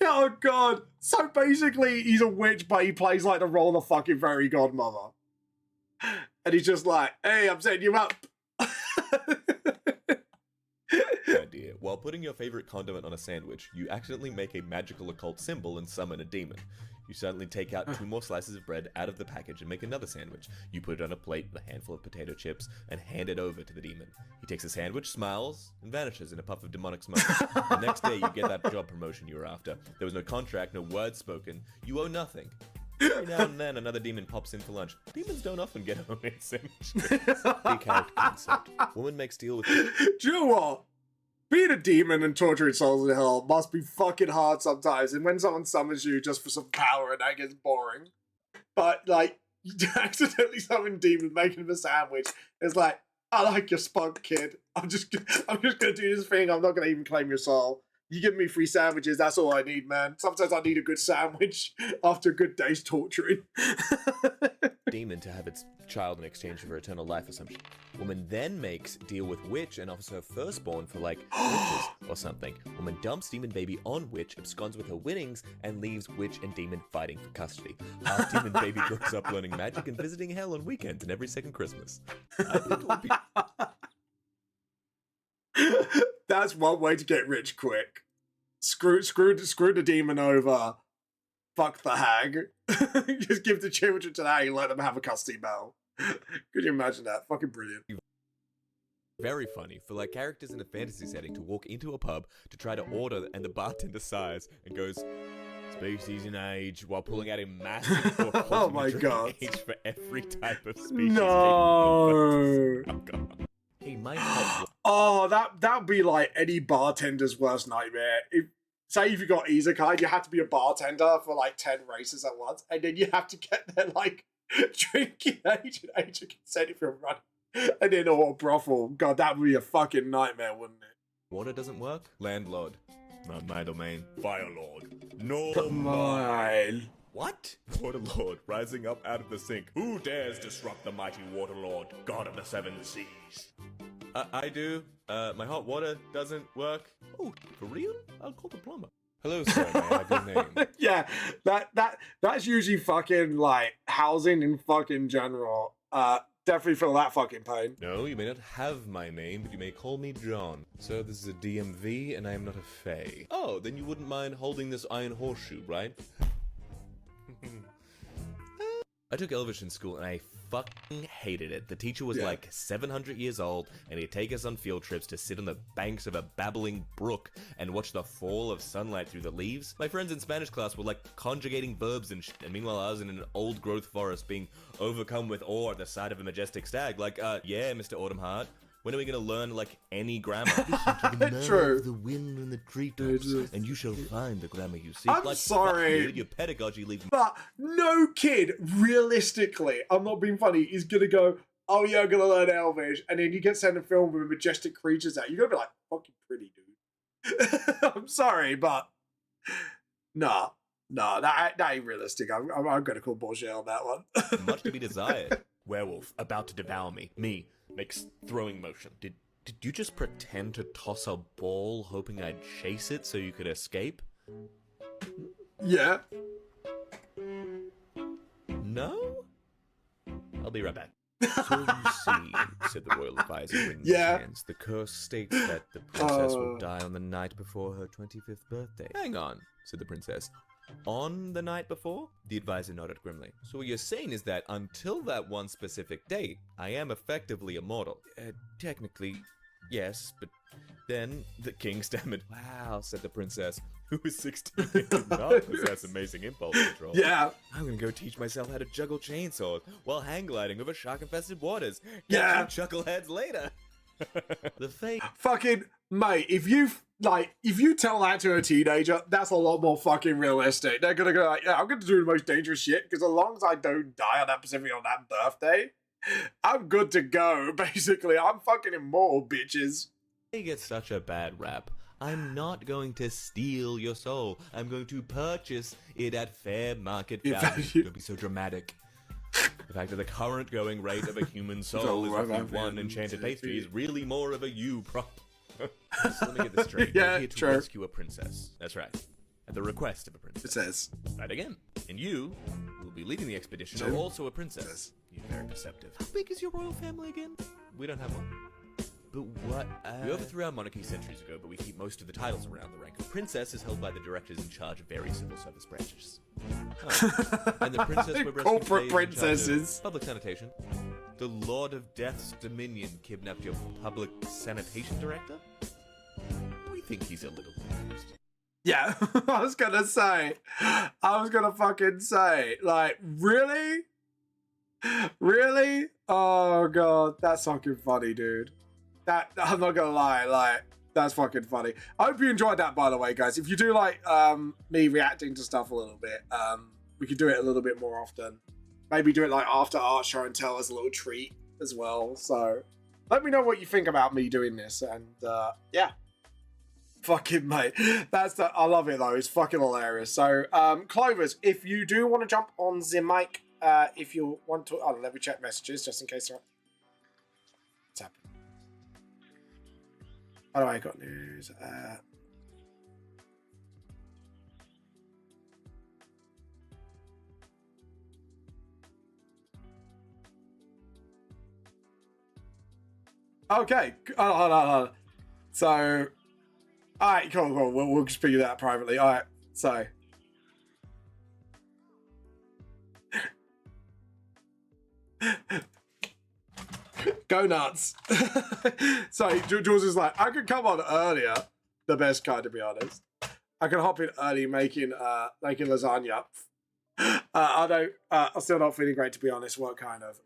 Oh god. So basically he's a witch, but he plays like the role of fucking fairy godmother. And he's just like, hey, I'm setting you up. Idea. While putting your favorite condiment on a sandwich, you accidentally make a magical occult symbol and summon a demon. You suddenly take out 2 more slices of bread out of the package and make another sandwich. You put it on a plate with a handful of potato chips and hand it over to the demon. He takes the sandwich, smiles, and vanishes in a puff of demonic smoke. The next day, you get that job promotion you were after. There was no contract, no words spoken. You owe nothing. Every now and then, another demon pops in for lunch. Demons don't often get homemade sandwiches. Big character concept. Woman makes deal with... Do you know what? being a demon and torturing souls in hell must be fucking hard sometimes. And when someone summons you just for some power, and that gets boring. But like, you accidentally summon demon, making him a sandwich. It's like, I like your spunk, kid. I'm just gonna do this thing. I'm not gonna even claim your soul. You give me free sandwiches, that's all I need, man. Sometimes I need a good sandwich after a good day's torturing. Demon to have its child in exchange for eternal life or something. Woman then makes deal with witch and offers her firstborn for like witches or something. Woman dumps demon baby on witch, absconds with her winnings, and leaves witch and demon fighting for custody. Half demon baby grows up learning magic and visiting hell on weekends and every second Christmas. I think it would be... That's one way to get rich quick. Screw the demon over. Fuck the hag. Just give the children to the hag and let them have a custody battle. Could you imagine that? Fucking brilliant. Very funny for like characters in a fantasy setting to walk into a pub to try to order, and the bartender sighs and goes, "Species in age," while pulling out a massive book. Oh my god! Age for every type of species. No. Hey, my hot... Oh, that'd be like any bartender's worst nightmare. Say if you got Isekai, you have to be a bartender for like 10 races at once, and then you have to get their like drinking age and age of consent if you're running, and then a brothel. God, that would be a fucking nightmare, wouldn't it? Water doesn't work? Landlord. Not my domain. Fire Lord. No mine. What? Waterlord rising up out of the sink. Who dares disrupt the mighty Waterlord, god of the seven seas? I do. My hot water doesn't work. Oh, for real? I'll call the plumber. Hello, sir. May I have your name? Yeah, that's usually fucking like housing in fucking general. Definitely feel that fucking pain. No, you may not have my name, but you may call me John. Sir, this is a DMV, and I am not a fae. Oh, then you wouldn't mind holding this iron horseshoe, right? I took Elvish in school and I fucking hated it. The teacher was like 700 years old, and he'd take us on field trips to sit on the banks of a babbling brook and watch the fall of sunlight through the leaves. My friends in Spanish class were like conjugating verbs and shit, and meanwhile I was in an old growth forest being overcome with awe at the sight of a majestic stag. Like, yeah, Mr. Autumnheart. When are we going to learn, like, any grammar? True. The wind and the treetops, and you shall find the grammar you seek. I'm like, sorry. You, your pedagogy leaves... But no kid, realistically, I'm not being funny, is going to go, oh yeah, I'm going to learn Elvish, and then you get sent a film with majestic creatures out. You're going to be like, fucking pretty, dude. I'm sorry, but... Nah, that ain't realistic. I'm going to call bullshit on that one. Much to be desired. Werewolf, about to devour me. Me. Makes throwing motion. Did you just pretend to toss a ball hoping I'd chase it so you could escape? Yeah. No? I'll be right back. So you see, said the royal advisor, wringing his hands, the curse states that the princess will die on the night before her 25th birthday. Hang on, said the princess. On the night before? The advisor nodded grimly. So what you're saying is that until that one specific date, I am effectively immortal. Technically, yes, but then the king stammered. Wow, said the princess, who was 16 and did not possess amazing impulse control. Yeah. I'm gonna go teach myself how to juggle chainsaws while hang gliding over shark-infested waters. Yeah. Catch you chuckleheads later. The fate. Fucking, mate, if you tell that to a teenager, that's a lot more fucking realistic. They're gonna go like, yeah, I'm gonna do the most dangerous shit, because as long as I don't die on that birthday, I'm good to go, basically. I'm fucking immortal, bitches. They get such a bad rap. I'm not going to steal your soul. I'm going to purchase it at fair market value. Don't be so dramatic. The fact that the current going rate of a human soul is roughly one enchanted pastry is really more of a you prop. So let me get this straight. You're here to rescue a princess. That's right. At the request of a princess. It says. Right again. And you, who will be leading the expedition, are also a princess. You're very perceptive. How big is your royal family again? We don't have one. But what? We overthrew our monarchy centuries ago, but we keep most of the titles around the rank. The princess is held by the directors in charge of various civil service branches. Oh. And the princess we're corporate princesses. Public sanitation. The Lord of Death's Dominion kidnapped your public sanitation director? We think he's a little confused. Yeah, I was gonna fucking say, like, really? Really? Oh god, that's fucking funny, dude. That, I'm not gonna lie, like, That's fucking funny. I hope you enjoyed that, by the way, guys. If you do like me reacting to stuff a little bit, we could do it a little bit more often. Maybe do it like after art show and tell as a little treat as well. So let me know what you think about me doing this. And yeah. Fucking mate. I love it though. It's fucking hilarious. So Clovers, if you do want to jump on the mic, if you want to, let me check messages just in case. What's happening? By the way, I got news. Okay. Hold on. So, all right, cool. We'll just figure that out privately. All right. So. Go nuts. So Jules is like, I could come on earlier. The best kind, to be honest. I can hop in early making lasagna. I'm still not feeling great, to be honest. What kind of?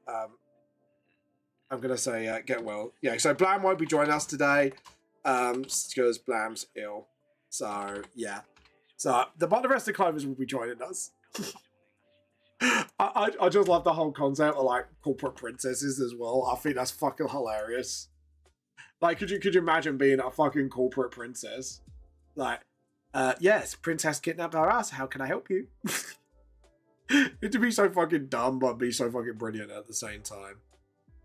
I'm gonna say get well. Yeah. So Blam won't be joining us today, because Blam's ill. So yeah. So the rest of Clovers will be joining us. I just love the whole concept of like corporate princesses as well. I think that's fucking hilarious. Like, could you imagine being a fucking corporate princess? Like, yes, princess kidnapped our ass. How can I help you? It'd be so fucking dumb, but be so fucking brilliant at the same time.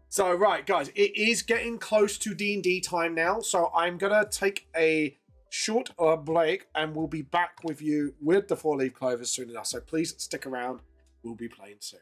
So, right, guys, it is getting close to D&D time now. So I'm gonna take a short break, and we'll be back with you with the 4-leaf clovers soon enough. So please stick around. We'll be playing soon.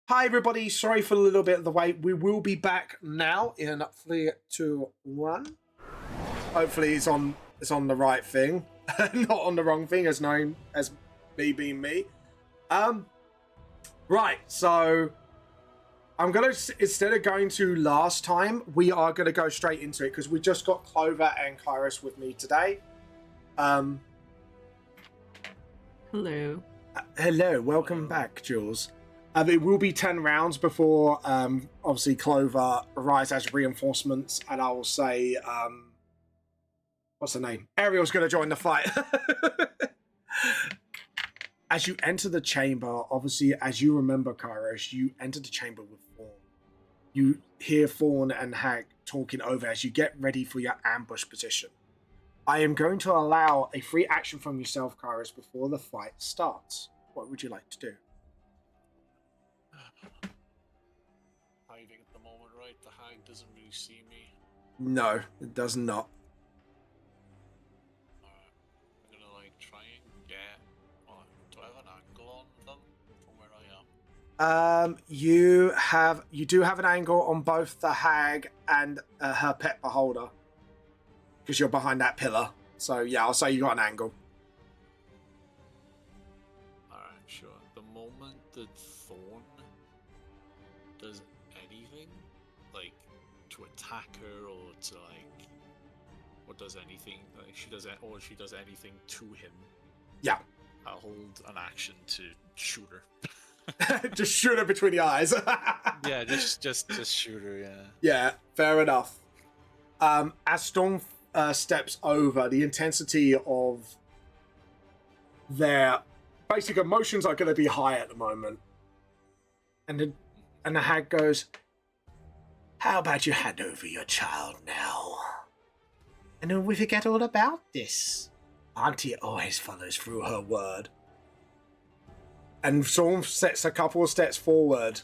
Hi everybody, sorry for a little bit of the wait. We will be back now in 3, 2, 1. Hopefully it's on the right thing, not on the wrong thing, as known as me being me. Right, so I'm gonna, instead of going to last time, we are gonna go straight into it because we just got Clover and Kairos with me today. Hello. Hello, welcome back, Jules. It will be 10 rounds before, obviously, Clover arrives as reinforcements, and I will say, what's her name? Ariel's going to join the fight. As you enter the chamber, obviously, as you remember, Kairos, you enter the chamber with Fawn. You hear Fawn and Hag talking over as you get ready for your ambush position. I am going to allow a free action from yourself, Kairos, before the fight starts. What would you like to do? Hiding at the moment, right? The hag doesn't really see me. No, it does not. I'm gonna like try and get. Do I have an angle on them from where I am? You do have an angle on both the hag and her pet beholder, because you're behind that pillar. So yeah, I'll say you got an angle. Alright, sure. The moment that Thorn does anything, like to attack her or to like, or does anything, like she does anything to him. Yeah. I'll hold an action to shoot her. Just shoot her between the eyes. Yeah, just shoot her. Yeah. Yeah, fair enough. As Storm steps over, the intensity of their basic emotions are going to be high at the moment. And the hag goes, "How about you hand over your child now? And then we forget all about this. Auntie always follows through her word." And Storm sets a couple of steps forward.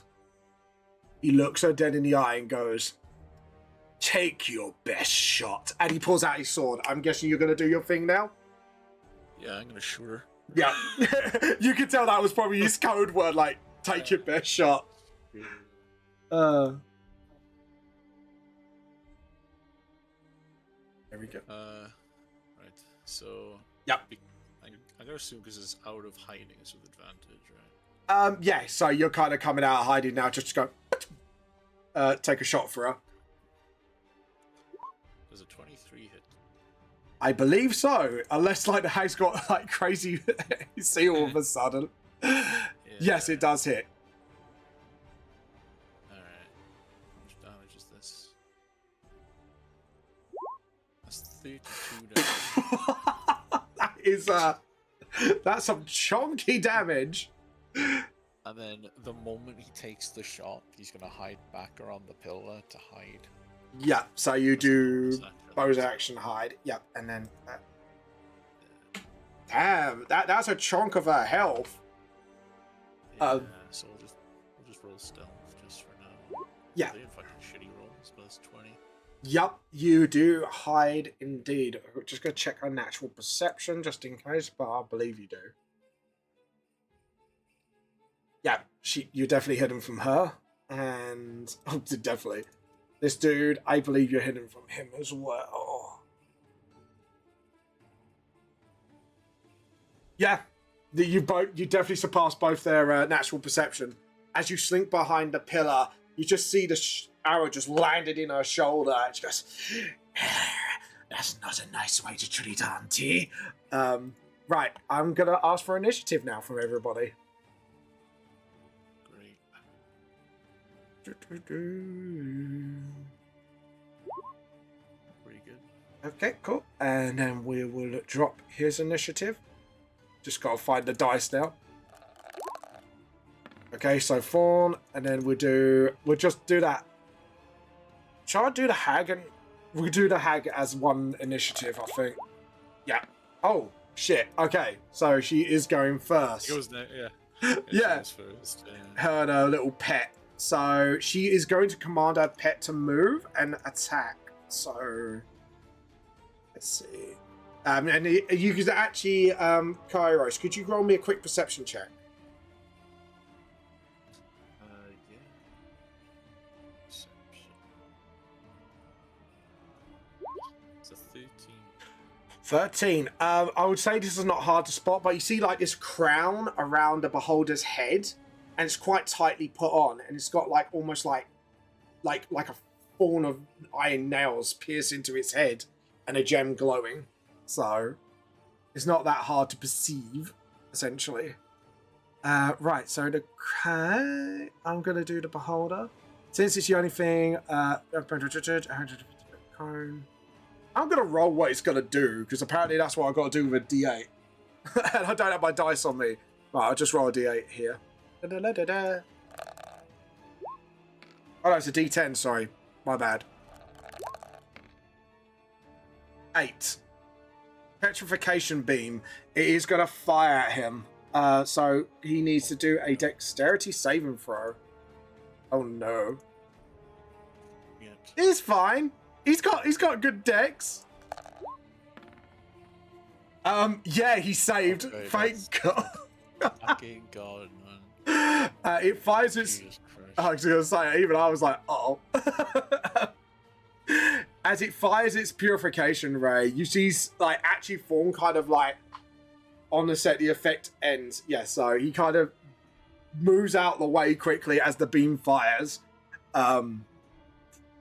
He looks her dead in the eye and goes, "Take your best shot." And he pulls out his sword. I'm guessing you're going to do your thing now? Yeah, I'm gonna shoot her. Yeah. You could tell that was probably his code word, like, take your best shot. There we go. Right. So. Yep. I gotta assume because it's out of hiding, it's with advantage, right? Yeah, so you're kind of coming out of hiding now, just to go, take a shot for her. Does a 23 hit? I believe so, unless, like, the hag's got, like, crazy see all of a sudden. Yeah. Yes, it does hit. Alright. How much damage is this? That's 32 damage. That is, that's some chonky damage. And then the moment he takes the shot, he's gonna hide back around the pillar to hide. Yeah, so you do bonus action hide. Yep, and then damn, that's a chunk of her health. Yeah, so we'll just roll stealth just for now. Yeah. They had fucking shitty rolls, but it's 20. Yep, you do hide indeed. I'm just gonna check her natural perception just in case, but I believe you do. Yeah, you're definitely hidden from her, and oh, definitely. This dude, I believe you're hidden from him as well. Yeah, you definitely surpass both their natural perception. As you slink behind the pillar, you just see the arrow just landed in her shoulder, and she goes, "That's not a nice way to treat Auntie." Right, I'm gonna ask for initiative now from everybody. Great. Pretty good. Okay, cool. And then we will drop his initiative. Just gotta find the dice now. Okay, so Fawn, and then we'll just do that. Shall I do the hag? And we'll do the hag as one initiative, I think. Yeah. Oh, shit. Okay, so she is going first. It was yeah. Yeah. First, Her and her little pet. So she is going to command her pet to move and attack. So let's see. And you could actually, Kairos, could you roll me a quick perception check? 13. I would say this is not hard to spot, but you see like this crown around the beholder's head, and it's quite tightly put on, and it's got like almost like a fawn of iron nails pierced into its head, and a gem glowing. So it's not that hard to perceive, essentially. Right. So I'm gonna do the beholder since it's the only thing. I'm going to roll what it's going to do, because apparently that's what I've got to do with a D8. And I don't have my dice on me. Right, I'll just roll a D8 here. Oh, no, it's a D10, sorry. My bad. 8. Petrification beam. It is going to fire at him. So he needs to do a dexterity saving throw. Oh, no. He's fine. He's got good dex. Yeah, he saved. Okay, Thank God. Fucking God, man. It fires its. Jesus Christ. I was gonna say, even I was like, oh. As it fires its purification ray, you see like actually form kind of like on the set the effect ends. Yeah, so he kind of moves out the way quickly as the beam fires.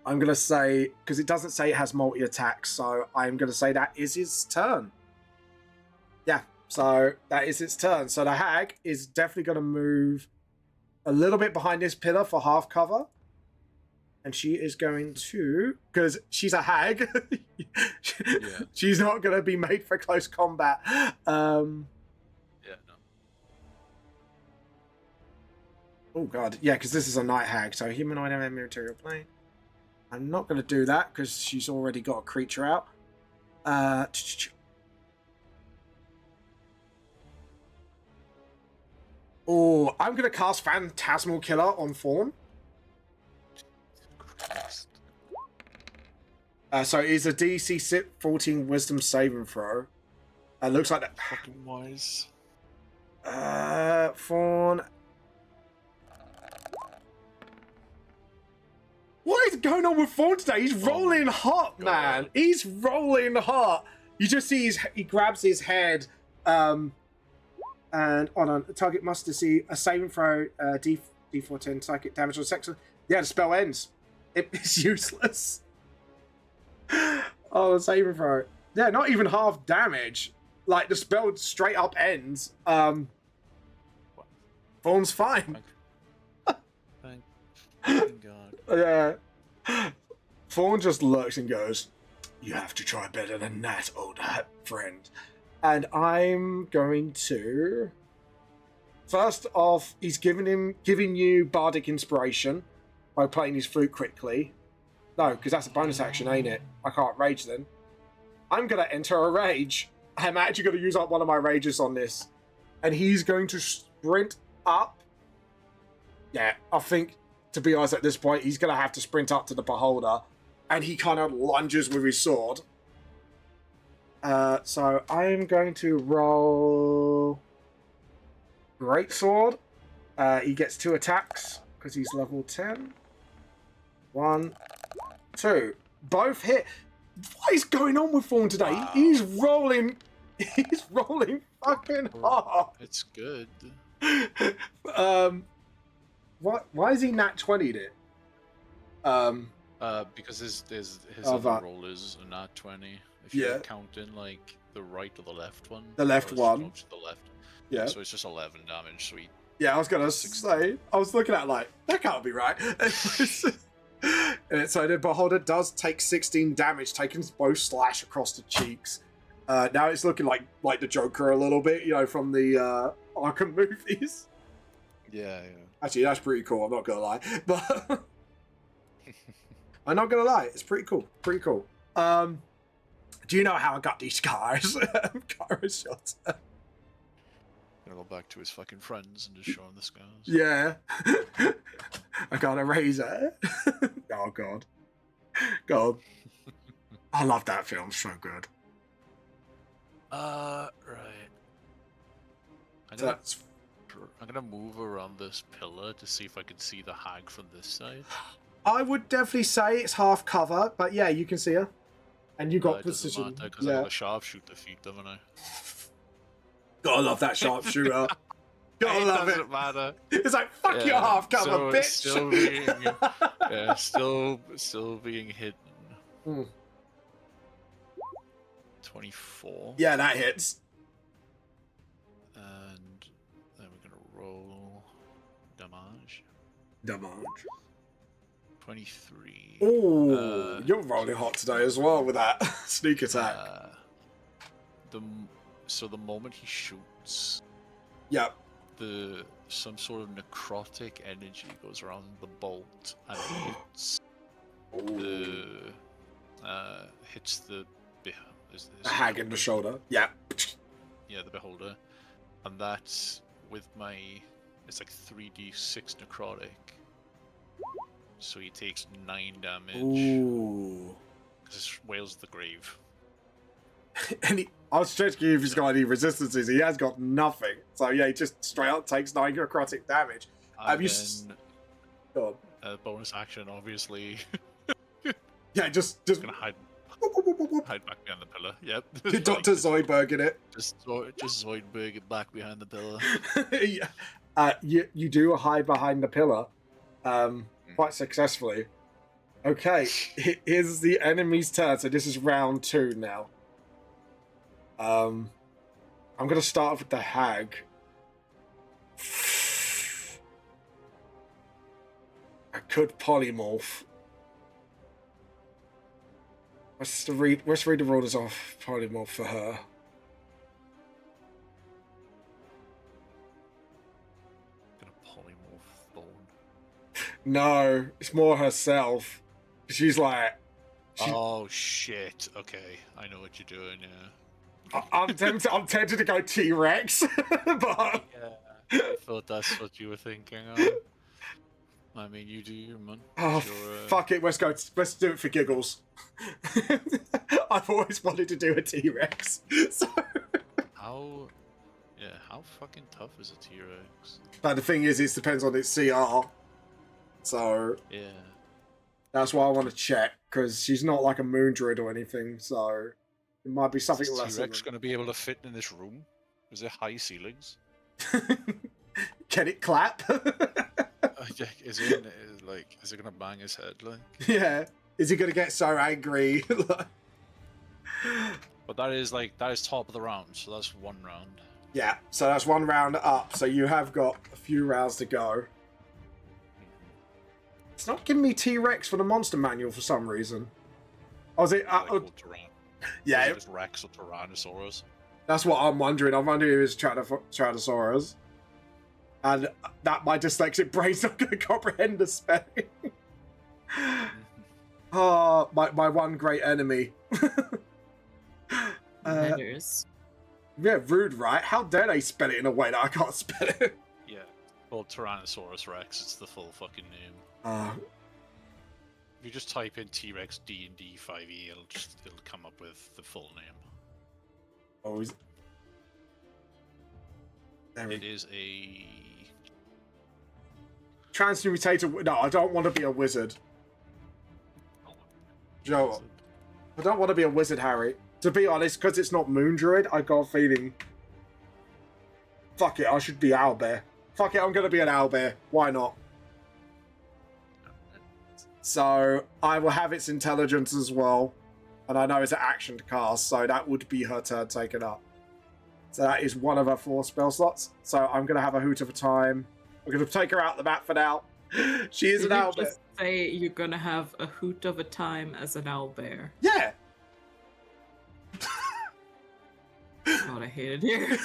I'm going to say, because it doesn't say it has multi-attacks, so I'm going to say that is his turn. Yeah, so that is its turn. So the hag is definitely going to move a little bit behind this pillar for half cover. And she is going to, because she's a hag, she's not going to be made for close combat. Yeah, no. Oh, God. Yeah, because this is a night hag, so humanoid and material plane. I'm not going to do that because she's already got a creature out. Oh, I'm going to cast Phantasmal Killer on Fawn. So it is a DC 14 Wisdom saving throw. Looks like that. Fucking wise. Fawn. What is going on with Fawn today? He's rolling hot, man. God. He's rolling hot. You just see he grabs his head, and on the target must receive a saving throw, D410 psychic damage or sex. Yeah, the spell ends. It's useless. Oh, the saving throw. Yeah, not even half damage. Like the spell straight up ends. Fawn's fine. Thank God. Yeah. Fawn just looks and goes, "You have to try better than that, old friend." And I'm going to. First off, he's giving you bardic inspiration by playing his flute quickly. No, because that's a bonus action, ain't it? I can't rage then. I'm going to enter a rage. I'm actually going to use up one of my rages on this. And he's going to sprint up. Yeah, I think, to be honest, at this point, he's going to have to sprint up to the beholder. And he kind of lunges with his sword. So I'm going to roll Greatsword. He gets 2 attacks because he's level 10. 1, 2. Both hit. What is going on with Fawn today? Wow. He's rolling fucking hard. It's good. Why is he nat 20'd it? Because his Oh, other that. roll is a nat 20. If you Yeah. count in like the right or the left one. The left or it's one. not to the left. Yeah. So it's just 11 damage. Sweet. Yeah, I was gonna say. I was looking at like that can't be right. And so the beholder does take 16 damage, taking both slash across the cheeks. Now it's looking like the Joker a little bit, you know, from the Arkham movies. Yeah. Actually, that's pretty cool. I'm not gonna lie, but I'm not gonna lie. It's pretty cool. Pretty cool. Do you know how I got these scars? Car shots. Gonna go back to his fucking friends and just show him the scars. Yeah. I got a razor. Oh, God. God. I love that film. So good. Right. I'm gonna move around this pillar to see if I can see the hag from this side. I would definitely say it's half cover, but yeah, you can see her. And you got it doesn't precision. matter because I Yeah. got a sharpshooter feat, haven't I? Gotta love that sharpshooter. Gotta love it. Doesn't matter. It's like, fuck your half cover, so bitch. Still being, still being hidden. Hmm. 24. Yeah, that hits. And then we're gonna roll damage. Damage. 23. Oh, you're rolling hot today as well with that sneak attack. So the moment he shoots, Yep. some sort of necrotic energy goes around the bolt and hits the A hag in the shoulder. Yeah. Yeah, the beholder, and that's with it's like 3d6 necrotic. So he takes 9 damage. Ooh. Because Wales the grave. And I was checking if he's got any resistances. He has got nothing. So yeah, he just straight up takes 9 necrotic damage. And Go then, bonus action, obviously. Yeah, just gonna hide back behind the pillar. Yep. Dr. Zoidberg in it. Just Zoidberg it back behind the pillar. Yeah. You do hide behind the pillar, quite successfully. Okay, here's the enemy's turn. So this is round 2 now. I'm gonna start with the hag. I could polymorph. Let's read the rules off polymorph for her. Gonna polymorph Thorn. No, it's more herself. She's like. Oh shit! Okay, I know what you're doing. Yeah. I'm tempted to go T-Rex, but Yeah, I thought that's what you were thinking of. I mean, you do you, man. oh, fuck it, let's do it for giggles. I've always wanted to do a T-Rex, so. How fucking tough is a T-Rex? But the thing is, it depends on its CR. So Yeah. that's why I want to check, because she's not like a moon druid or anything, so it might be something Is less. T-Rex going to be able to fit in this room? Is there high ceilings? Can it clap? Is it going to bang his head like? Yeah. Is he gonna get so angry? But that is top of the round, so that's 1 round. Yeah, so that's 1 round up, so you have got a few rounds to go. It's not giving me T-Rex for the monster manual for some reason. Oh, is it? Yeah. Is it just Rex or Tyrannosaurus? That's what I'm wondering. I'm wondering if it's Tyrannosaurus. And that my dyslexic brain's not going to comprehend the spelling. Oh, my one great enemy. Letters. Yeah, rude, right? How dare they spell it in a way that I can't spell it? Yeah. Well, Tyrannosaurus Rex, it's the full fucking name. If you just type in T-Rex D&D 5e, it'll come up with the full name. Oh, It is a transmutator. No, I don't want to be a wizard. Joe, I don't want to be a wizard, Harry. To be honest, because it's not Moon Druid, I got a feeling. Fuck it, I should be Owlbear. Fuck it, I'm going to be an Owlbear. Why not? So, I will have its intelligence as well. And I know it's an action to cast, so that would be her turn taken up. So that is one of her 4 spell slots. So I'm going to have a hoot of a time. I'm going to take her out the map for now. She is an Did you owlbear. just say you're gonna have a hoot of a time as an owlbear? Yeah. God, I hate it here.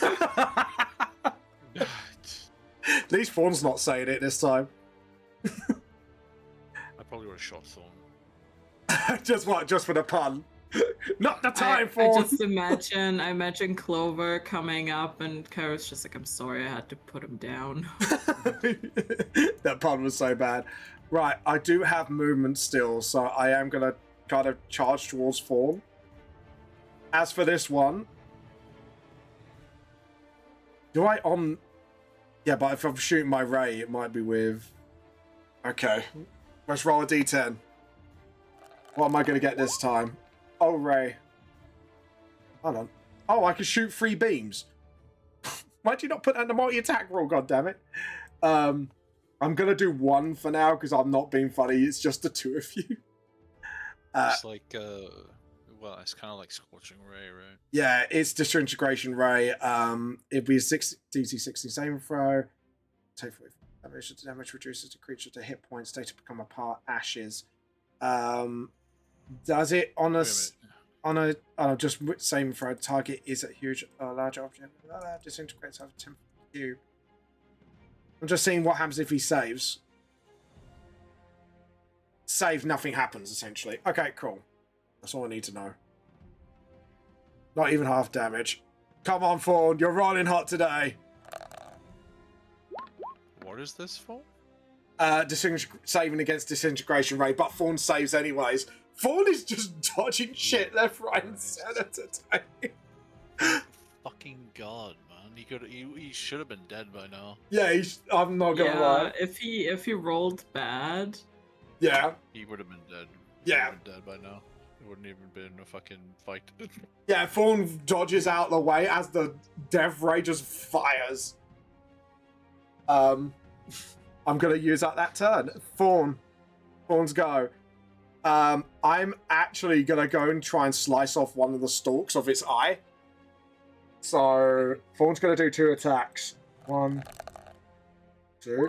At least Fawn's not saying it this time. I probably would have shot Thorn. Just for the pun. Not the I time, Fawn. just imagine Clover coming up and Kara's just like, I'm sorry, I had to put him down. That pun was so bad. Right, I do have movement still, so I am going to kind of charge towards Fawn. As for this one, do I on... Yeah, but if I'm shooting my ray, it might be with... Okay, let's roll a d10. What am I going to get this time? Oh, Ray. Hold on. Oh, I can shoot 3 beams. Why'd you not put that in the multi-attack roll, goddammit? I'm gonna do 1 for now because I'm not being funny. It's just the 2 of you. It's like, well, it's kind of like Scorching Ray, right? Yeah, it's Disintegration Ray. It'd be a DC 16 saving throw. Take 40 damage. The damage reduces the creature to hit points. Data become apart. Ashes. Does it on a just saving throw? Target is a huge, large object. Disintegrates over 10 cube. I'm just seeing what happens if he saves. Save, nothing happens, essentially. Okay, cool. That's all I need to know. Not even half damage. Come on, Fawn, you're rolling hot today. What is this for? Saving against Disintegration Ray, but Fawn saves anyways. Fawn is just dodging shit left, right, and center today. Fucking god, man. He should have been dead by now. Yeah, I'm not gonna lie. If he rolled bad. Yeah. He would have been dead. Yeah. He would have been dead by now. It wouldn't even been a fucking fight. Yeah, Fawn dodges out the way as the Death Ray just fires. I'm gonna use up that turn. Fawn's go. I'm actually gonna go and try and slice off one of the stalks of its eye. So Fawn's gonna do 2 attacks. 1, 2.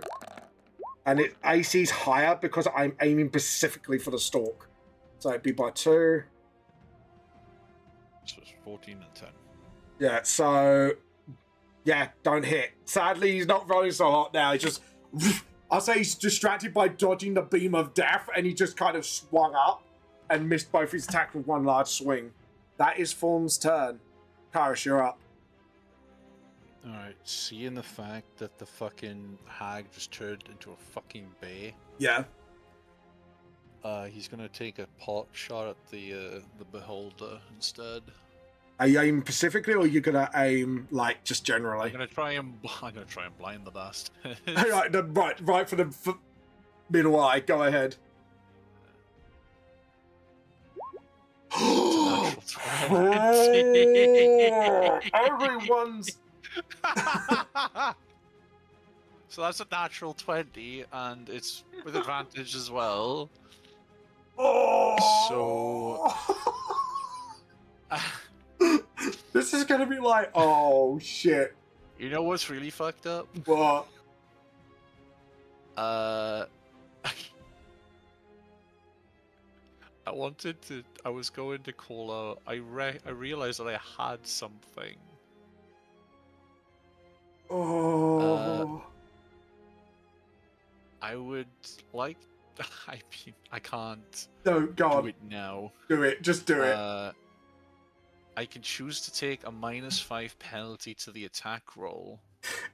And it AC's higher because I'm aiming specifically for the stalk. So it'd be by 2. So it's 14 and 10. Yeah, so... Yeah, don't hit. Sadly, he's not rolling so hot now. He's just... I'll say he's distracted by dodging the beam of death, and he just kind of swung up and missed both his attacks with 1 large swing. That is Fawn's turn. Kairos, you're up. Alright, seeing the fact that the fucking hag just turned into a fucking bear, Yeah. he's gonna take a pot shot at the beholder instead. Are you aiming specifically, or are you gonna aim like just generally? I'm gonna try and blind the bastard. right for the middle eye. Go ahead. Everyone's. So that's a natural 20, and it's with advantage as well. So this is gonna be like, oh shit. you know what's really fucked up? What? I was going to call out. I realized that I had something. Oh. I would like. I mean, I can't No, go do on. it now. Do it. Just do it. I can choose to take a -5 penalty to the attack roll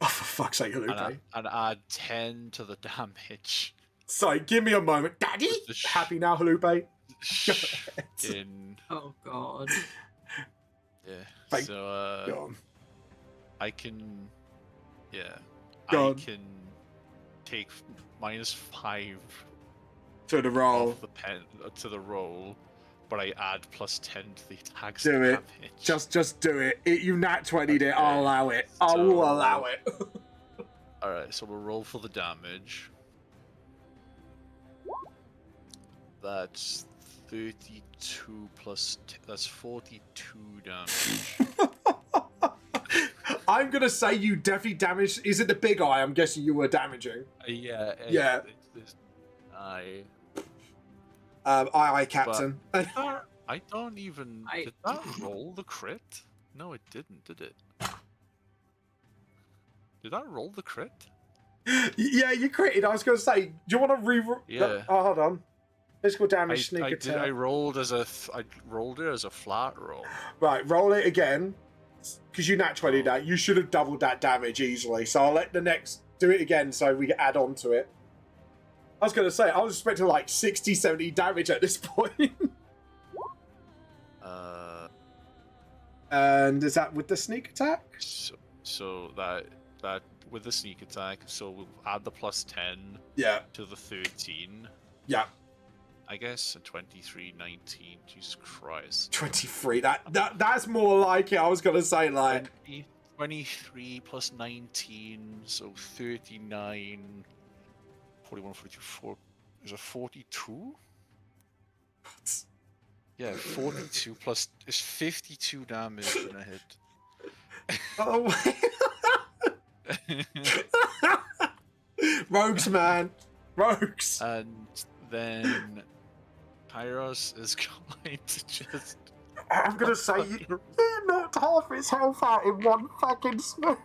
Oh, for fuck's sake, Lupe. and add 10 to the damage. Sorry, give me a moment. Daddy? Happy now, Halupe? In Oh god. yeah. Thank So God. I can Go I on. can take -5 To the roll. off the to the roll, but I add +10 to the attacks Do it. damage. Just do it. You nat 20'd it. I'll Okay, allow it. I so- will allow it. Alright, so we'll roll for the damage. That's 32 plus... that's 42 damage. I'm going to say you definitely damaged... Is it the big eye? I'm guessing you were damaging. Yeah. Yeah. I Aye, Captain. I don't even... Did that roll the crit? No, it didn't, did it? Did that roll the crit? Yeah, you critted. I was going to say, do you want to re-roll? Yeah. Oh, hold on. Physical damage, sneak I attack. rolled it as a flat roll. Right, roll it again. Because you nat 20 that. You should have doubled that damage easily. So I'll let the next do it again so we can add on to it. I was going to say, I was expecting like 60, 70 damage at this point. And is that with the sneak attack? So that with the sneak attack, so we'll add the +10 Yeah. to the 13. Yeah. I guess a 23-19. Jesus Christ. 23. That's more like it. I was gonna say like 23 plus 19, so 39. 41, 42, 4. Is it 42? Yeah, 42 plus is 52 damage when I hit. Oh Rogues, man. Rogues. And then Kairos is going to just. I'm gonna say you knocked half his health out in one fucking swoop.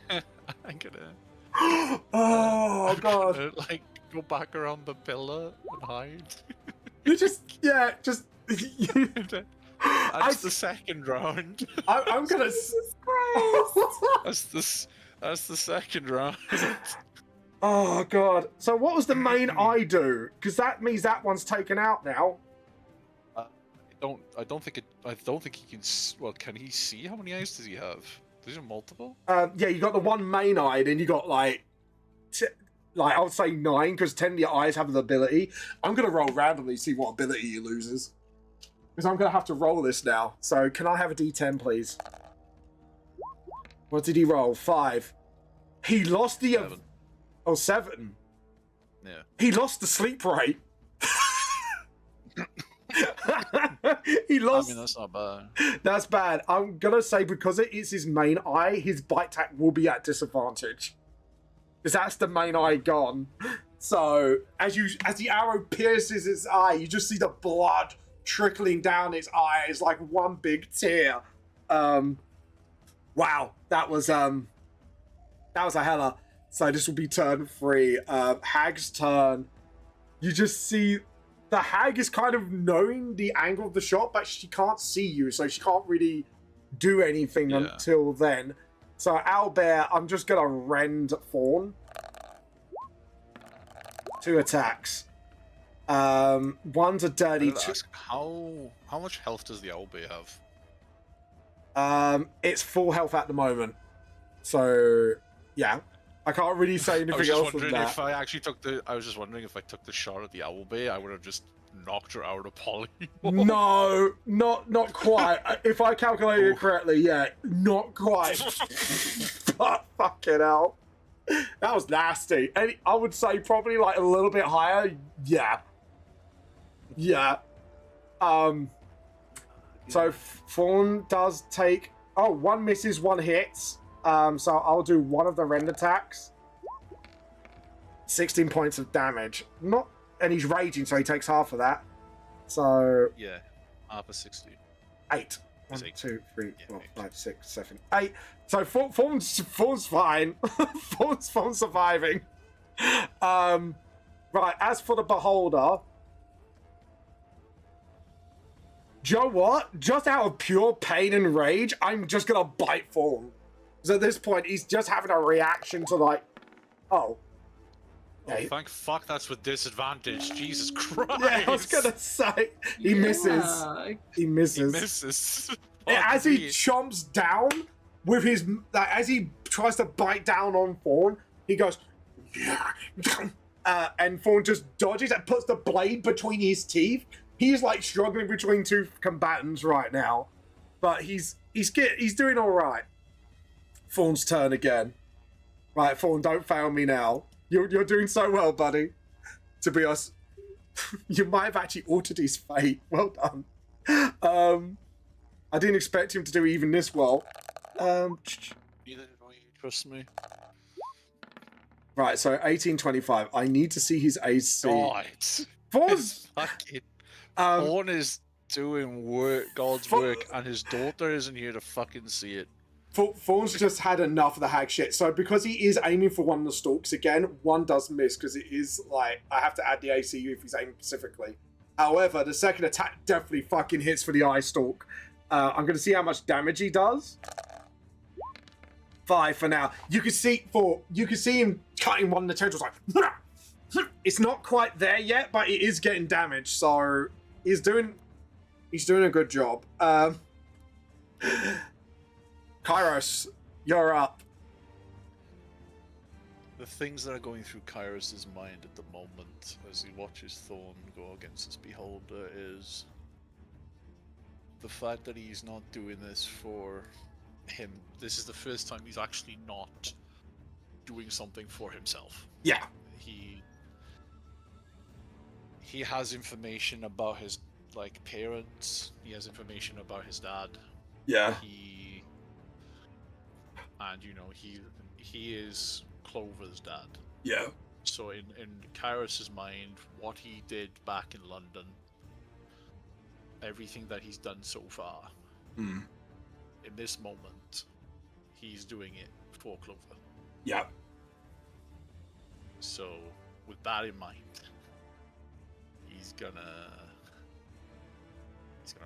I'm gonna. Oh god. Gonna, like go back around the pillar and hide. You just That's the second round. I'm gonna. That's the second round. Oh god. So what was the main eye do? Because that means that one's taken out now. I don't think he can. Well, can he see? How many eyes does he have? Does he have multiple? Yeah, you got the one main eye, and then you got like I would say 9 because 10 of your eyes have the ability. I'm gonna roll randomly, see what ability he loses, because I'm gonna have to roll this now. So can I have a D10, please? What did he roll? 5. He lost the 7. Oh, 7. Yeah. He lost the sleep rate. He lost. I mean, that's not bad. That's bad. I'm gonna say because it is his main eye, his bite attack will be at disadvantage. Because that's the main eye gone. So as the arrow pierces his eye, you just see the blood trickling down his eyes like one big tear. Wow, that was a hella. So this will be turn 3. Hag's turn. You just see the hag is kind of knowing the angle of the shot, but she can't see you, so she can't really do anything until then. So Owlbear, I'm just gonna rend Fawn. 2 attacks. One's a dirty. How much health does the owlbear have? It's full health at the moment. So yeah, I can't really say anything else than that. If I actually took the, I was just wondering if I took the shot at the owlbear, I would have just knocked her out of poly. No, not quite. If I calculated it correctly, yeah, not quite. But fucking hell, that was nasty. And I would say probably like a little bit higher. Yeah. So Fawn does take. Oh, 1 misses, 1 hits. So I'll do 1 of the rend attacks. 16 points of damage. And he's raging, so he takes half of that. So yeah, half of 60. 8. 1, 8. 2, 3, Yeah, 4, 8. 5, 6, 7, 8. So Fawn's fine. Fawn's surviving. Right, as for the Beholder, Joe, what? Just out of pure pain and rage, I'm just gonna bite Fawn. Because at this point, he's just having a reaction to like, oh. Yeah, thank fuck that's with disadvantage. Jesus Christ. Yeah, I was gonna say he misses. He misses. He misses. As he chomps down with his, like, as he tries to bite down on Fawn, he goes, yeah, and Fawn just dodges and puts the blade between his teeth. He's like struggling between 2 combatants right now, but he's doing all right. Fawn's turn again. Right, Fawn, don't fail me now. You're doing so well, buddy. To be honest, you might have actually altered his fate. Well done. I didn't expect him to do even this well. Neither do you trust me. Right, so 1825. I need to see his AC. God. Fawn's Fucking. Fawn is doing God's work, and his daughter isn't here to fucking see it. Fawn's just had enough of the hag shit. So because he is aiming for one of the stalks again, 1 does miss because it is like, I have to add the AC if he's aiming specifically. However, the second attack definitely fucking hits for the eye stalk. I'm going to see how much damage he does. 5 for now. You can see him cutting one of the tendrils like, it's not quite there yet, but it is getting damaged. So he's doing a good job. Kairos, you're up. the things that are going through Kyrus's mind at the moment as he watches Thorn go against his Beholder is the fact that he's not doing this for him. This is the first time he's actually not doing something for himself. Yeah. He has information about his parents. He has information about his dad. Yeah. He is Clover's dad. Yeah. So in Kyrus's mind, what he did back in London, everything that he's done so far, in this moment, he's doing it for Clover. Yeah. So with that in mind, he's gonna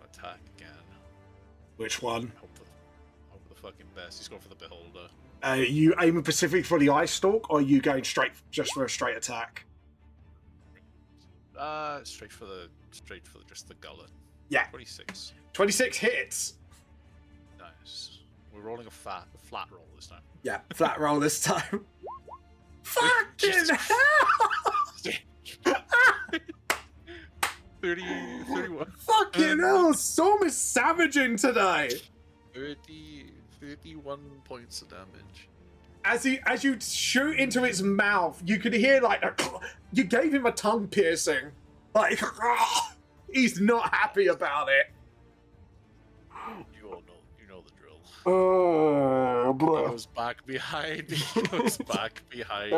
attack again. Which one? Hope the fucking best. He's going for the Beholder. Are you aiming specific for the Eye Stalk, or are you going just for a straight attack? Straight for just the gullet. Yeah. 26. 26 hits. Nice. We're rolling a flat roll this time. Yeah, flat roll this time. Fucking hell! 31. Fucking hell! Storm is savaging today. 31 points of damage. As you shoot into its mouth, you could hear you gave him a tongue piercing. He's not happy about it. You know the drill. Oh, He bro. goes back behind. He goes back behind.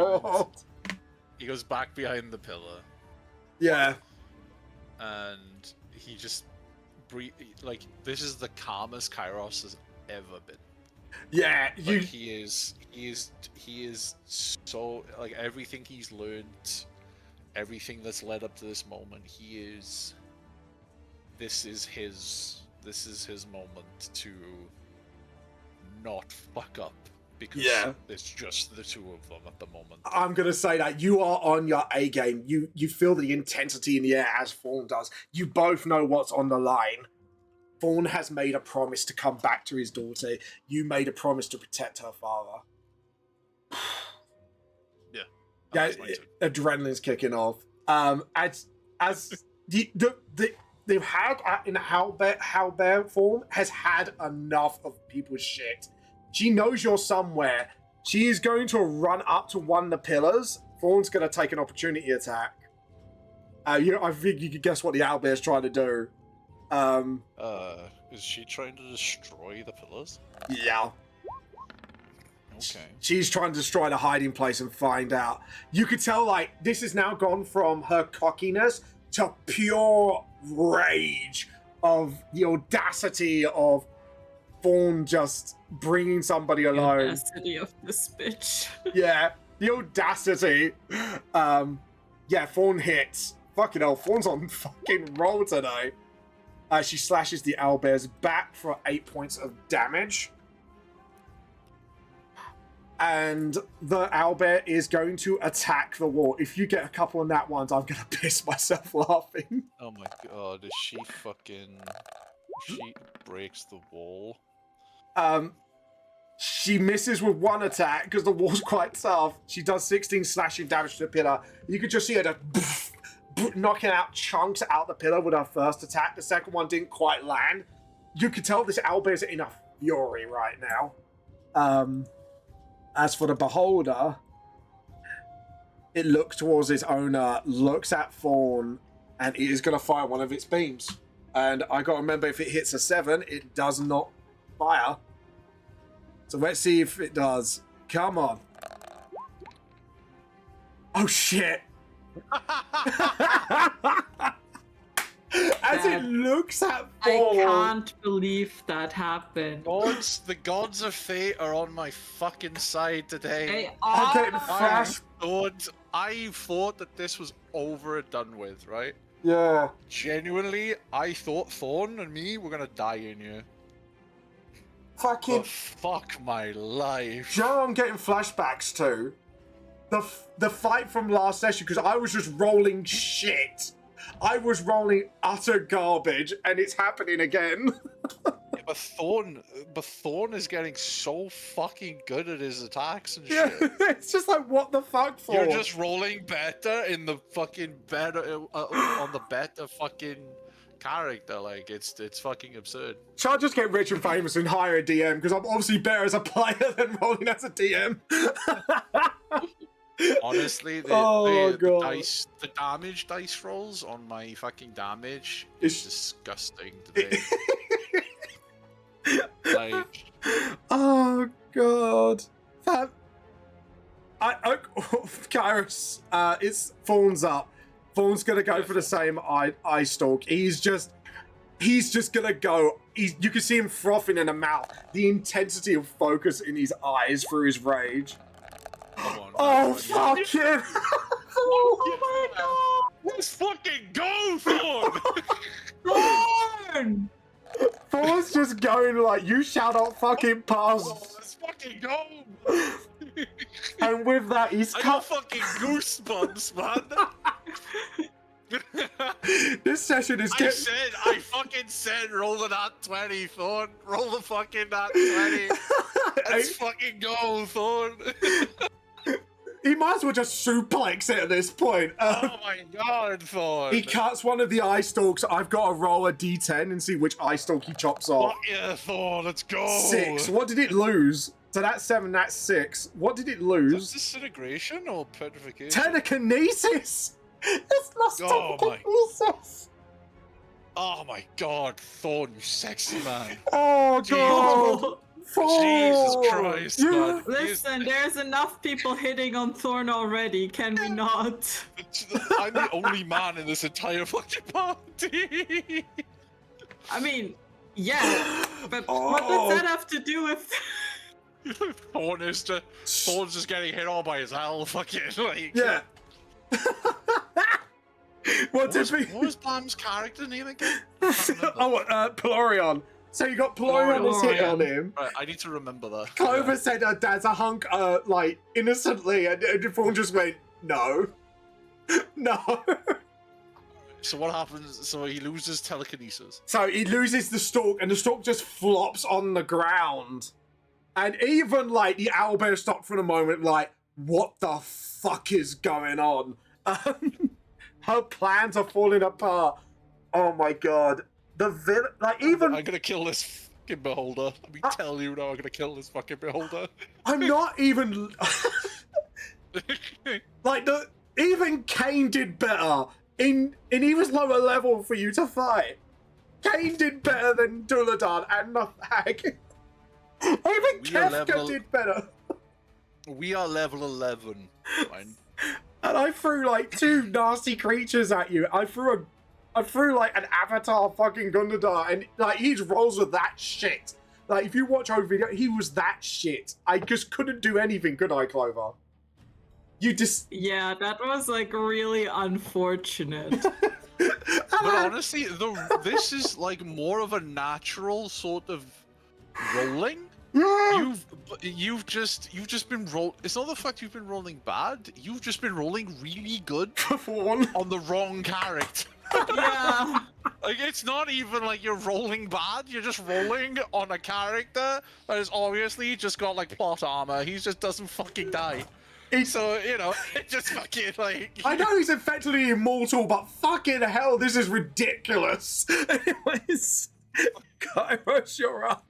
He goes back behind the pillar, Yeah. and he just this is the calmest Kairos has ever been. Yeah, He is so everything he's learned, everything that's led up to this moment. This is his moment to not fuck up, because it's just the two of them at the moment. I'm gonna say that you are on your A game. You feel the intensity in the air as Fawn does. You both know what's on the line. Fawn has made a promise to come back to his daughter. You made a promise to protect her father. Yeah. Yeah, adrenaline's kicking off. As they've had in Howlbear form has had enough of people's shit. She knows you're somewhere. She is going to run up to one of the pillars. Fawn's going to take an opportunity attack. I think you can guess what the Owlbear's trying to do. Is she trying to destroy the pillars? Yeah. Okay. She's trying to destroy the hiding place and find out. You could tell, this has now gone from her cockiness to pure rage of the audacity of Fawn just bringing somebody alone. The audacity of this bitch. Yeah, the audacity. Fawn hits. Fucking hell, Fawn's on fucking roll today. She slashes the owlbear's back for 8 points of damage. And the owlbear is going to attack the wall. If you get a couple of nat ones, I'm going to piss myself laughing. Oh my god, she breaks the wall. She misses with one attack because the wall's quite tough. She does 16 slashing damage to the pillar. You could just see her just knocking out chunks out the pillar with her first attack. The second one didn't quite land. You could tell this owlbear's in a fury right now. As for the Beholder, it looks towards its owner, looks at Fawn, and it is going to fire one of its beams. And I got to remember, if it hits a 7, it does not fire. So let's see if it does. Come on. Oh, shit. As it looks at Fawn. I can't believe that happened. The gods of fate are on my fucking side today. They I'm getting are. flash. I thought that this was over and done with, right? Yeah. Genuinely, I thought Thorn and me were gonna die in here. Fucking. But fuck my life. Joe, I'm getting flashbacks to the fight from last session, because I was just rolling shit. I was rolling utter garbage, and it's happening again. Yeah, But Thorn is getting so fucking good at his attacks and Yeah, shit. it's just like, what the fuck, Thorn? You're just rolling better in the fucking better on the better fucking character. Like it's fucking absurd. Should I just get rich and famous and hire a DM? Because I'm obviously better as a player than rolling as a DM. Honestly, Oh, God. the damage dice rolls on my fucking damage is disgusting today. Like, Oh god. That Kairos, it's Fawn's up. Fawn's gonna go for the same eye stalk. He's just gonna go. You can see him frothing in the mouth. The intensity of focus in his eyes through his rage. come on. Oh fuck him! Oh my god! Let's fucking go, Thorn! Thorn! Fawn's just going like, you shall not fucking pass. Let's fucking go! And with that, he's I got cut. fucking goosebumps, man. This session is getting. I fucking said, roll the nat 20, Thorn. Roll the fucking nat 20. Let's fucking go, Thorn. He might as well just suplex it at this point. Oh my god, Thorn. He cuts one of the eye stalks. I've got to roll a d10 and see which eye stalk he chops off. Fuck yeah, Thorn, let's go. 6. What did it lose? So that's 7, that's 6. What did it Is lose? this disintegration or petrification? Telekinesis! It's lost Oh my- telekinesis! Oh my god, Thorn, you sexy man. Oh god! Jesus Thorn! Christ, You- man. Listen, there's enough people hitting on Thorn already. Can we not? I'm the only man in this entire fucking party. I mean, yeah, but what Oh. does that have to do with? Thorn's just getting hit on by his hell. Fucking like. Yeah. What did we? What was Bam's character name again? I can't remember. Pelorion. So you got Pelorion is hit on him. Right, I need to remember that. Clover Yeah. said her dad's a hunk, like, innocently, and Fawn just went, no. No. So what happens? So he loses telekinesis. So he loses the stalk, and the stalk just flops on the ground. And even, like, the owlbear stopped for a moment, like, what the fuck is going on? Her plans are falling apart. Oh my god. The villain, like, even... I'm gonna kill this fucking beholder. Let me tell you now, I'm gonna kill this fucking beholder. I'm not even... Like, even Kane did better. And he was lower level for you to fight. Kane did better than Duladan and the Hag. Even We are Kefka level- did better. We are level 11. Fine. And I threw like 2 nasty creatures at you. I threw like an avatar fucking Gundadar, and like he just rolls with that shit. Like if you watch our video, he was that shit. I just couldn't do anything, could I, Clover? You just Yeah, that was like really unfortunate. But honestly, this is like more of a natural sort of rolling. You've just been roll. It's not the fact you've been rolling bad. You've just been rolling really good Fawn. on the wrong character. Yeah. Like it's not even like you're rolling bad. You're just rolling on a character that is obviously just got like plot armor. He just doesn't fucking die. So you know, it just fucking like. I know he's effectively immortal, but fucking hell, this is ridiculous. Anyways, Kairos, you're up.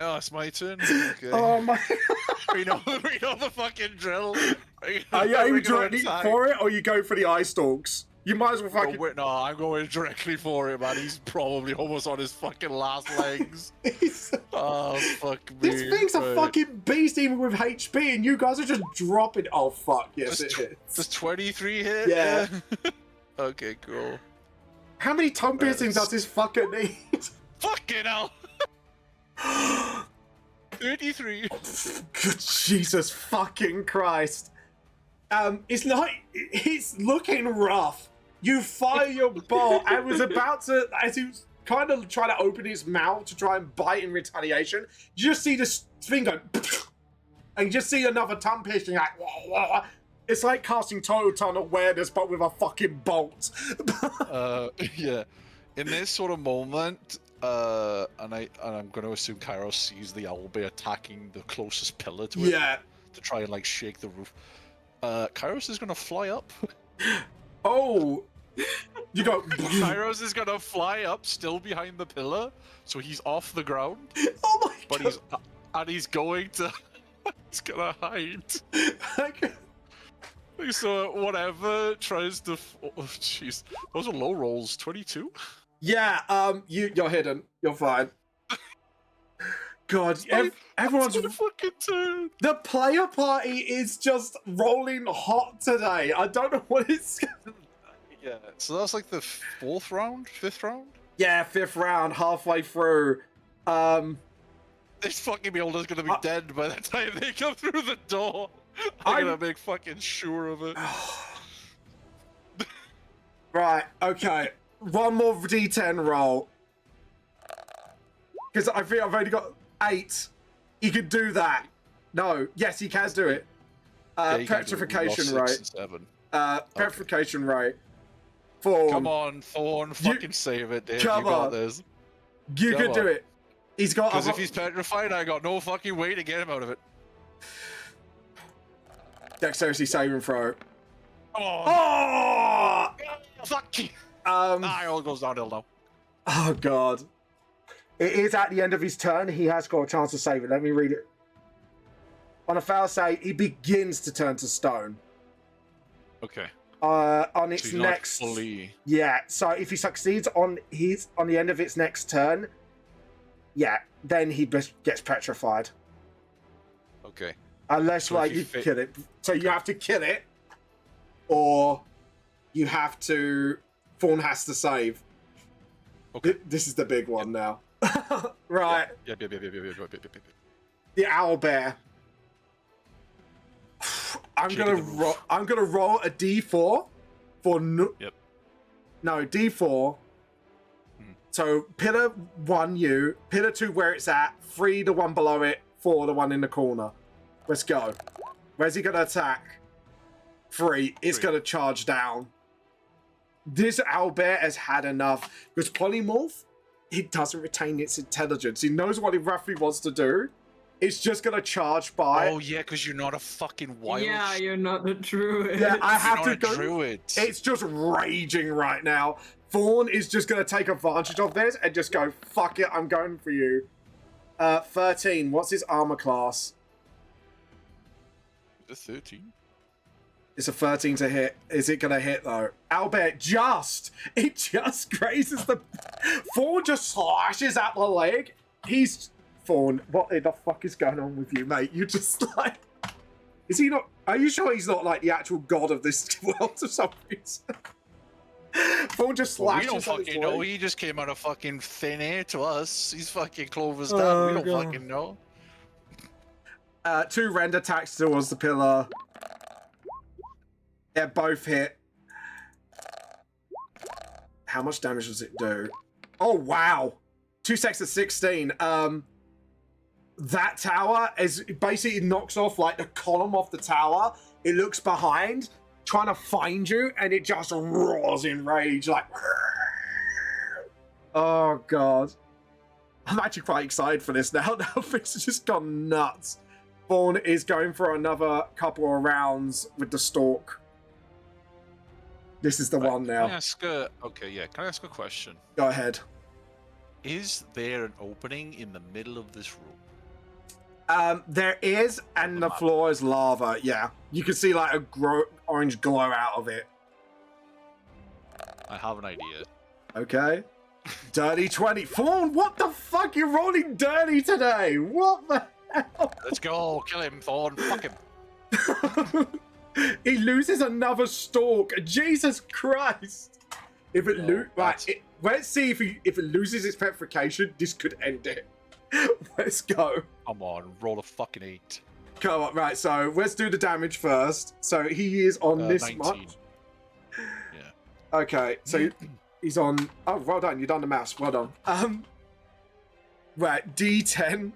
Oh, it's my turn. Okay. Oh my. we know the fucking drill. Are you aiming We're gonna directly attack. for it, or you go for the eye stalks? You might as well fucking. No, I'm going directly for him, man. He's probably almost on his fucking last legs. Oh, fuck me. This thing's a Right. fucking beast even with HP, and you guys are just dropping. Oh fuck! Yes, Does it is. Does 23 hit? Yeah. Okay, cool. How many tongue piercings does this fucker need? Fucking hell. 33. Good Jesus fucking Christ! It's like it's looking rough. You fire your bolt and was about to, as he was kind of trying to open his mouth to try and bite in retaliation. You just see this thing go, and you just see another tongue piercing like. It's like casting total awareness, but with a fucking bolt. Yeah. In this sort of moment, and I'm going to assume Kairos sees the owlbear attacking the closest pillar to it. Yeah. To try and like shake the roof. Kairos is going to fly up. Oh. You go. Kairos is going to fly up, still behind the pillar, so he's off the ground. Oh my But he's going to. He's gonna hide. God. So whatever tries to. Oh jeez, those are low rolls. 22. Yeah. You're hidden. You're fine. God, everyone's a fucking turn. The player party is just rolling hot today. I don't know what it's. Yeah. So that's like the fifth round. Yeah, 5th round, halfway through. This fucking builder's gonna be dead by the time they come through the door. I'm gonna make fucking sure of it. Right, okay. One more D10 roll. Because I think I've only got 8. He could do that. No. Yes, he can do it. Petrification rate. Petrification rate. Thorn. Come on, Thorn. Fucking save it, dude. Come you got on. this. You can do it. He's got. Because if he's petrified, I got no fucking way to get him out of it. Dexterity saving throw. Oh! Fuck you. It all goes downhill now. Oh god. It is at the end of his turn. He has got a chance to save it. Let me read it. On a fail save, he begins to turn to stone. Okay. On its so next. Fully... Yeah. So if he succeeds on the end of its next turn, yeah, then he gets petrified. Okay. Unless so like you kill it. So you have to kill it, or you have to. Fawn has to save. Okay. This is the big one now. Right. Yeah. The owlbear. I'm gonna roll a D4 for no. Yep. No D4. So pillar 1 you, pillar 2 where it's at, 3 the one below it, 4 the one in the corner. Let's go. Where's he gonna attack? 3. It's gonna charge down. This owlbear has had enough because polymorph, it doesn't retain its intelligence. He knows what he roughly wants to do. It's just gonna charge by. Oh yeah, because you're not a fucking wild. Yeah, you're not a druid. Yeah, I have to go. Druid. It's just raging right now. Fawn is just gonna take advantage of this and just go, fuck it, I'm going for you. 13. What's his armor class? The 13. It's a 13 to hit. Is it gonna hit though? Owlbear it just grazes the. Fawn just slashes at the leg. Fawn, what the fuck is going on with you, mate? You just like. Is he not? Are you sure he's not like the actual god of this world for some reason? Fawn just slashes. We don't fucking know. He just came out of fucking thin air to us. He's fucking Clover's dad. We don't fucking know. 2 rend attacks towards the pillar. Yeah, both hit. How much damage does it do? Oh wow, 2 6 of 16. That tower is basically knocks off like the column off the tower. It looks behind, trying to find you, and it just roars in rage like. Oh god, I'm actually quite excited for this now. Now things have just gone nuts. Fawn is going for another couple of rounds with the stalk. This is the one now. Can I ask a question? Go ahead. Is there an opening in the middle of this room? There is, and the floor is lava. Yeah, you can see like a orange glow out of it. I have an idea. Okay. Dirty 20. Fawn, what the fuck? You're rolling dirty today. What the hell? Let's go. Kill him, Thorn. Fuck him. He loses another stalk. Jesus Christ. If it let's see if it loses its petrification. This could end it. Let's go. Come on, roll a fucking 8. Come on, right, so let's do the damage first. So he is on this 19. much. Yeah. Okay, so he's on. Oh, well done. You've done the maths. Well done. Right, D10.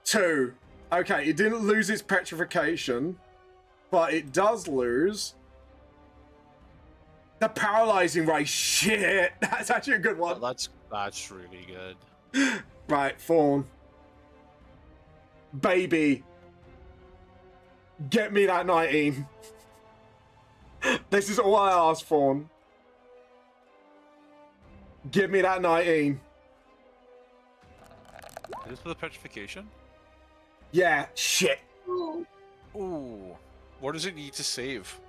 2. Okay, it didn't lose its petrification, but it does lose The paralyzing ray. Shit, that's actually a good one. That's really good. Right, Fawn. Baby. Get me that 19. This is all I ask, Fawn. Give me that 19. Is this for the petrification? Yeah, shit. Ooh. What does it need to save?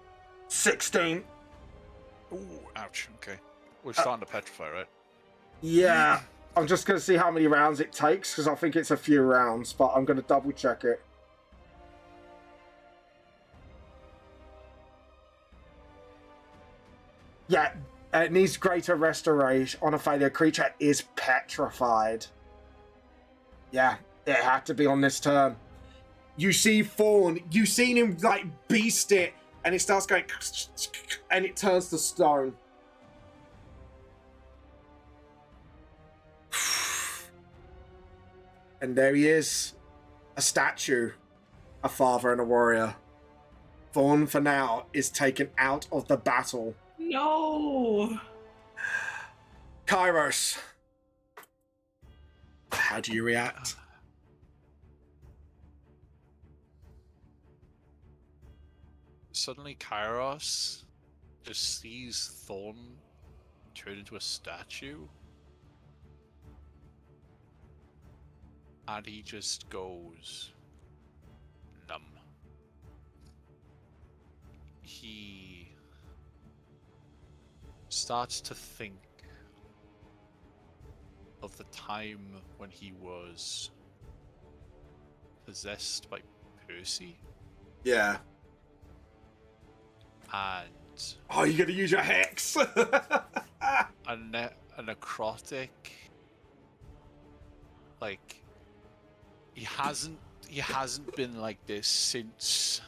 16. Ooh, ouch. Okay. We're starting to petrify, right? Yeah. I'm just going to see how many rounds it takes, because I think it's a few rounds, but I'm going to double check it. Yeah, it needs greater restoration. On a failure, creature is petrified. Yeah, it had to be on this turn. You see Fawn, you've seen him like beast it, and it starts going, and it turns to stone. And there he is, a statue, a father and a warrior. Fawn, for now, is taken out of the battle. No. Kairos, how do you react? Suddenly, Kairos just sees Thorn turn into a statue. And he just goes numb. He starts to think of the time when he was possessed by Percy. Yeah. And Oh, you're gonna use your hex? a necrotic, like, he hasn't been like this since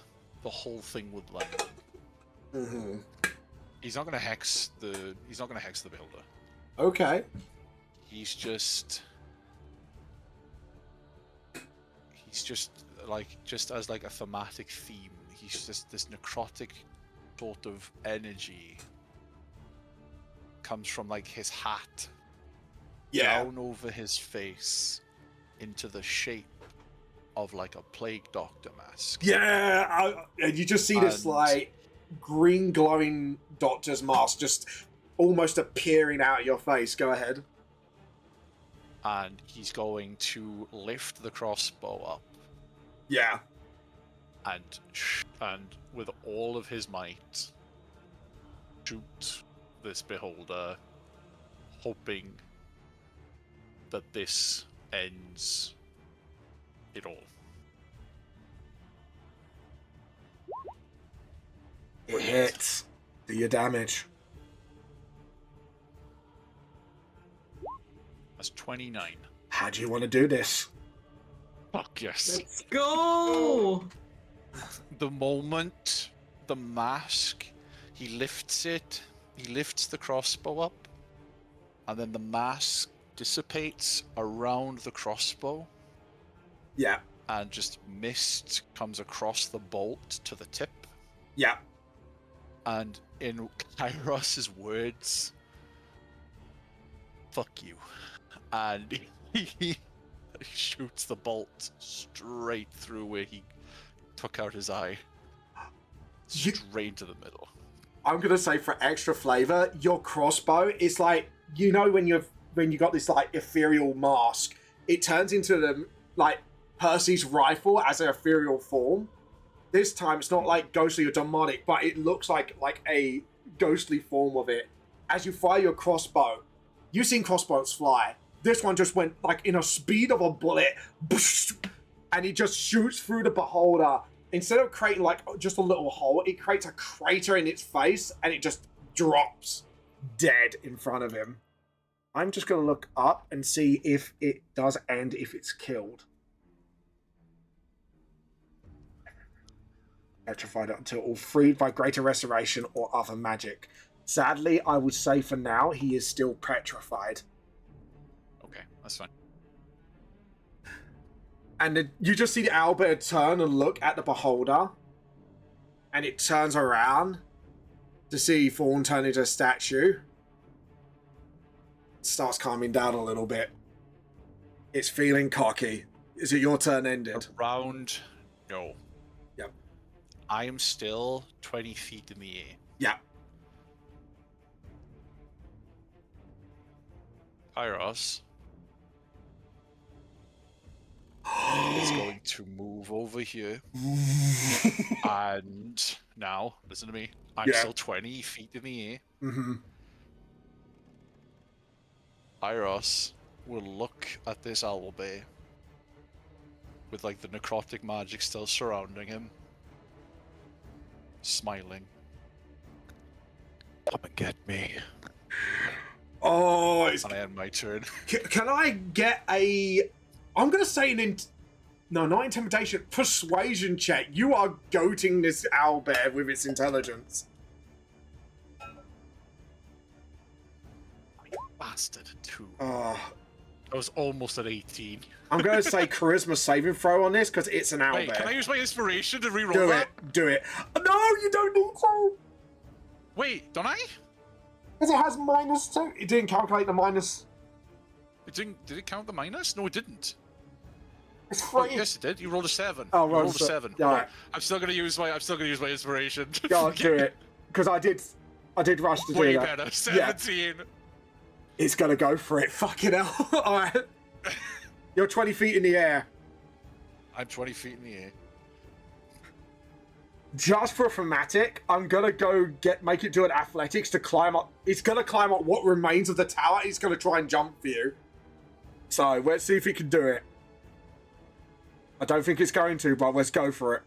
the whole thing with London. Mm-hmm. He's not gonna hex the beholder. Okay. He's just like, just as like a thematic theme, he's just this necrotic sort of energy comes from like his hat down over his face into the shape of like a plague doctor mask. Yeah, and you just see this like green glowing doctor's mask just almost appearing out of your face. Go ahead. And he's going to lift the crossbow up. Yeah. And with all of his might, shoot this beholder, hoping that this ends it all. It hits. Do your damage. That's 29. How do you want to do this? Fuck yes. Let's go. The moment the mask, he lifts the crossbow up, and then the mask dissipates around the crossbow. Yeah. And just mist comes across the bolt to the tip. Yeah. And in Kairos' words, fuck you. And he shoots the bolt straight through where he took out his eye. Straight into the middle. I'm gonna say, for extra flavor, your crossbow is like, you know, when you got this like ethereal mask, it turns into the like Percy's rifle as an ethereal form. This time it's not like ghostly or demonic, but it looks like a ghostly form of it. As you fire your crossbow, you've seen crossbows fly. This one just went like in a speed of a bullet, and he just shoots through the beholder. Instead of creating like just a little hole, it creates a crater in its face, and it just drops dead in front of him. I'm just going to look up and see if it does end if it's killed. Petrified until all freed by greater restoration or other magic. Sadly, I would say for now, he is still petrified. Okay, that's fine. And then you just see the owlbear turn and look at the beholder. And it turns around. to see Thorn turn into a statue. It starts calming down a little bit. It's feeling cocky. Is it your turn ended? Round. No. Yep. I am still 20 feet in the air. Yeah. Pyros is going to move over here. And now, listen to me. I'm still 20 feet in the air. Mm-hmm. Pyros will look at this owlbear with like the necrotic magic still surrounding him, smiling. Come and get me. Oh, it's... And I end my turn. Can I get a... I'm going to say no, not intimidation. Persuasion check. You are goating this owlbear with its intelligence. Bastard, 2. I was almost at 18. I'm going to say charisma saving throw on this because it's an owlbear. Wait, can I use my inspiration to reroll Do that? Do it. No, you don't need to. Wait, don't I? Because it has -2. It didn't calculate the minus. It didn't. Did it count the minus? No, it didn't. It's Oh, free. yes, it did. You rolled a 7. Oh, you rolled a 7. Yeah. Right. I'm still gonna use my. Inspiration. Go do it. Because I did rush to Way do that. better. 17. Yeah. It's gonna go for it. Fucking hell. All right. You're 20 feet in the air. I'm 20 feet in the air. Just for a thematic, I'm gonna make it do an athletics to climb up. It's gonna climb up what remains of the tower. It's gonna try and jump for you. So let's see if it can do it. I don't think it's going to, but let's go for it.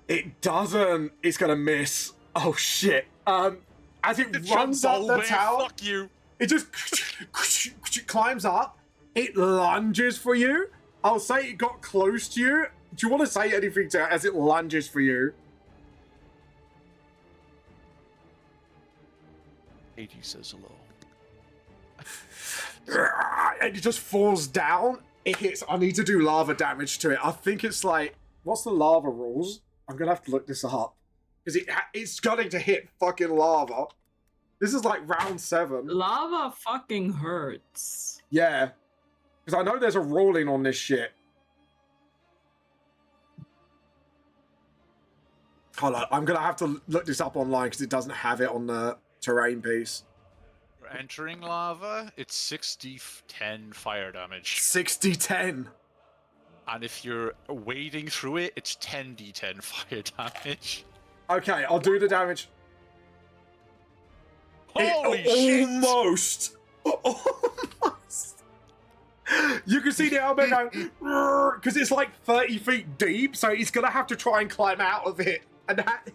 It doesn't. It's gonna miss. Oh shit. As it runs up the tower, fuck you. It just climbs up. It lunges for you. I'll say it got close to you. Do you want to say anything to it as it lunges for you? 80 says hello. And it just falls down. It hits. I need to do lava damage to it. I think it's like, what's the lava rules? I'm gonna have to look this up because it's going to hit fucking lava. This is like round 7. Lava fucking hurts. Yeah, because I know there's a ruling on this shit. Hold on, I'm gonna have to look this up online because it doesn't have it on the terrain piece. For entering lava, it's 60-10 fire damage. 60-10. And if you're wading through it, it's 10d10 fire damage. Okay, I'll do the damage. Holy shit! Almost. Almost. You can see the owlbear going, because it's like 30 feet deep, so he's gonna have to try and climb out of it. And that...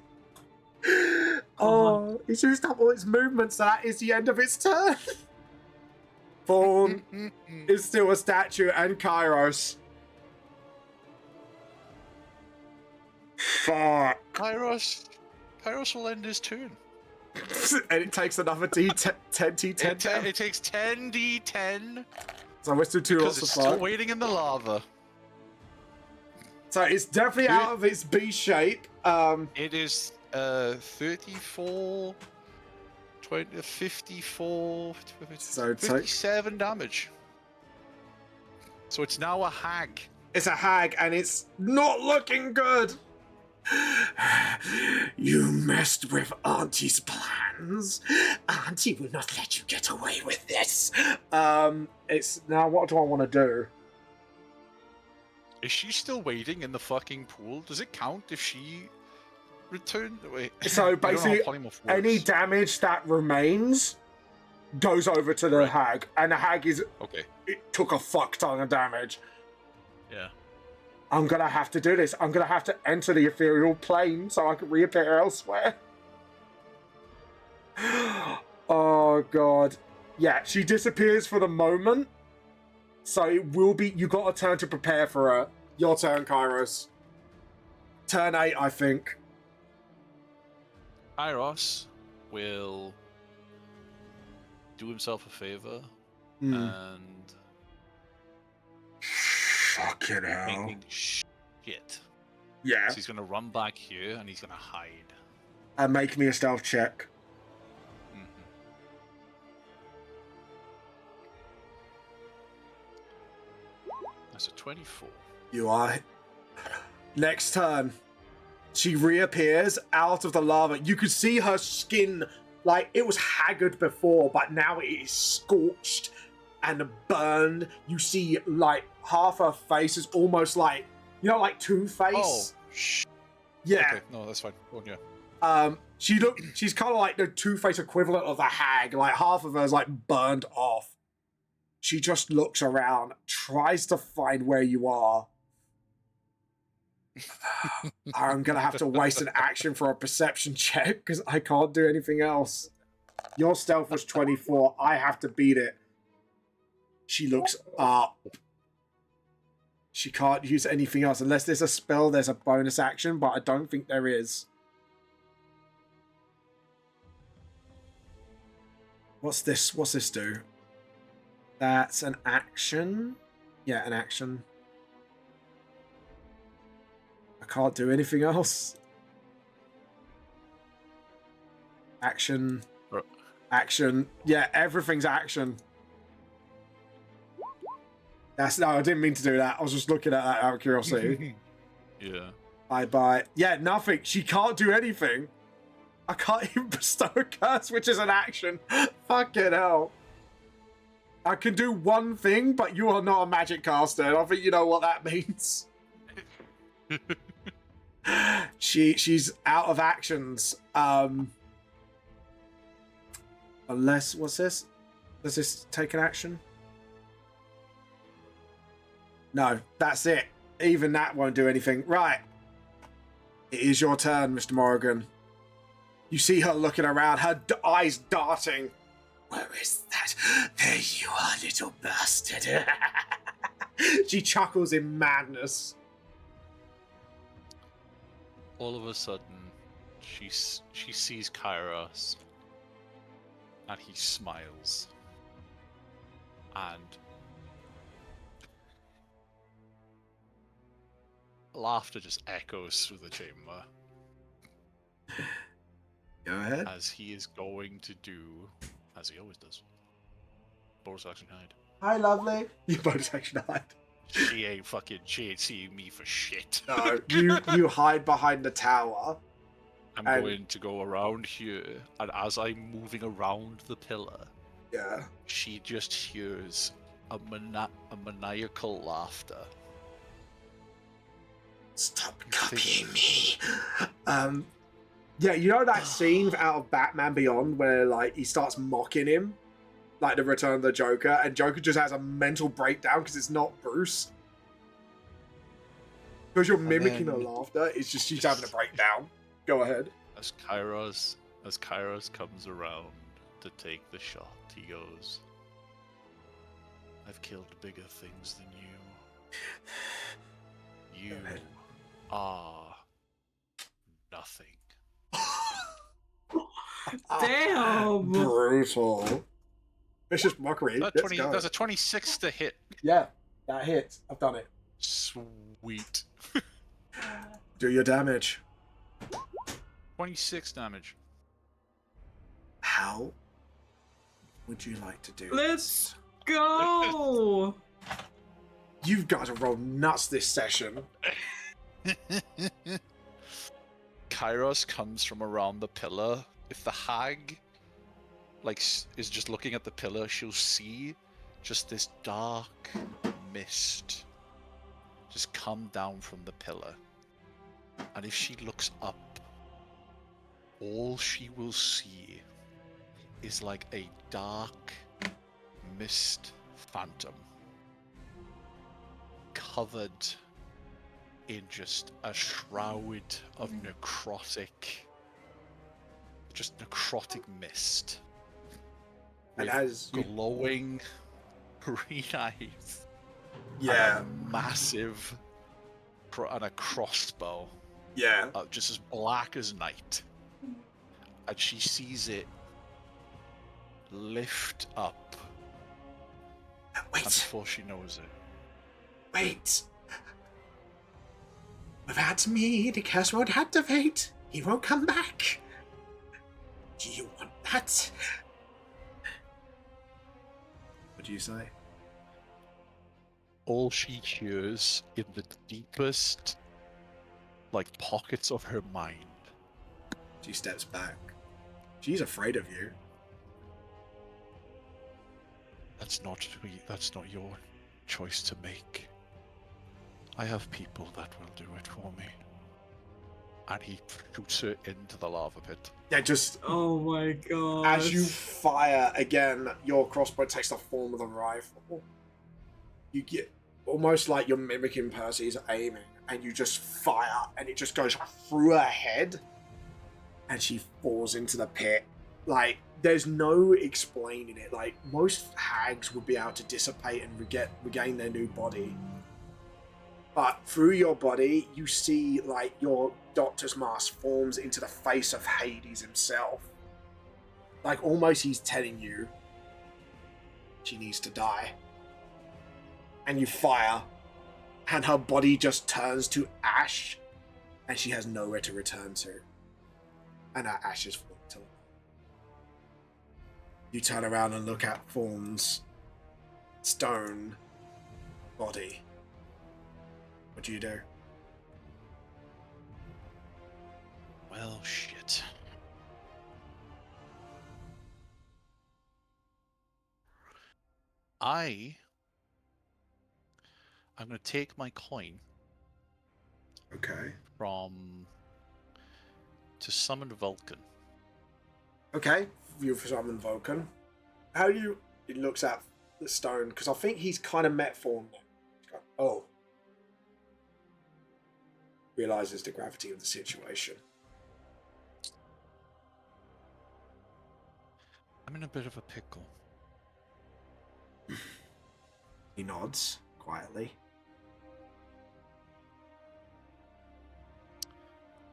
Oh, it's used up all its movements, so that is the end of its turn. Thorn is still a statue, and Kairos. Fuck. Kairos will end his turn. And it takes another D10. It takes 10d10. So we're still 2 because lots of it's fire. still waiting in the lava. So it's definitely out of its B shape. It is 34, 20, 54, So 57 damage. So it's now a hag. It's a hag, and it's not looking good. You messed with Auntie's plans. Auntie will not let you get away with this. It's now. What do I want to do? Is she still waiting in the fucking pool? Does it count if she returned? Wait. So I don't know how basically, polymorph any works. damage that remains goes over to the hag, and the hag is. Okay. It took a fuck ton of damage. Yeah. I'm gonna have to do this. I'm gonna have to enter the ethereal plane so I can reappear elsewhere. Oh god. Yeah, she disappears for the moment. So it will be... You got a turn to prepare for her. Your turn, Kairos. Turn 8, I think. Kairos will do himself a favor Hmm. and Fucking hell. making shit. Yeah. So he's gonna run back here and he's gonna hide. And make me a stealth check. Mhm. That's a 24. You are. Next turn, she reappears out of the lava. You could see her skin, like it was haggard before, but now it is scorched and burned. You see, like half her face is almost like, you know, like Two-Face. Oh, yeah. Okay, no, that's fine. Oh, yeah. She's kind of like the Two-Face equivalent of the hag. Like half of her is like burned off. She just looks around, tries to find where you are. I'm gonna have to waste an action for a perception check because I can't do anything else. Your stealth was 24. I have to beat it. She looks up. She can't use anything else unless there's a spell. There's a bonus action, but I don't think there is. What's this? What's this do? That's an action. Yeah, an action. I can't do anything else. Action. Action. Yeah, everything's action. No, I didn't mean to do that. I was just looking at that out of curiosity. Yeah. I buy. Yeah, nothing. She can't do anything. I can't even bestow a curse, which is an action. Fucking hell. I can do one thing, but you are not a magic caster. I think you know what that means. She's out of actions. Unless, what's this? Does this take an action? No, that's it. Even that won't do anything. Right. It is your turn, Mr. Morrigan. You see her looking around, her eyes darting. Where is that? There you are, little bastard. She chuckles in madness. All of a sudden, she sees Kairos, and he smiles, and laughter just echoes through the chamber. Go ahead. As he is going to do, as he always does, bonus action hide. Hi, lovely. You bonus action hide. She ain't seeing me for shit. No, you hide behind the tower. I'm going to go around here, and as I'm moving around the pillar, Yeah. she just hears a maniacal laughter. Stop copying me. Yeah, you know that scene out of Batman Beyond where like he starts mocking him, like the Return of the Joker, and Joker just has a mental breakdown because it's not Bruce. Because you're mimicking her laughter, it's just she's having a breakdown. Go ahead. As Kairos comes around to take the shot, he goes, "I've killed bigger things than you. You are nothing." Damn. Brutal. It's just mockery. That's a 26 to hit. Yeah, that hits. I've done it. Sweet. Do your damage. 26 damage. How would you like to do Let's go. You guys are roll nuts this session. Kairos comes from around the pillar. If the hag is just looking at the pillar, she'll see just this dark mist just come down from the pillar. And if she looks up, all she will see is like a dark mist phantom covered in just a shroud of necrotic mist. And with as you, glowing green eyes. yeah, And a massive and a crossbow. yeah. Just as black as night. And she sees it lift up. And Wait, before she knows it, wait. Without me, the curse won't activate. He won't come back. Do you want that? What do you say? All she hears in the deepest, pockets of her mind. She steps back. She's afraid of you. That's not your choice to make. I have people that will do it for me. And he shoots her into the lava pit. Yeah, just Oh my god. as you fire again, your crossbow takes the form of a rifle. You get almost like you're mimicking Percy's aiming, and you just fire, and it just goes through her head, and she falls into the pit. Like, there's no explaining it. Like, most hags would be able to dissipate and regain their new body. But through your body, you see, like, your doctor's mask forms into the face of Hades himself. Like, almost he's telling you she needs to die. And you fire, and her body just turns to ash, and she has nowhere to return to. And her ashes fall to life. You turn around and look at Fawn's stone body. What do you do? Well, shit. I'm gonna take my coin Okay. to summon Vulcan. Okay, you've summoned Vulcan. How do you... He looks at the stone, because I think he's kind of met Fawn. Oh. Realizes the gravity of the situation. I'm in a bit of a pickle. He nods quietly.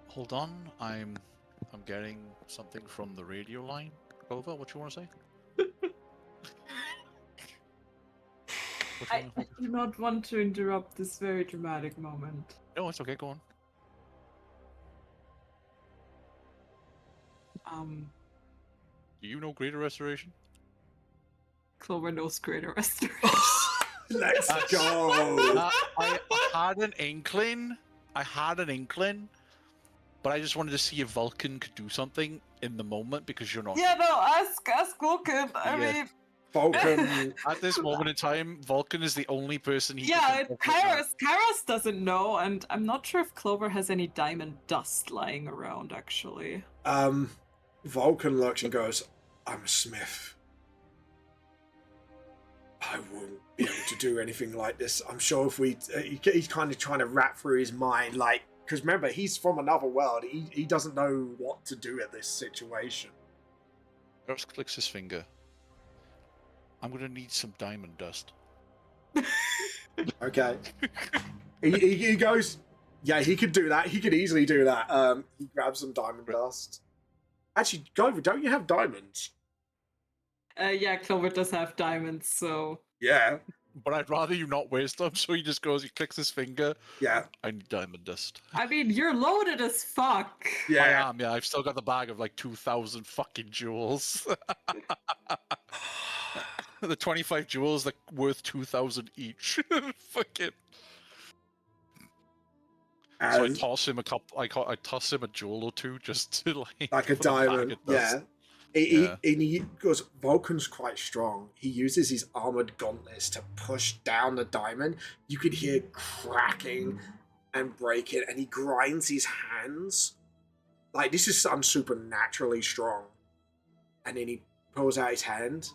Hold on, I'm getting something from the radio line. Clover, what you want to say? I do not want to interrupt this very dramatic moment. No, it's okay. Go on. Do you know Greater Restoration? Clover knows Greater Restoration. Let's go! I had an inkling. But I just wanted to see if Vulcan could do something in the moment because you're not. Yeah, no, ask Vulcan. I Yeah. mean, Vulcan... At this moment in time, Vulcan is the only person he. yeah, can think of. Kairos doesn't know, and I'm not sure if Clover has any diamond dust lying around, actually. Vulcan looks and goes, I'm a smith. I wouldn't be able to do anything like this. I'm sure if we... he's kind of trying to wrap through his mind, like... Because remember, he's from another world. He doesn't know what to do at this situation. Just clicks his finger. I'm gonna need some diamond dust. Okay. he goes, yeah, he could do that. He could easily do that. He grabs some diamond dust. Actually, Clover, don't you have diamonds? Yeah, Clover does have diamonds, so... Yeah. But I'd rather you not waste them, so he just goes, he clicks his finger. Yeah. I need diamond dust. I mean, you're loaded as fuck. Yeah. I am, yeah. I've still got the bag of like 2,000 fucking jewels. The 25 jewels that worth 2,000 each. Fuck it. So I toss him a couple. I toss him a jewel or two just to like a diamond. Yeah. He goes, Vulcan's quite strong. He uses his armored gauntlets to push down the diamond. You could hear cracking and breaking, and he grinds his hands. Like, this is something supernaturally strong. And then he pulls out his hand.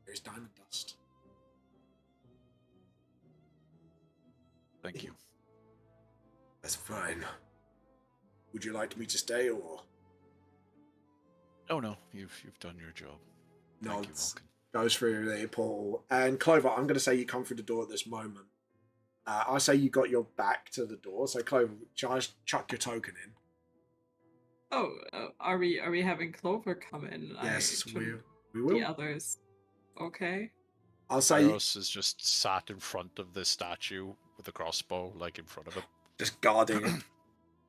There's diamond dust. Thank you. That's fine. Would you like me to stay, or? Oh no, you've done your job. Nods, goes through the portal. And Clover, I'm going to say you come through the door at this moment. I say you got your back to the door, so Clover, just chuck your token in. Oh, are we having Clover come in? Yes, we will. The others. Okay. I'll say... Eros is just sat in front of the statue with a crossbow, like in front of him. just guarding it.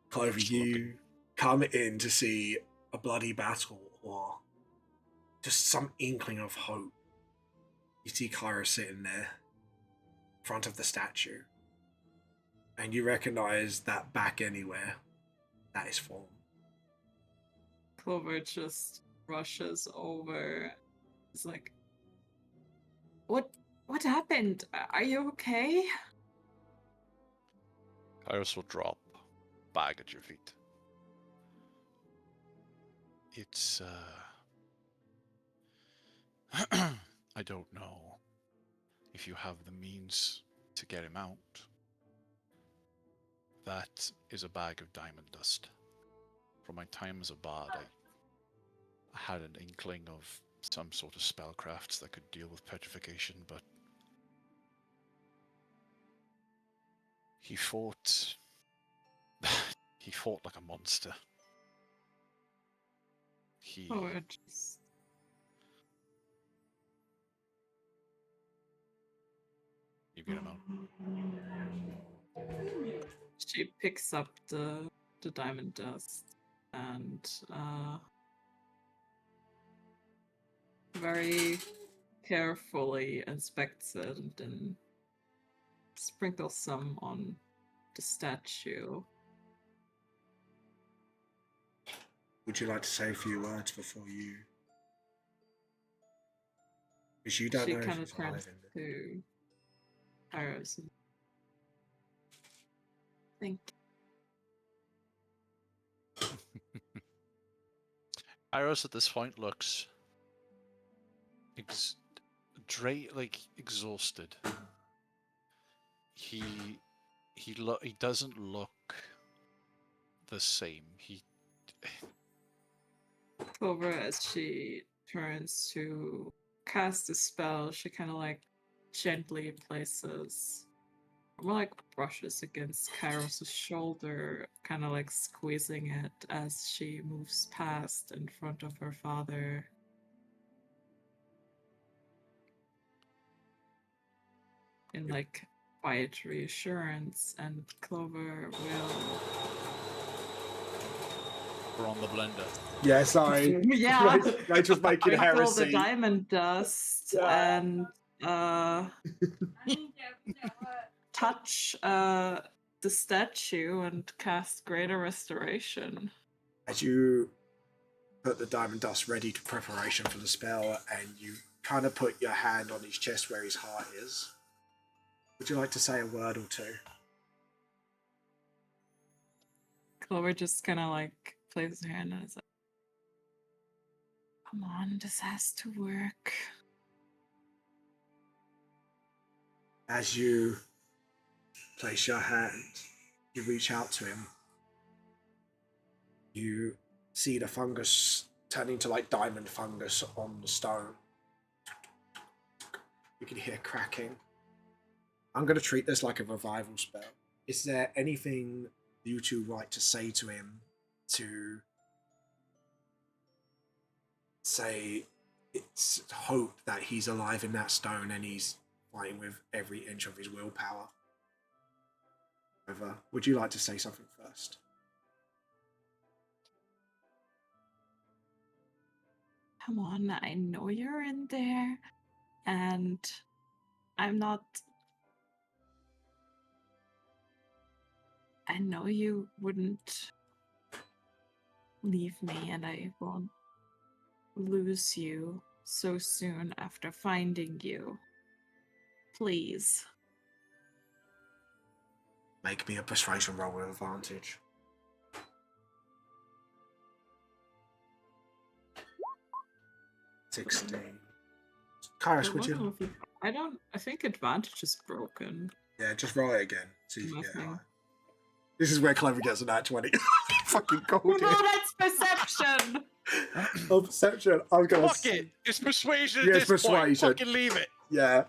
Clover, you come in to see a bloody battle or just some inkling of hope. You see Kyra sitting there in front of the statue, and you recognize that back anywhere. That is form. Clover just rushes over. It's like, what happened? Are you okay? Kairos will drop bag at your feet. It's I don't know if you have the means to get him out. That is a bag of diamond dust. From my time as a bard, I had an inkling of some sort of spellcrafts that could deal with petrification, but he fought like a monster. Oh, just... You get him out. She picks up the diamond dust and very carefully inspects it and then sprinkles some on the statue. Would you like to say a few words before you? Because you don't She know if kind he's of turns alive in it. to Iris. Thank Iros at this point looks exhausted. He doesn't look the same. Clover, as she turns to cast a spell, she kind of like gently places, more like brushes against Kairos' shoulder, kind of like squeezing it as she moves past in front of her father. In like quiet reassurance, and Clover will... We're on the blender. Yeah, sorry. Yeah. Rachel's making Sprinkle heresy. the diamond dust and touch the statue and cast Greater Restoration. As you put the diamond dust ready to preparation for the spell, and you kind of put your hand on his chest where his heart is, would you like to say a word or two? Clover just kind of like places her hand and is like, come on, this has to work. As you place your hand, you reach out to him. You see the fungus turning to like diamond fungus on the stone. You can hear cracking. I'm going to treat this like a revival spell. Is there anything you two like to say to him to say it's hope that he's alive in that stone and he's fighting with every inch of his willpower? However, would you like to say something first? Come on, I know you're in there, and I'm not... I know you wouldn't leave me, and I won't lose you so soon after finding you. Please. Make me a persuasion roll with advantage. 16. Kairos, would you? I think advantage is broken. Yeah, just roll it again. See if you get Nothing. high. This is where Clover gets a nat 20. Fucking gold. Oh no, that's perception! Oh, perception. I was going Fuck it! It's persuasion Yeah, at it's this point. persuasion. Fucking leave it. Yeah.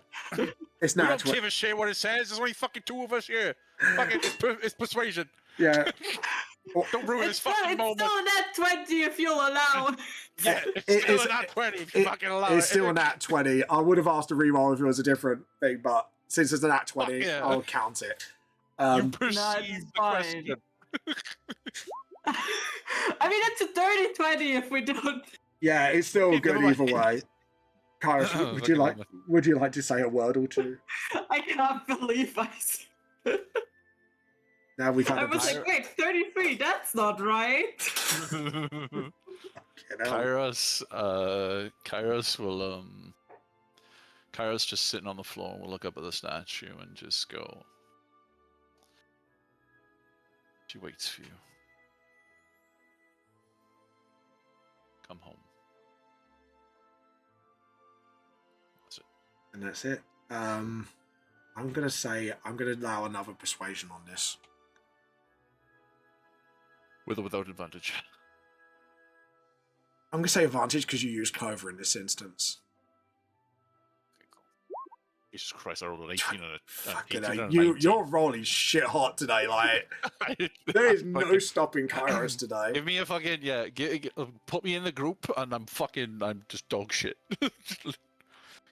It's We nat don't 20. give a shit what it says. There's only fucking two of us here. Fuck it, it's persuasion. Yeah. Don't ruin this fucking moment. It's still a net 20 if you'll allow. Yeah, it's still a nat 20 if you fucking allow it. It's still a nat 20. I would have asked a reroll if it was a different thing, but since it's a nat 20, Fuck yeah. I'll count it. You Um, perceive the fine. question. I mean, it's a dirty 20 if we don't. yeah, it's still Okay, good never mind. either way. Kairos, Fucking would you like to say a word or two? I can't believe I. Now we've had I a was like, wait, 33, that's not right. Kairos will Kairos just sitting on the floor will look up at the statue and just go. She waits for you. Come home. That's it. And that's it. I'm gonna allow another persuasion on this. With or without advantage. I'm gonna say advantage because you used Clover in this instance. Okay, cool. Jesus Christ, I rolled an 18 and a Fucking 18 hell, and a 19. you're rolling shit hot today. Like there is no stopping Kairos today. Give me a fucking put me in the group and I'm just dog shit.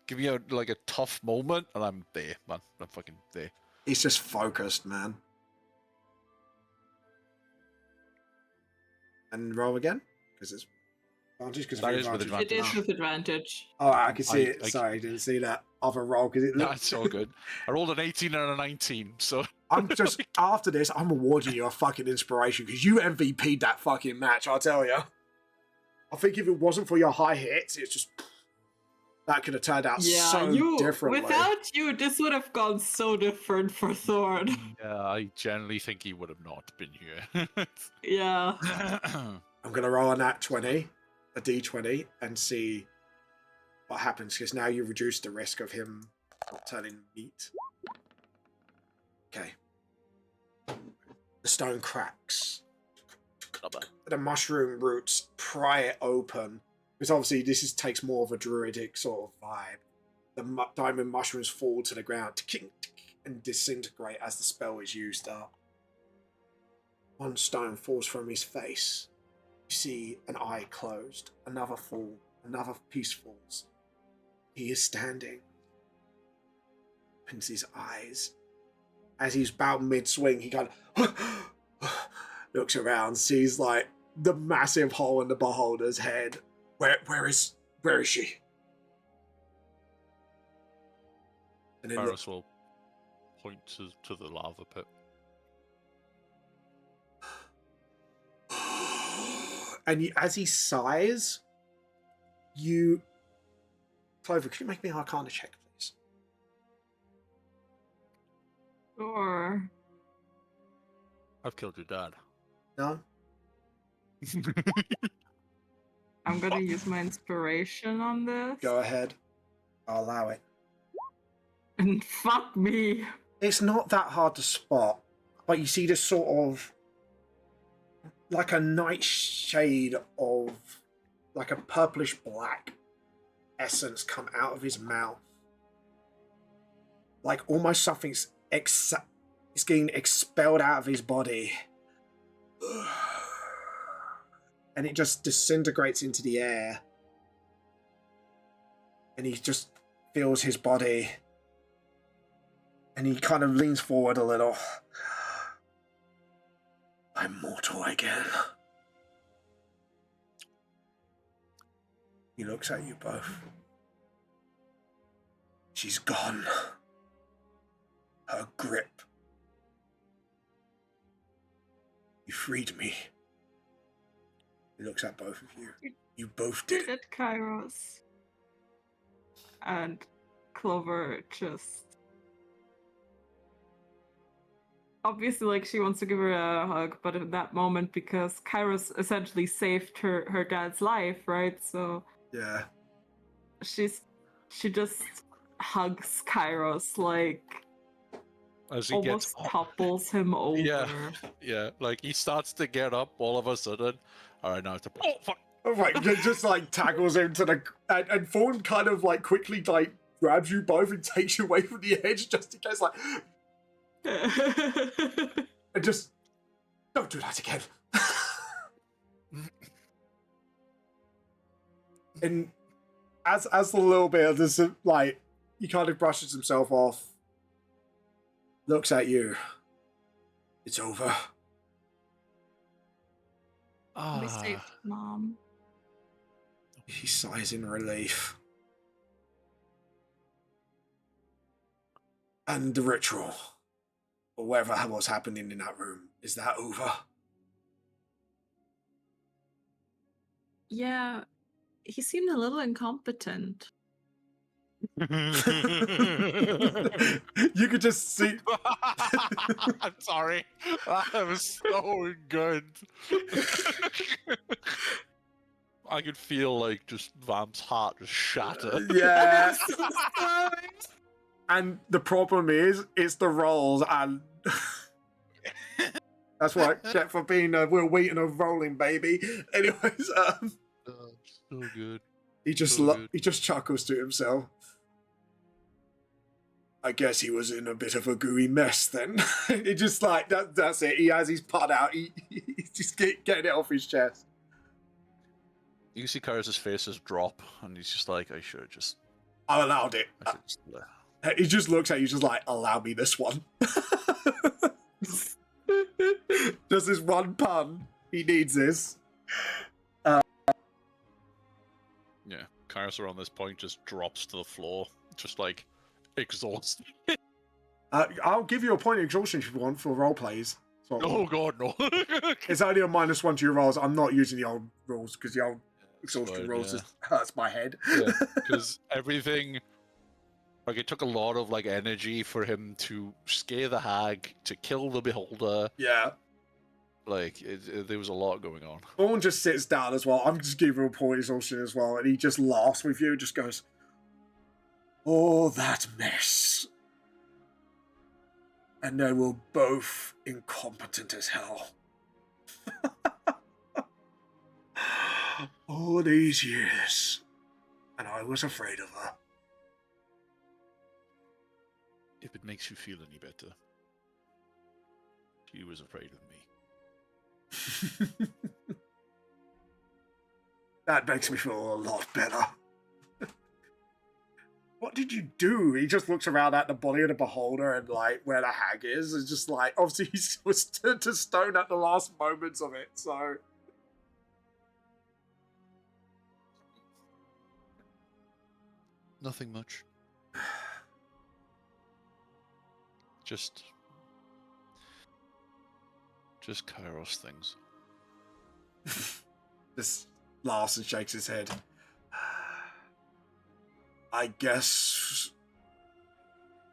Give me a tough moment and I'm there, man. I'm fucking there. He's just focused, man. And roll again because it's advantage. Because That is with It advantage. is with advantage. Oh, I can see I- it. I- Sorry, I didn't see that other roll because it looked. That's all good. I rolled an 18 and a 19, so I'm just after this. I'm awarding you a fucking inspiration because you MVP'd that fucking match. I'll tell you. I think if it wasn't for your high hits, it's just that could have turned out so differently. Without you, this would have gone so different for Thorn. yeah, I generally think he would have not been here. Yeah. I'm gonna roll a nat 20, a d20, and see what happens because now you reduce the risk of him not turning meat. Okay. The stone cracks. The mushroom roots pry it open. Because obviously this takes more of a druidic sort of vibe. The diamond mushrooms fall to the ground and disintegrate as the spell is used up. One stone falls from his face. You see an eye closed. Another piece falls. He is standing. Opens his eyes. As he's about mid-swing, he kind of looks around, sees like the massive hole in the beholder's head. Where is she? And then Paris will point to the lava pit. And as he sighs, Clover, could you make me an Arcana check, please? Sure. I've killed your dad. No? I'm gonna use my inspiration on this. Go ahead. I'll allow it. And fuck me. It's not that hard to spot, but you see this sort of like a nightshade of like a purplish black essence come out of his mouth. Like almost something's it's getting expelled out of his body. And it just disintegrates into the air. And he just feels his body. And he kind of leans forward a little. I'm mortal again. He looks at you both. She's gone. Her grip. You freed me. He looks at both of you. You both did it. Kairos. And Clover just... Obviously, like, she wants to give her a hug, but in that moment, because Kairos essentially saved her dad's life, right? So... Yeah. She just hugs Kairos, like... As he almost gets topples him over. Yeah, like he starts to get up all of a sudden. All right, now it's oh fuck! Oh, right, just like tackles him to the and Fawn kind of like quickly like grabs you both and takes you away from the edge just in case, like, and just don't do that again. And as a little bit of this, like, he kind of brushes himself off, looks at you. It's over. Be safe, Mom. He sighs in relief. And the ritual, or whatever was happening in that room, is that over? Yeah, he seemed a little incompetent. You could just see. I'm sorry. That was so good. I could feel like just Vamp's heart just shatter. Yeah. I'm so sorry. And the problem is, it's the rolls, and that's what I get for being Will Wheaton of rolling, baby. Anyways, So good. he just So good. he just chuckles to himself. I guess he was in a bit of a gooey mess then. He just like that's it. He has his put out. He's just getting it off his chest. You can see Kairos' face just drop, and he's just like, I should have just. I allowed it. I should just He just looks at you, just like, allow me this one. Just this one pun. He needs this. Yeah, Kairos around this point just drops to the floor, just like exhausted. I'll give you a point of exhaustion if you want for role plays. So, Oh god, no. it's only a -1 to your rolls. I'm not using the old rules because the old exhaustion fine, rolls yeah. just hurts my head. Yeah, because everything, like, it took a lot of like energy for him to scare the hag, to kill the beholder. Yeah. Like, there was a lot going on. Vaughn just sits down as well. I'm just giving him a point of exhaustion as well, and he just laughs with you and just goes, "Oh, that mess." And they were both incompetent as hell. All these years, and I was afraid of her. If it makes you feel any better, she was afraid of me. That makes me feel a lot better. What did you do? He just looks around at the body of the beholder and like where the hag is. It's just like, obviously he was turned to stone at the last moments of it, so. Nothing much. Just Kairos things. Just laughs and shakes his head. I guess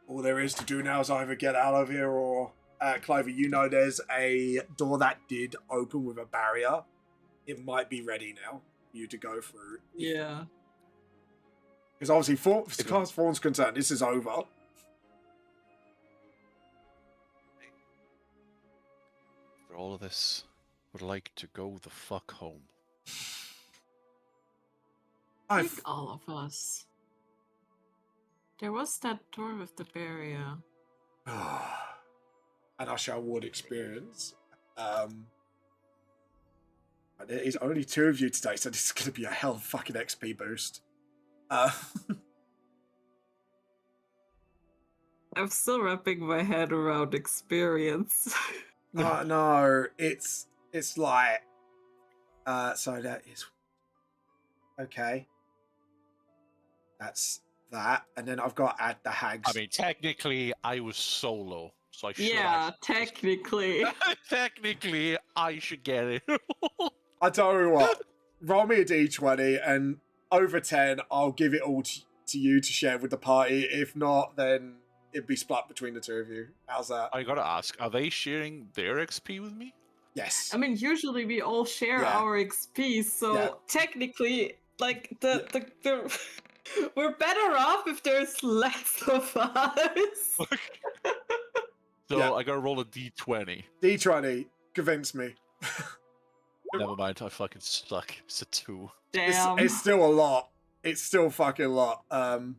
all there is to do now is either get out of here or... Clover, you know there's a door that did open with a barrier. It might be ready now for you to go through. Yeah. Because obviously, as far as Fawn's concerned, this is over. For all of this, would like to go the fuck home. I think all of us. There was that door with the barrier. An Usher Ward experience. There is only 2 of you today, so this is going to be a hell of a fucking XP boost. I'm still wrapping my head around experience. No, it's like, so that is, okay. That's that, and then I've got to add the hags. I mean, technically, I was solo, so I should. Yeah, technically. Technically, I should get it. I tell you what, roll me a d20, and over 10, I'll give it all to you to share with the party. If not, then it'd be split between the 2 of you. How's that? I gotta ask, are they sharing their XP with me? Yes. I mean, usually we all share our XP, so technically, like, the we're better off if there's less of us. So I gotta roll a d20. D20, convince me. Never mind, I fucking suck. It's a 2. Damn. It's still a lot. It's still fucking a lot. Unless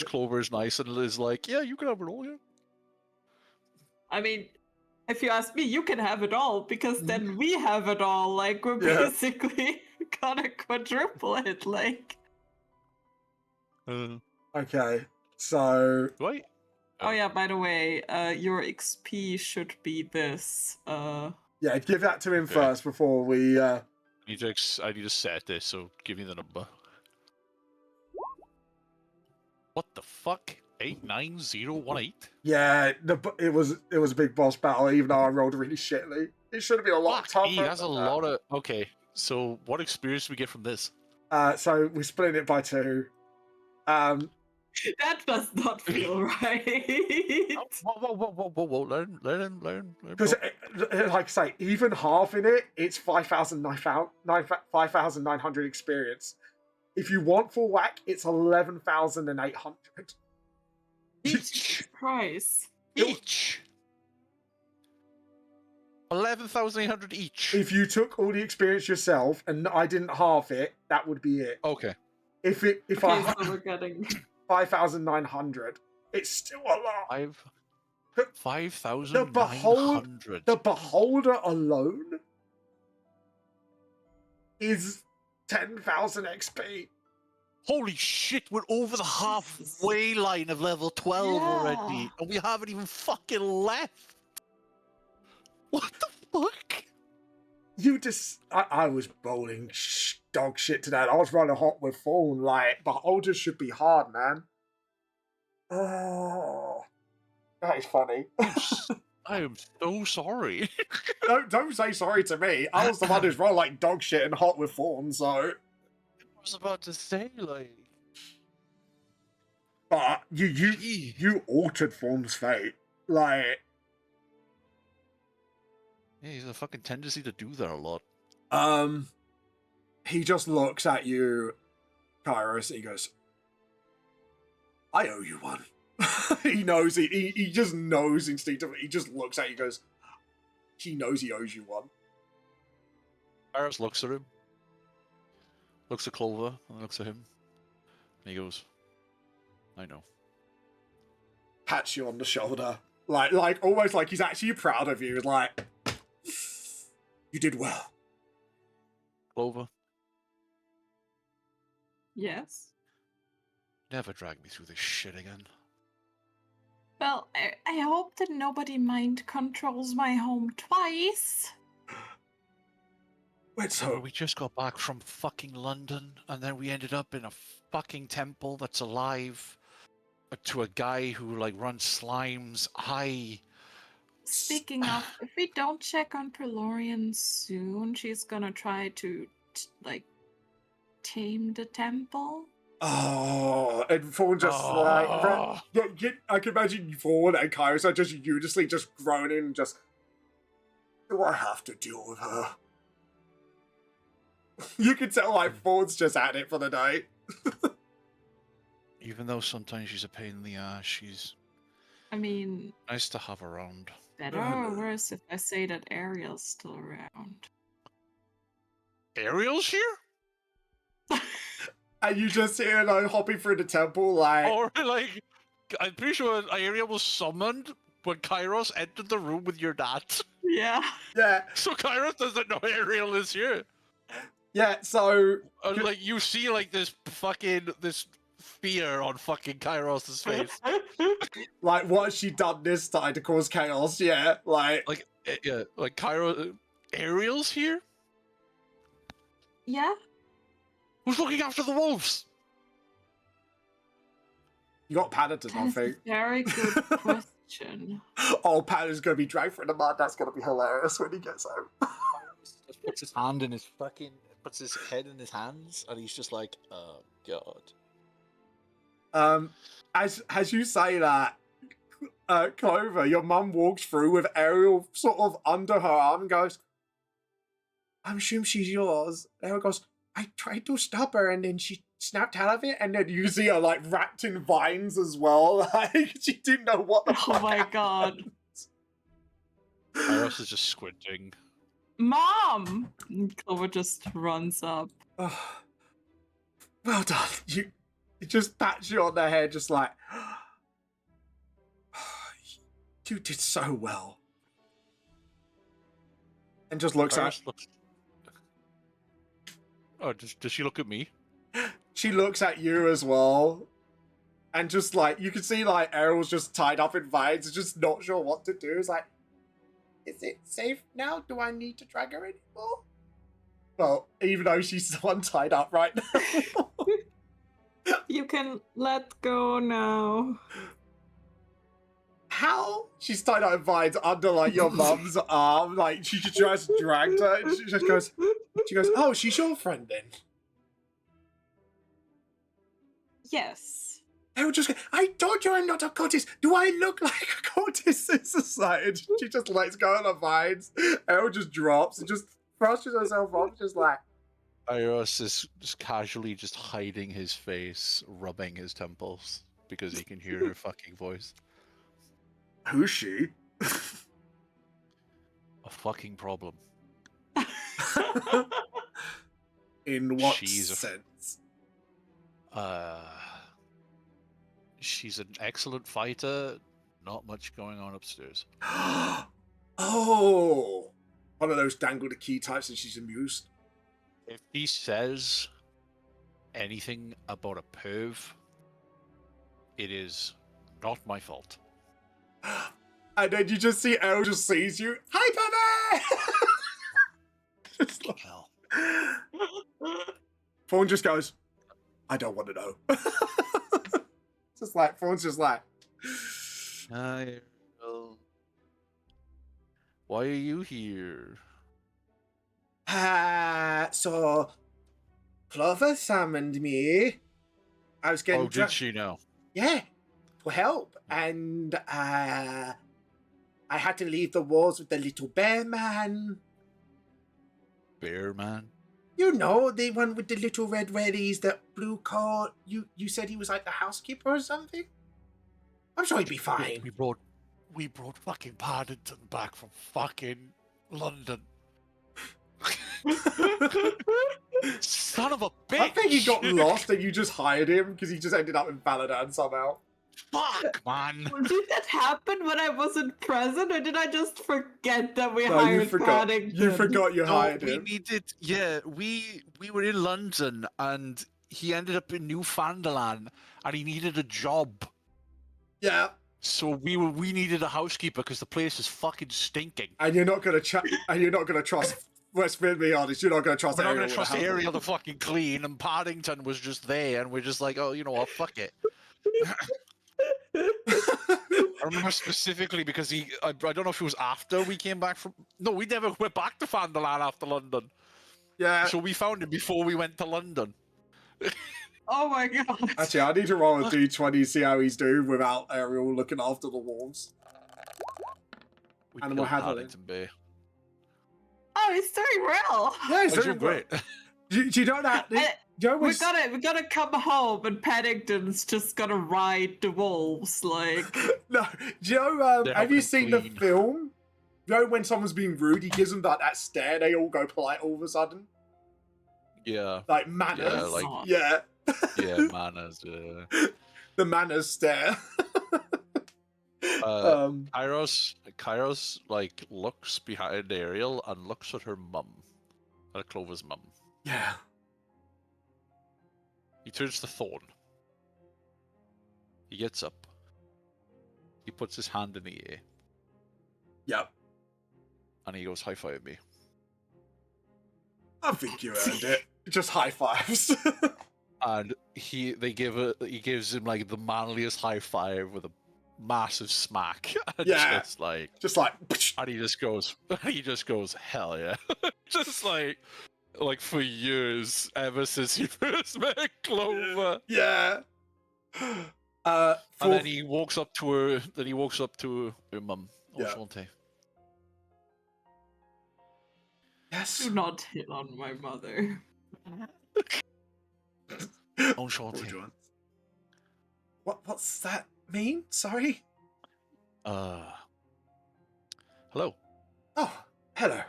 Clover is nice and is like, yeah, you can have it all, yeah. I mean, if you ask me, you can have it all, because then we have it all. Like, we're basically gonna quadruple it, like. Okay, so... Do Oh yeah, by the way, your XP should be this. Yeah, give that to him Okay. first before we. I need to set this. So give me the number. What the fuck? 89018. Yeah, it was a big boss battle, even though I rolled really shittily. It should have been a lot Fuck tougher. me, that's a than that. lot of. Okay, so what experience do we get from this? So we split it by 2. That does not feel right. Whoa! Let him. Because, like I say, even half in it, it's 5,900 experience. If you want full whack, it's 11,800. Each. Price. Each. 11,800 each. If you took all the experience yourself and I didn't half it, that would be it. Okay. If Okay, I so we're getting 5,900, it's still a lot. 5,900. The beholder alone is 10,000 XP. Holy shit, we're over the halfway line of level 12 already, and we haven't even fucking left. What the fuck? You just... I was bowling dog shit today. I was running hot with phone. Like, beholders should be hard, man. Oh, that is funny. I am so sorry. Don't say sorry to me. I was the one who's run like dog shit and hot with phone, so... I was about to say, like... But you altered Fawn's fate. Like... Yeah, he's a fucking tendency to do that a lot. He just looks at you, Kairos, and he goes, I owe you one. He knows, he just knows instinctively. He just looks at you and goes, he knows he owes you one. Iris looks at him, looks at Clover, and looks at him, and he goes, I know. Pats you on the shoulder. Like almost like he's actually proud of you. Like, you did well. Clover, Yes. never drag me through this shit again. Well, I hope that nobody mind controls my home twice. Wait, So so we just got back from fucking London, and then we ended up in a fucking temple that's alive to a guy who like runs slimes. Speaking of, if we don't check on Prelorian soon, she's gonna try to, like, tame the temple. Oh, and Fawn just Oh. I can imagine Fawn and Kairos are just uniously just groaning and just, do I have to deal with her? You can tell like Fawn's just at it for the day. Even though sometimes she's a pain in the ass, she's I mean, nice to have around. better or worse if I say that Ariel's still around. Ariel's here? And you just hear like hopping through the temple like Or like, I'm pretty sure Ariel was summoned when Kairos entered the room with your dad. Yeah. yeah. So Kairos doesn't know Ariel is here. Yeah, so And like you see like this fear on fucking Kairos' face. like what's she done this time to cause chaos? Yeah, like Yeah, like Ariel's here? Yeah? Who's looking after the wolves? you got Paddington, I That's a think. very good question. Oh, Paddington's gonna be dragged through the mud. That's gonna be hilarious when he gets home. Just puts his hand in his puts his head in his hands, and he's just like, oh god. As you say that, Clover, your mum walks through with Ariel sort of under her arm and goes, I'm assuming she's yours. Ariel goes, I tried to stop her and then she snapped out of it, and then you see her like wrapped in vines as well. Like she didn't know what the Oh fuck my happened. god. Kairos is just squinting. Mom! And Clover just runs up. Oh, well done. You just pats you on the head, just like, you did so well. And just looks at. Kairos looks... Oh, does she look at me? She looks at you as well, and just like you can see like Errol's just tied up in vines, just not sure what to do. It's like, is it safe now? Do I need to drag her anymore? Well, even though she's the one tied up right now. You can let go now. How? She's tied up in vines under like your mum's arm, like she just dragged her. And she just goes, oh, she's your friend then. Yes. Errol just goes, I told you I'm not a cultist. Do I look like a cultist in society? She just lets go of the vines. Errol just drops and just brushes herself off, just like. Iros is just casually just hiding his face, rubbing his temples because he can hear her fucking voice. Who's she? A fucking problem. In what She's a- sense? She's an excellent fighter. Not much going on upstairs. Oh, one of those dangle the key types, and she's amused. If he says anything about a perv, it is not my fault. And then you just see Errol just sees you. Hi, Bubba! Just like, Hell. Fawn just goes, I don't want to know. Just like, Fawn's just like, Why are you here? so Clover summoned me. I was getting Oh, did she know? Yeah, to help. And I had to leave the walls with the little bear man. Bear man? You know, the one with the little red wellies, that blue coat. You said he was like the housekeeper or something? I'm sure he'd be fine. We brought fucking Paddington back from fucking London. Son of a bitch! I think he got lost and you just hired him because he just ended up in Baladan somehow. Fuck, man! Did that happen when I wasn't present, or did I just forget that we No, hired you forgot. Paddington? You forgot you No, hired we him. needed. Yeah, we were in London and he ended up in Newfoundland and he needed a job. Yeah, So we needed a housekeeper because the place is fucking stinking. and you're not gonna trust. Let's be honest. You're not gonna trust. We're not Ariel gonna with trust a hammer. Ariel to fucking clean, and Paddington was just there, and we're just like, oh, you know what, fuck it. I remember specifically because I don't know if it was after we came back from. No, we never went back to Fandaland after London. Yeah. So we found him before we went to London. Oh my god. Actually, I need to roll a d20 see how he's doing without Ariel looking after the wolves. We Animal killed handling. Paddington Bay. Oh, he's doing well. Yeah, he's Oh, doing you're great. great. Do you know that? Do you know We what's- gotta come home, and Paddington's just gonna ride the wolves. Like, No, do you know, They're have you helping seen clean. the film? You know when someone's being rude, he gives them that stare, they all go polite all of a sudden? Yeah, Like manners. Yeah, like- Yeah. yeah, manners. The manners stare. Kairos like looks behind Ariel and looks at her mum, at Clover's mum. Yeah. He turns to Thorn. He gets up. He puts his hand in the air Yep. and he goes, "High five me." I think you earned it. Just high fives. And he gives him like the manliest high five with a massive smack. And Yeah. just like, Just like, and he just goes, hell yeah. Just like for years, ever since he first met Clover. yeah. And For- then he walks up to her. Then he walks up to her mum. Yeah. Enchante. yes. do not hit on my mother. Enchante. What's that mean? Sorry. Hello. Oh, hello.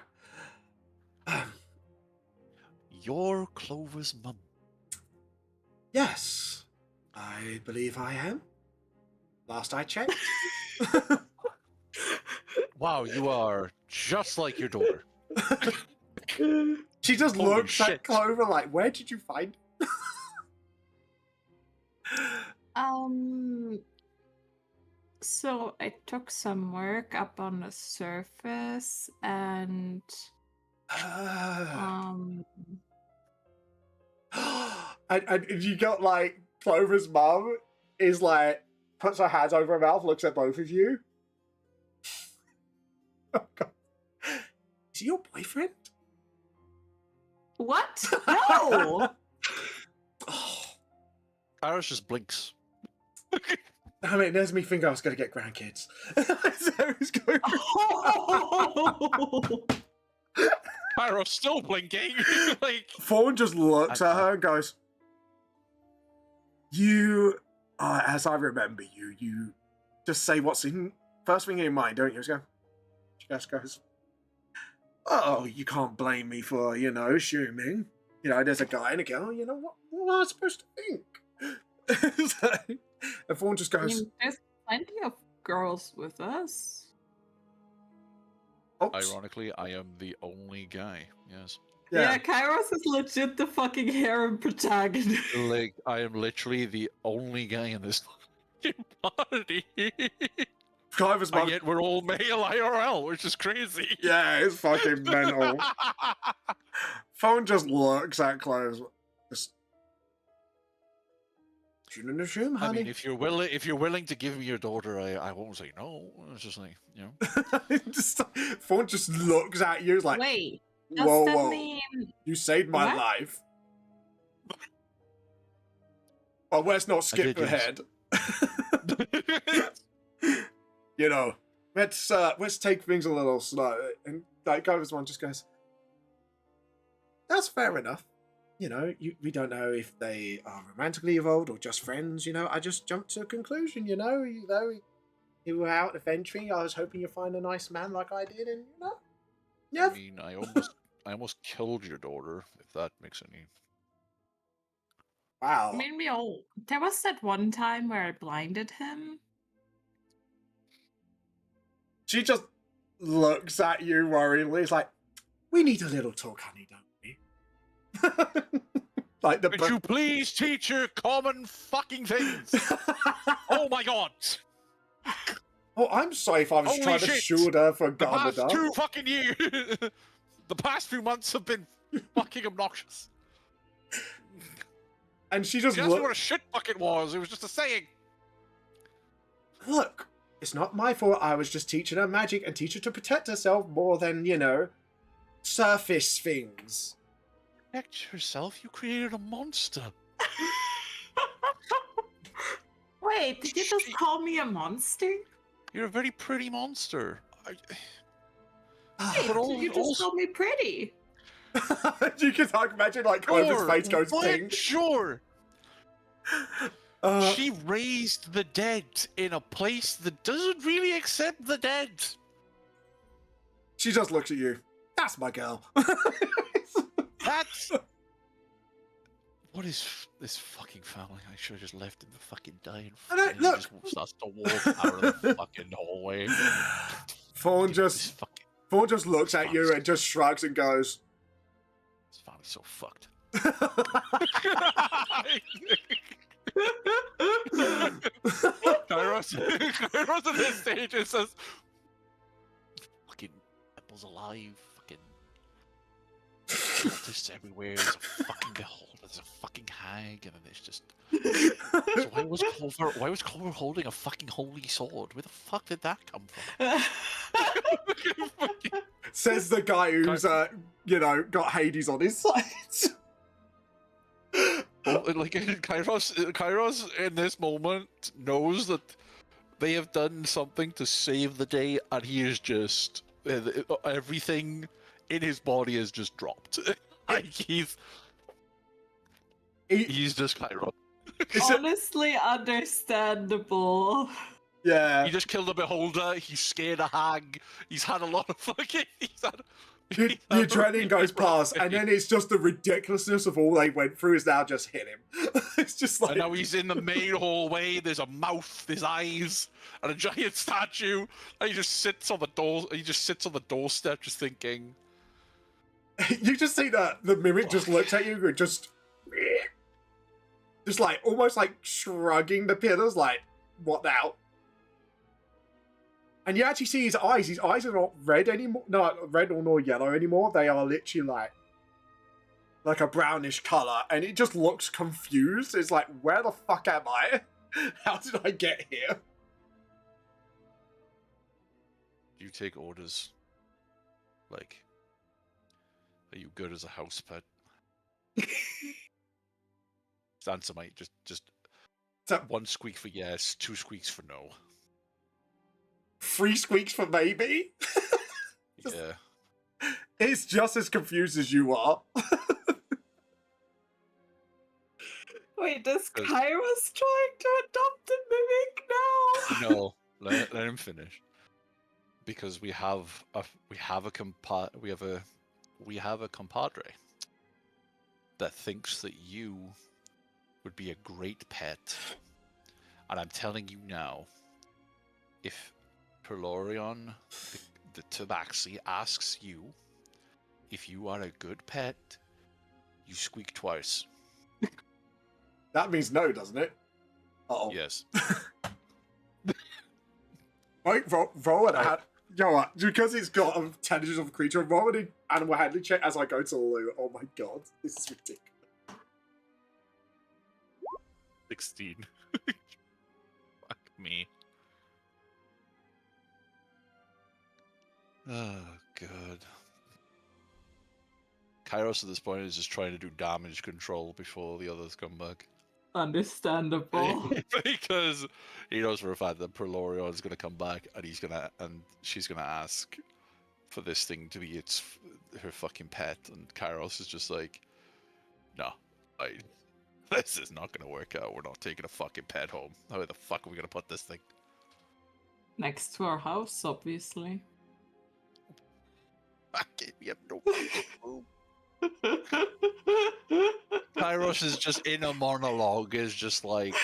You're Clover's mum. Yes. I believe I am. Last I checked. Wow, you are just like your daughter. She just Holy looks at shit. Clover like, where did you find Um, so I took some work up on the surface and um and you got like Clover's mum is like puts her hands over her mouth, looks at both of you. Oh, God. Is he your boyfriend? what? No! Iris just blinks. I mean, there's me thinking I was going to get grandkids. So it's going... Iris still blinking. Like, Fawn just looks at her and goes, "You, as I remember you, you just say what's in first thing in your mind, don't you?" She just goes, "Oh, you can't blame me for, assuming. There's a guy and a girl. What am I supposed to think?" So, and Fawn just I goes, mean, there's plenty of girls with us. "Oops." ironically, I am the only guy. Yes. Yeah, Kairos is legit the fucking harem protagonist. Like, I am literally the only guy in this fucking party. Cliver's mum. And yet we're all male IRL, which is crazy. Yeah, it's fucking mental. Fawn just looks at Clover. Just, shouldn't assume, I honey. mean, if you're willing to give me your daughter, I won't say no. It's just like, you know. Fawn just looks at you like, Wait, does whoa, that whoa. mean... You saved my What? life. Oh, let's not skip did, yes. ahead. Let's take things a little slow. And like Clover's one just goes, "That's fair enough. We don't know if they are romantically involved or just friends. I just jumped to a conclusion. You were out adventuring. I was hoping you'd find a nice man like I did, and yeah." I mean, I almost killed your daughter, if that makes any. Wow. I mean, there was that one time where I blinded him. She just looks at you worriedly. It's like, "We need a little talk, honey, don't we?" Like the. Could you please teach her common fucking things? Oh my god! Oh, I'm sorry if I was Holy trying to shit. shoot her for The past Garmadar. 2 fucking years, the past few months have been fucking obnoxious. And she just She asked me what a looks. shit bucket was. It was just a saying. Look, it's not my fault. I was just teaching her magic and teach her to protect herself more than, surface things. Protect yourself. You created a monster. Wait, did you just call me a monster? You're a very pretty monster. Wait, But all- you just also- called me pretty. You can imagine like Clover's face goes what? pink. Sure. Uh, She raised the dead in a place that doesn't really accept the dead. She just looks at you. That's my girl. That's... What is this fucking family? I should have just left him to fucking die I don't- and look. just starts to walk out of the fucking hallway. Fawn This just looks at you and just shrugs and goes, This family's so fucked. Kairos at this stage it says, fucking apples alive, fucking cultists everywhere, there's a fucking beholder, there's a fucking hag, and then there's just... So why was Clover holding a fucking holy sword? Where the fuck did that come from? says the guy who's, got Hades on his side. Well, like Kairos in this moment knows that they have done something to save the day, and he is just everything in his body is just dropped. Like he's just Kairos. Honestly, understandable. Yeah. He just killed a beholder. He scared a hag. He's had a lot of fucking. The adrenaline goes past, and then it's just the ridiculousness of all they went through is now just hit him. It's just like... And now he's in the main hallway. There's a mouth, there's eyes, and a giant statue. And he just sits on the door. He just sits on the doorstep, just thinking. You just see that the mimic just looks at you and just... just like almost like shrugging the pillars, like, what now? And you actually see his eyes. His eyes are not red anymore. Not red or nor yellow anymore. They are literally like a brownish color, and it just looks confused. It's like, where the fuck am I? How did I get here? You take orders. Like, are you good as a house pet? Answer, mate. Just So, 1 squeak for yes, 2 squeaks for no. 3 squeaks for maybe? Yeah. It's just as confused as you are. Wait, does Kairos trying to adopt a mimic now? No, let him finish. Because we have a compadre that thinks that you would be a great pet, and I'm telling you now, if Perlorion the Tabaxi asks you if you are a good pet, you squeak twice. That means no, doesn't it? Uh-oh. Yes. Right, roll it out. You know what? Because it's got intelligence of a creature, roll an animal handling check as I go to the loo. Oh my god, this is ridiculous. 16. Fuck me. Oh, God. Kairos at this point is just trying to do damage control before the others come back. Understandable. Because he knows for a fact that Perlorion is going to come back and she's going to ask for this thing to be her fucking pet, and Kairos is just like, no, this is not going to work out. We're not taking a fucking pet home. How the fuck are we going to put this thing? Next to our house, obviously. We have no fucking room. Kairos is just in a monologue, is just like,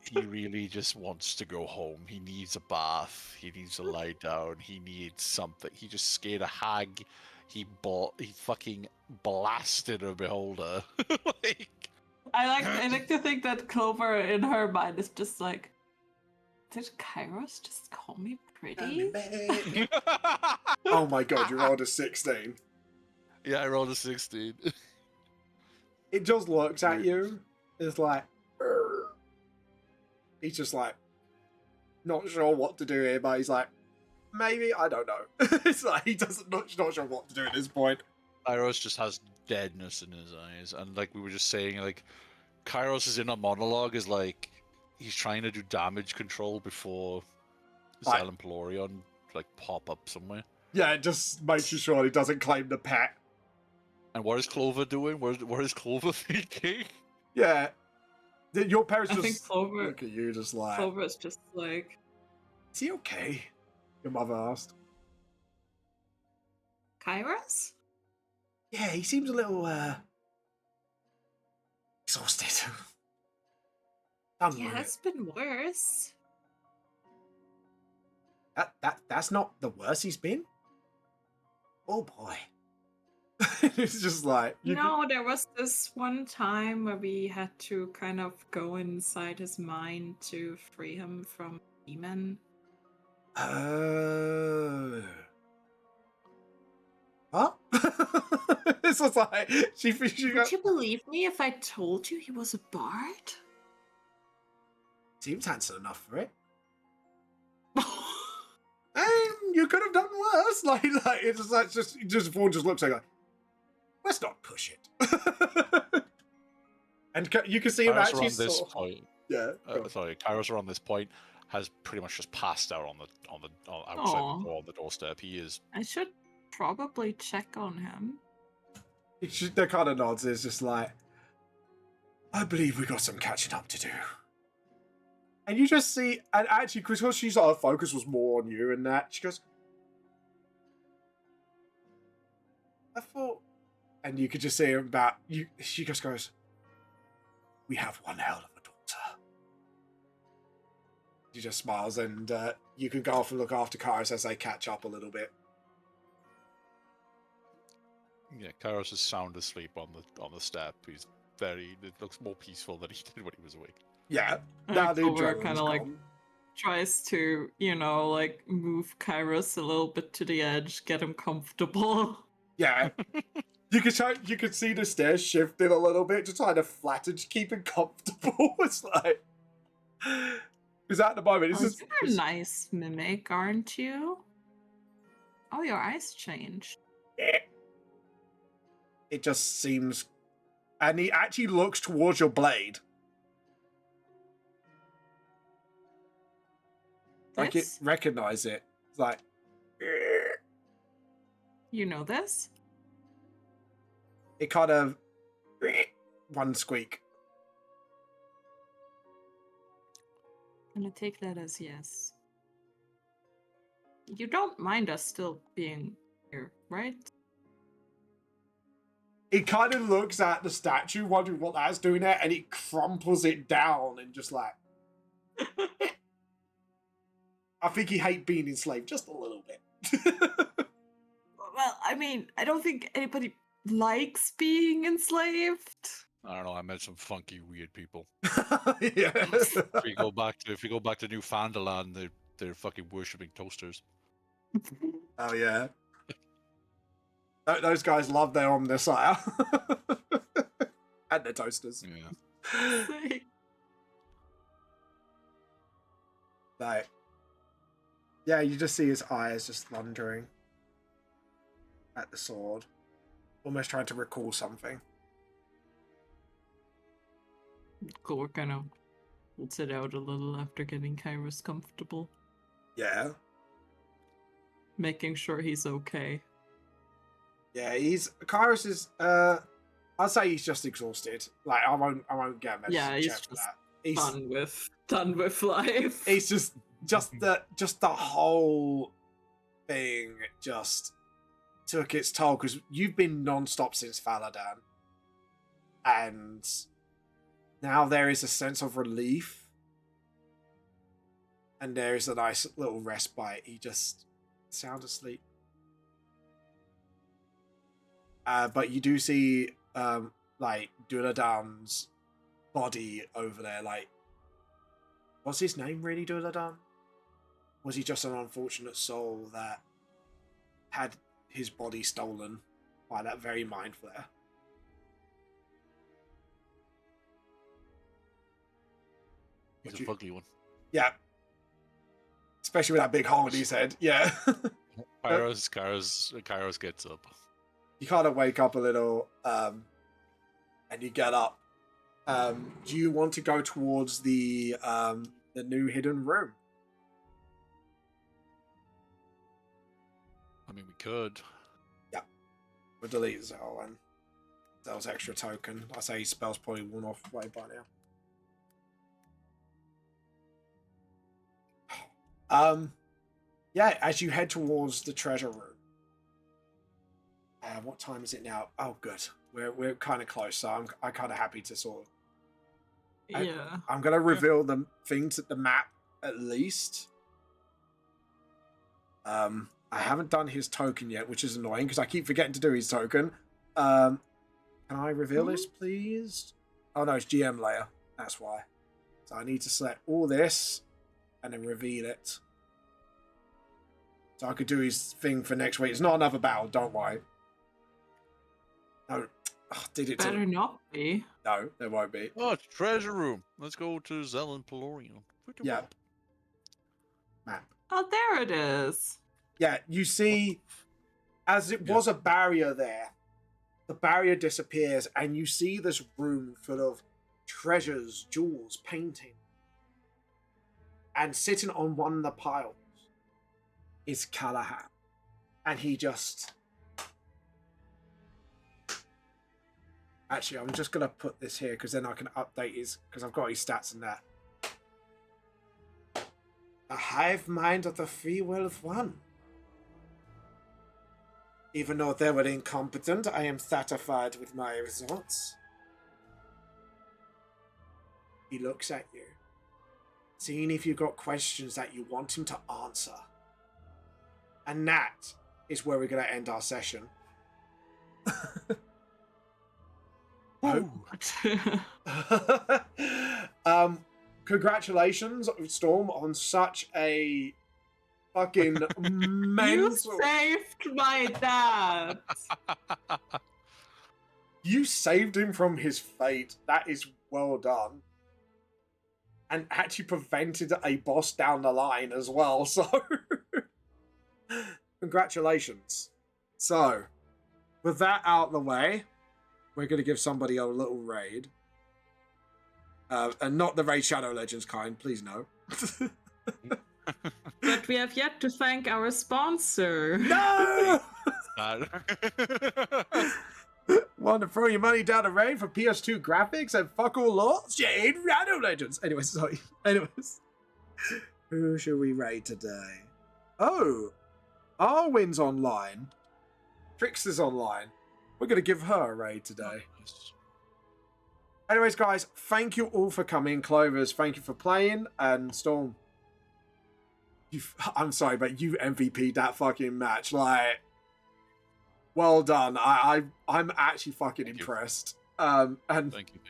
he really just wants to go home. He needs a bath. He needs to lie down. He needs something. He just scared a hag. He fucking blasted a beholder. I like to think that Clover in her mind is just like, did Kairos just call me pretty? Oh my god, you rolled a 16. Yeah, I rolled a 16. It just looks at you. It's like, "Urgh." He's just like, not sure what to do here, but he's like, maybe, I don't know. It's like, he doesn't, not sure what to do at this point. Kairos just has deadness in his eyes. And like we were just saying, like, Kairos is in a monologue, is like, he's trying to do damage control before Zal and Pelorion, like, pop up somewhere. Yeah, it just makes sure he doesn't claim the pet. And what is Clover doing? What is Clover thinking? Yeah. Your parents I just think Clover, look at you just like, Clover is just like, is he okay? Your mother asked. Kairos? Yeah, he seems a little, exhausted. Yeah, it's been worse. That's not the worst he's been? Oh boy. It's just like... No, there was this one time where we had to kind of go inside his mind to free him from demon. Oh. Huh? This was like... She Would you believe me if I told you he was a bard? Seems handsome enough for it. And you could have done worse. Like it's like just Vaughn just looks like, let's not push it. And you can see him actually. Around this point, yeah. Kairos around this point has pretty much just passed out on outside the door, on the doorstep. He is. I should probably check on him. The kind of nods. Is just like, I believe we got some catching up to do. And you just see, and actually, because she's her focus was more on you and that, she goes, I thought, and you could just see about you. She just goes, we have one hell of a daughter. She just smiles, and you can go off and look after Kairos as they catch up a little bit. Yeah, Kairos is sound asleep on the step. He's very. It looks more peaceful than he did when he was awake. Yeah. And Now the Clover adrenaline's kind of like gone. tries to, like move Kairos a little bit to the edge, get him comfortable. Yeah. You could see the stairs shifting a little bit to try to flatten, to keep it comfortable. It's like, because at the moment, it's just You're a nice mimic, aren't you? Oh, your eyes changed. it just seems, and he actually looks towards your blade. Like it This? recognize it. It's like, You know this? it kind of one squeak. I'm gonna take that as yes. You don't mind us still being here, right? It kind of looks at the statue, wondering what that's doing there, and it crumples it down and just like. I think he hates being enslaved just a little bit. Well, I mean, I don't think anybody likes being enslaved. I don't know. I met some funky, weird people. Yeah. If you go back to Newfoundland, they're fucking worshipping toasters. Oh yeah. Those guys love their omniscire. And their toasters. Yeah. Like, yeah, you just see his eyes just wandering at the sword, almost trying to recall something. Cool, kind of holds it out a little after getting Kairos comfortable, Yeah, making sure he's okay. yeah. Kairos is. I'd say he's just exhausted. Like I won't get a medicine Yeah, he's check for just that. He's done with life. it's just the whole thing just took its toll because you've been non-stop since Faladan, and now there is a sense of relief, and there is a nice little respite. He just sound asleep. But you do see like Duladam's body over there. Like, what's his name really, Duladam? Was he just an unfortunate soul that had his body stolen by that very mind flare? He's a fugly one. Yeah. Especially with that big hole in his head. Yeah. Kairos gets up. You kind of wake up a little, and you get up. Do you want to go towards the new hidden room? I mean, we could. We'll delete Zell and Zell's extra token. I say his spell's probably worn off way by now. Yeah, as you head towards the treasure room. What time is it now? Oh, good. We're kind of close, so I'm kind of happy to sort of. Yeah. I'm gonna reveal the things at the map at least. I haven't done his token yet, which is annoying because I keep forgetting to do his token. Can I reveal this, please? Oh no, it's GM layer. That's why. So I need to select all this and then reveal it. So I could do his thing for next week. It's not another battle, don't worry. No, did it? Better not be. No, there won't be. Oh, it's treasure room. Let's go to Zell and Pelorian. Yeah. Map. Oh, there it is. Yeah, you see, as it was a barrier there, the barrier disappears, and you see this room full of treasures, jewels, painting. And sitting on one of the piles is Callahan. And he just... Actually, I'm just going to put this here, because then I can update his... Because I've got his stats in there. The hive mind of the free will of one. Even though they were incompetent, I am satisfied with my results. He looks at you, seeing if you've got questions that you want him to answer. And that is where we're going to end our session. Congratulations, Storm, on such a fucking mental... You saved my dad! You saved him from his fate. That is well done. And actually prevented a boss down the line as well, so... Congratulations. So, with that out of the way, we're going to give somebody a little raid. And not the Raid Shadow Legends kind, please no. But we have yet to thank our sponsor. No! Want to throw your money down the raid for PS2 graphics and fuck all lore? Shade Shadow Legends! Anyways, sorry. Anyways. Who should we raid today? Oh! Arwen's online. Trixter's online. We're going to give her a raid today. Anyways, guys, thank you all for coming. Clovers, thank you for playing. And Storm, I'm sorry, but you MVP'd that fucking match. Like, well done. I'm actually fucking impressed. And Thank you.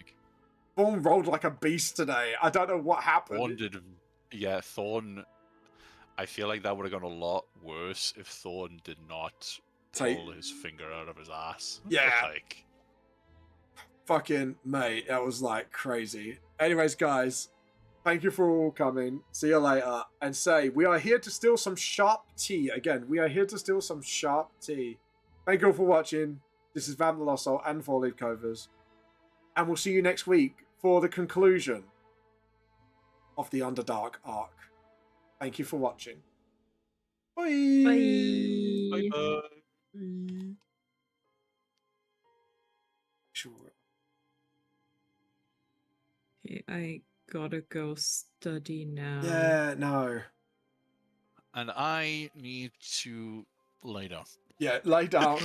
Thorn rolled like a beast today. I don't know what happened. Thorn. I feel like that would have gone a lot worse if Thorn did not pull his finger out of his ass. Yeah. Like, fucking mate, that was like crazy. Anyways, guys, thank you for all coming. See you later. And say, we are here to steal some sharp tea. Again, we are here to steal some sharp tea. Thank you all for watching. This is Van Veloso and 4-Leaf Covers. And we'll see you next week for the conclusion of the Underdark arc. Thank you for watching. Bye. Bye. Bye. Sure. Okay, I gotta go study now. Yeah, no. and I need to lay down. Yeah, lay down.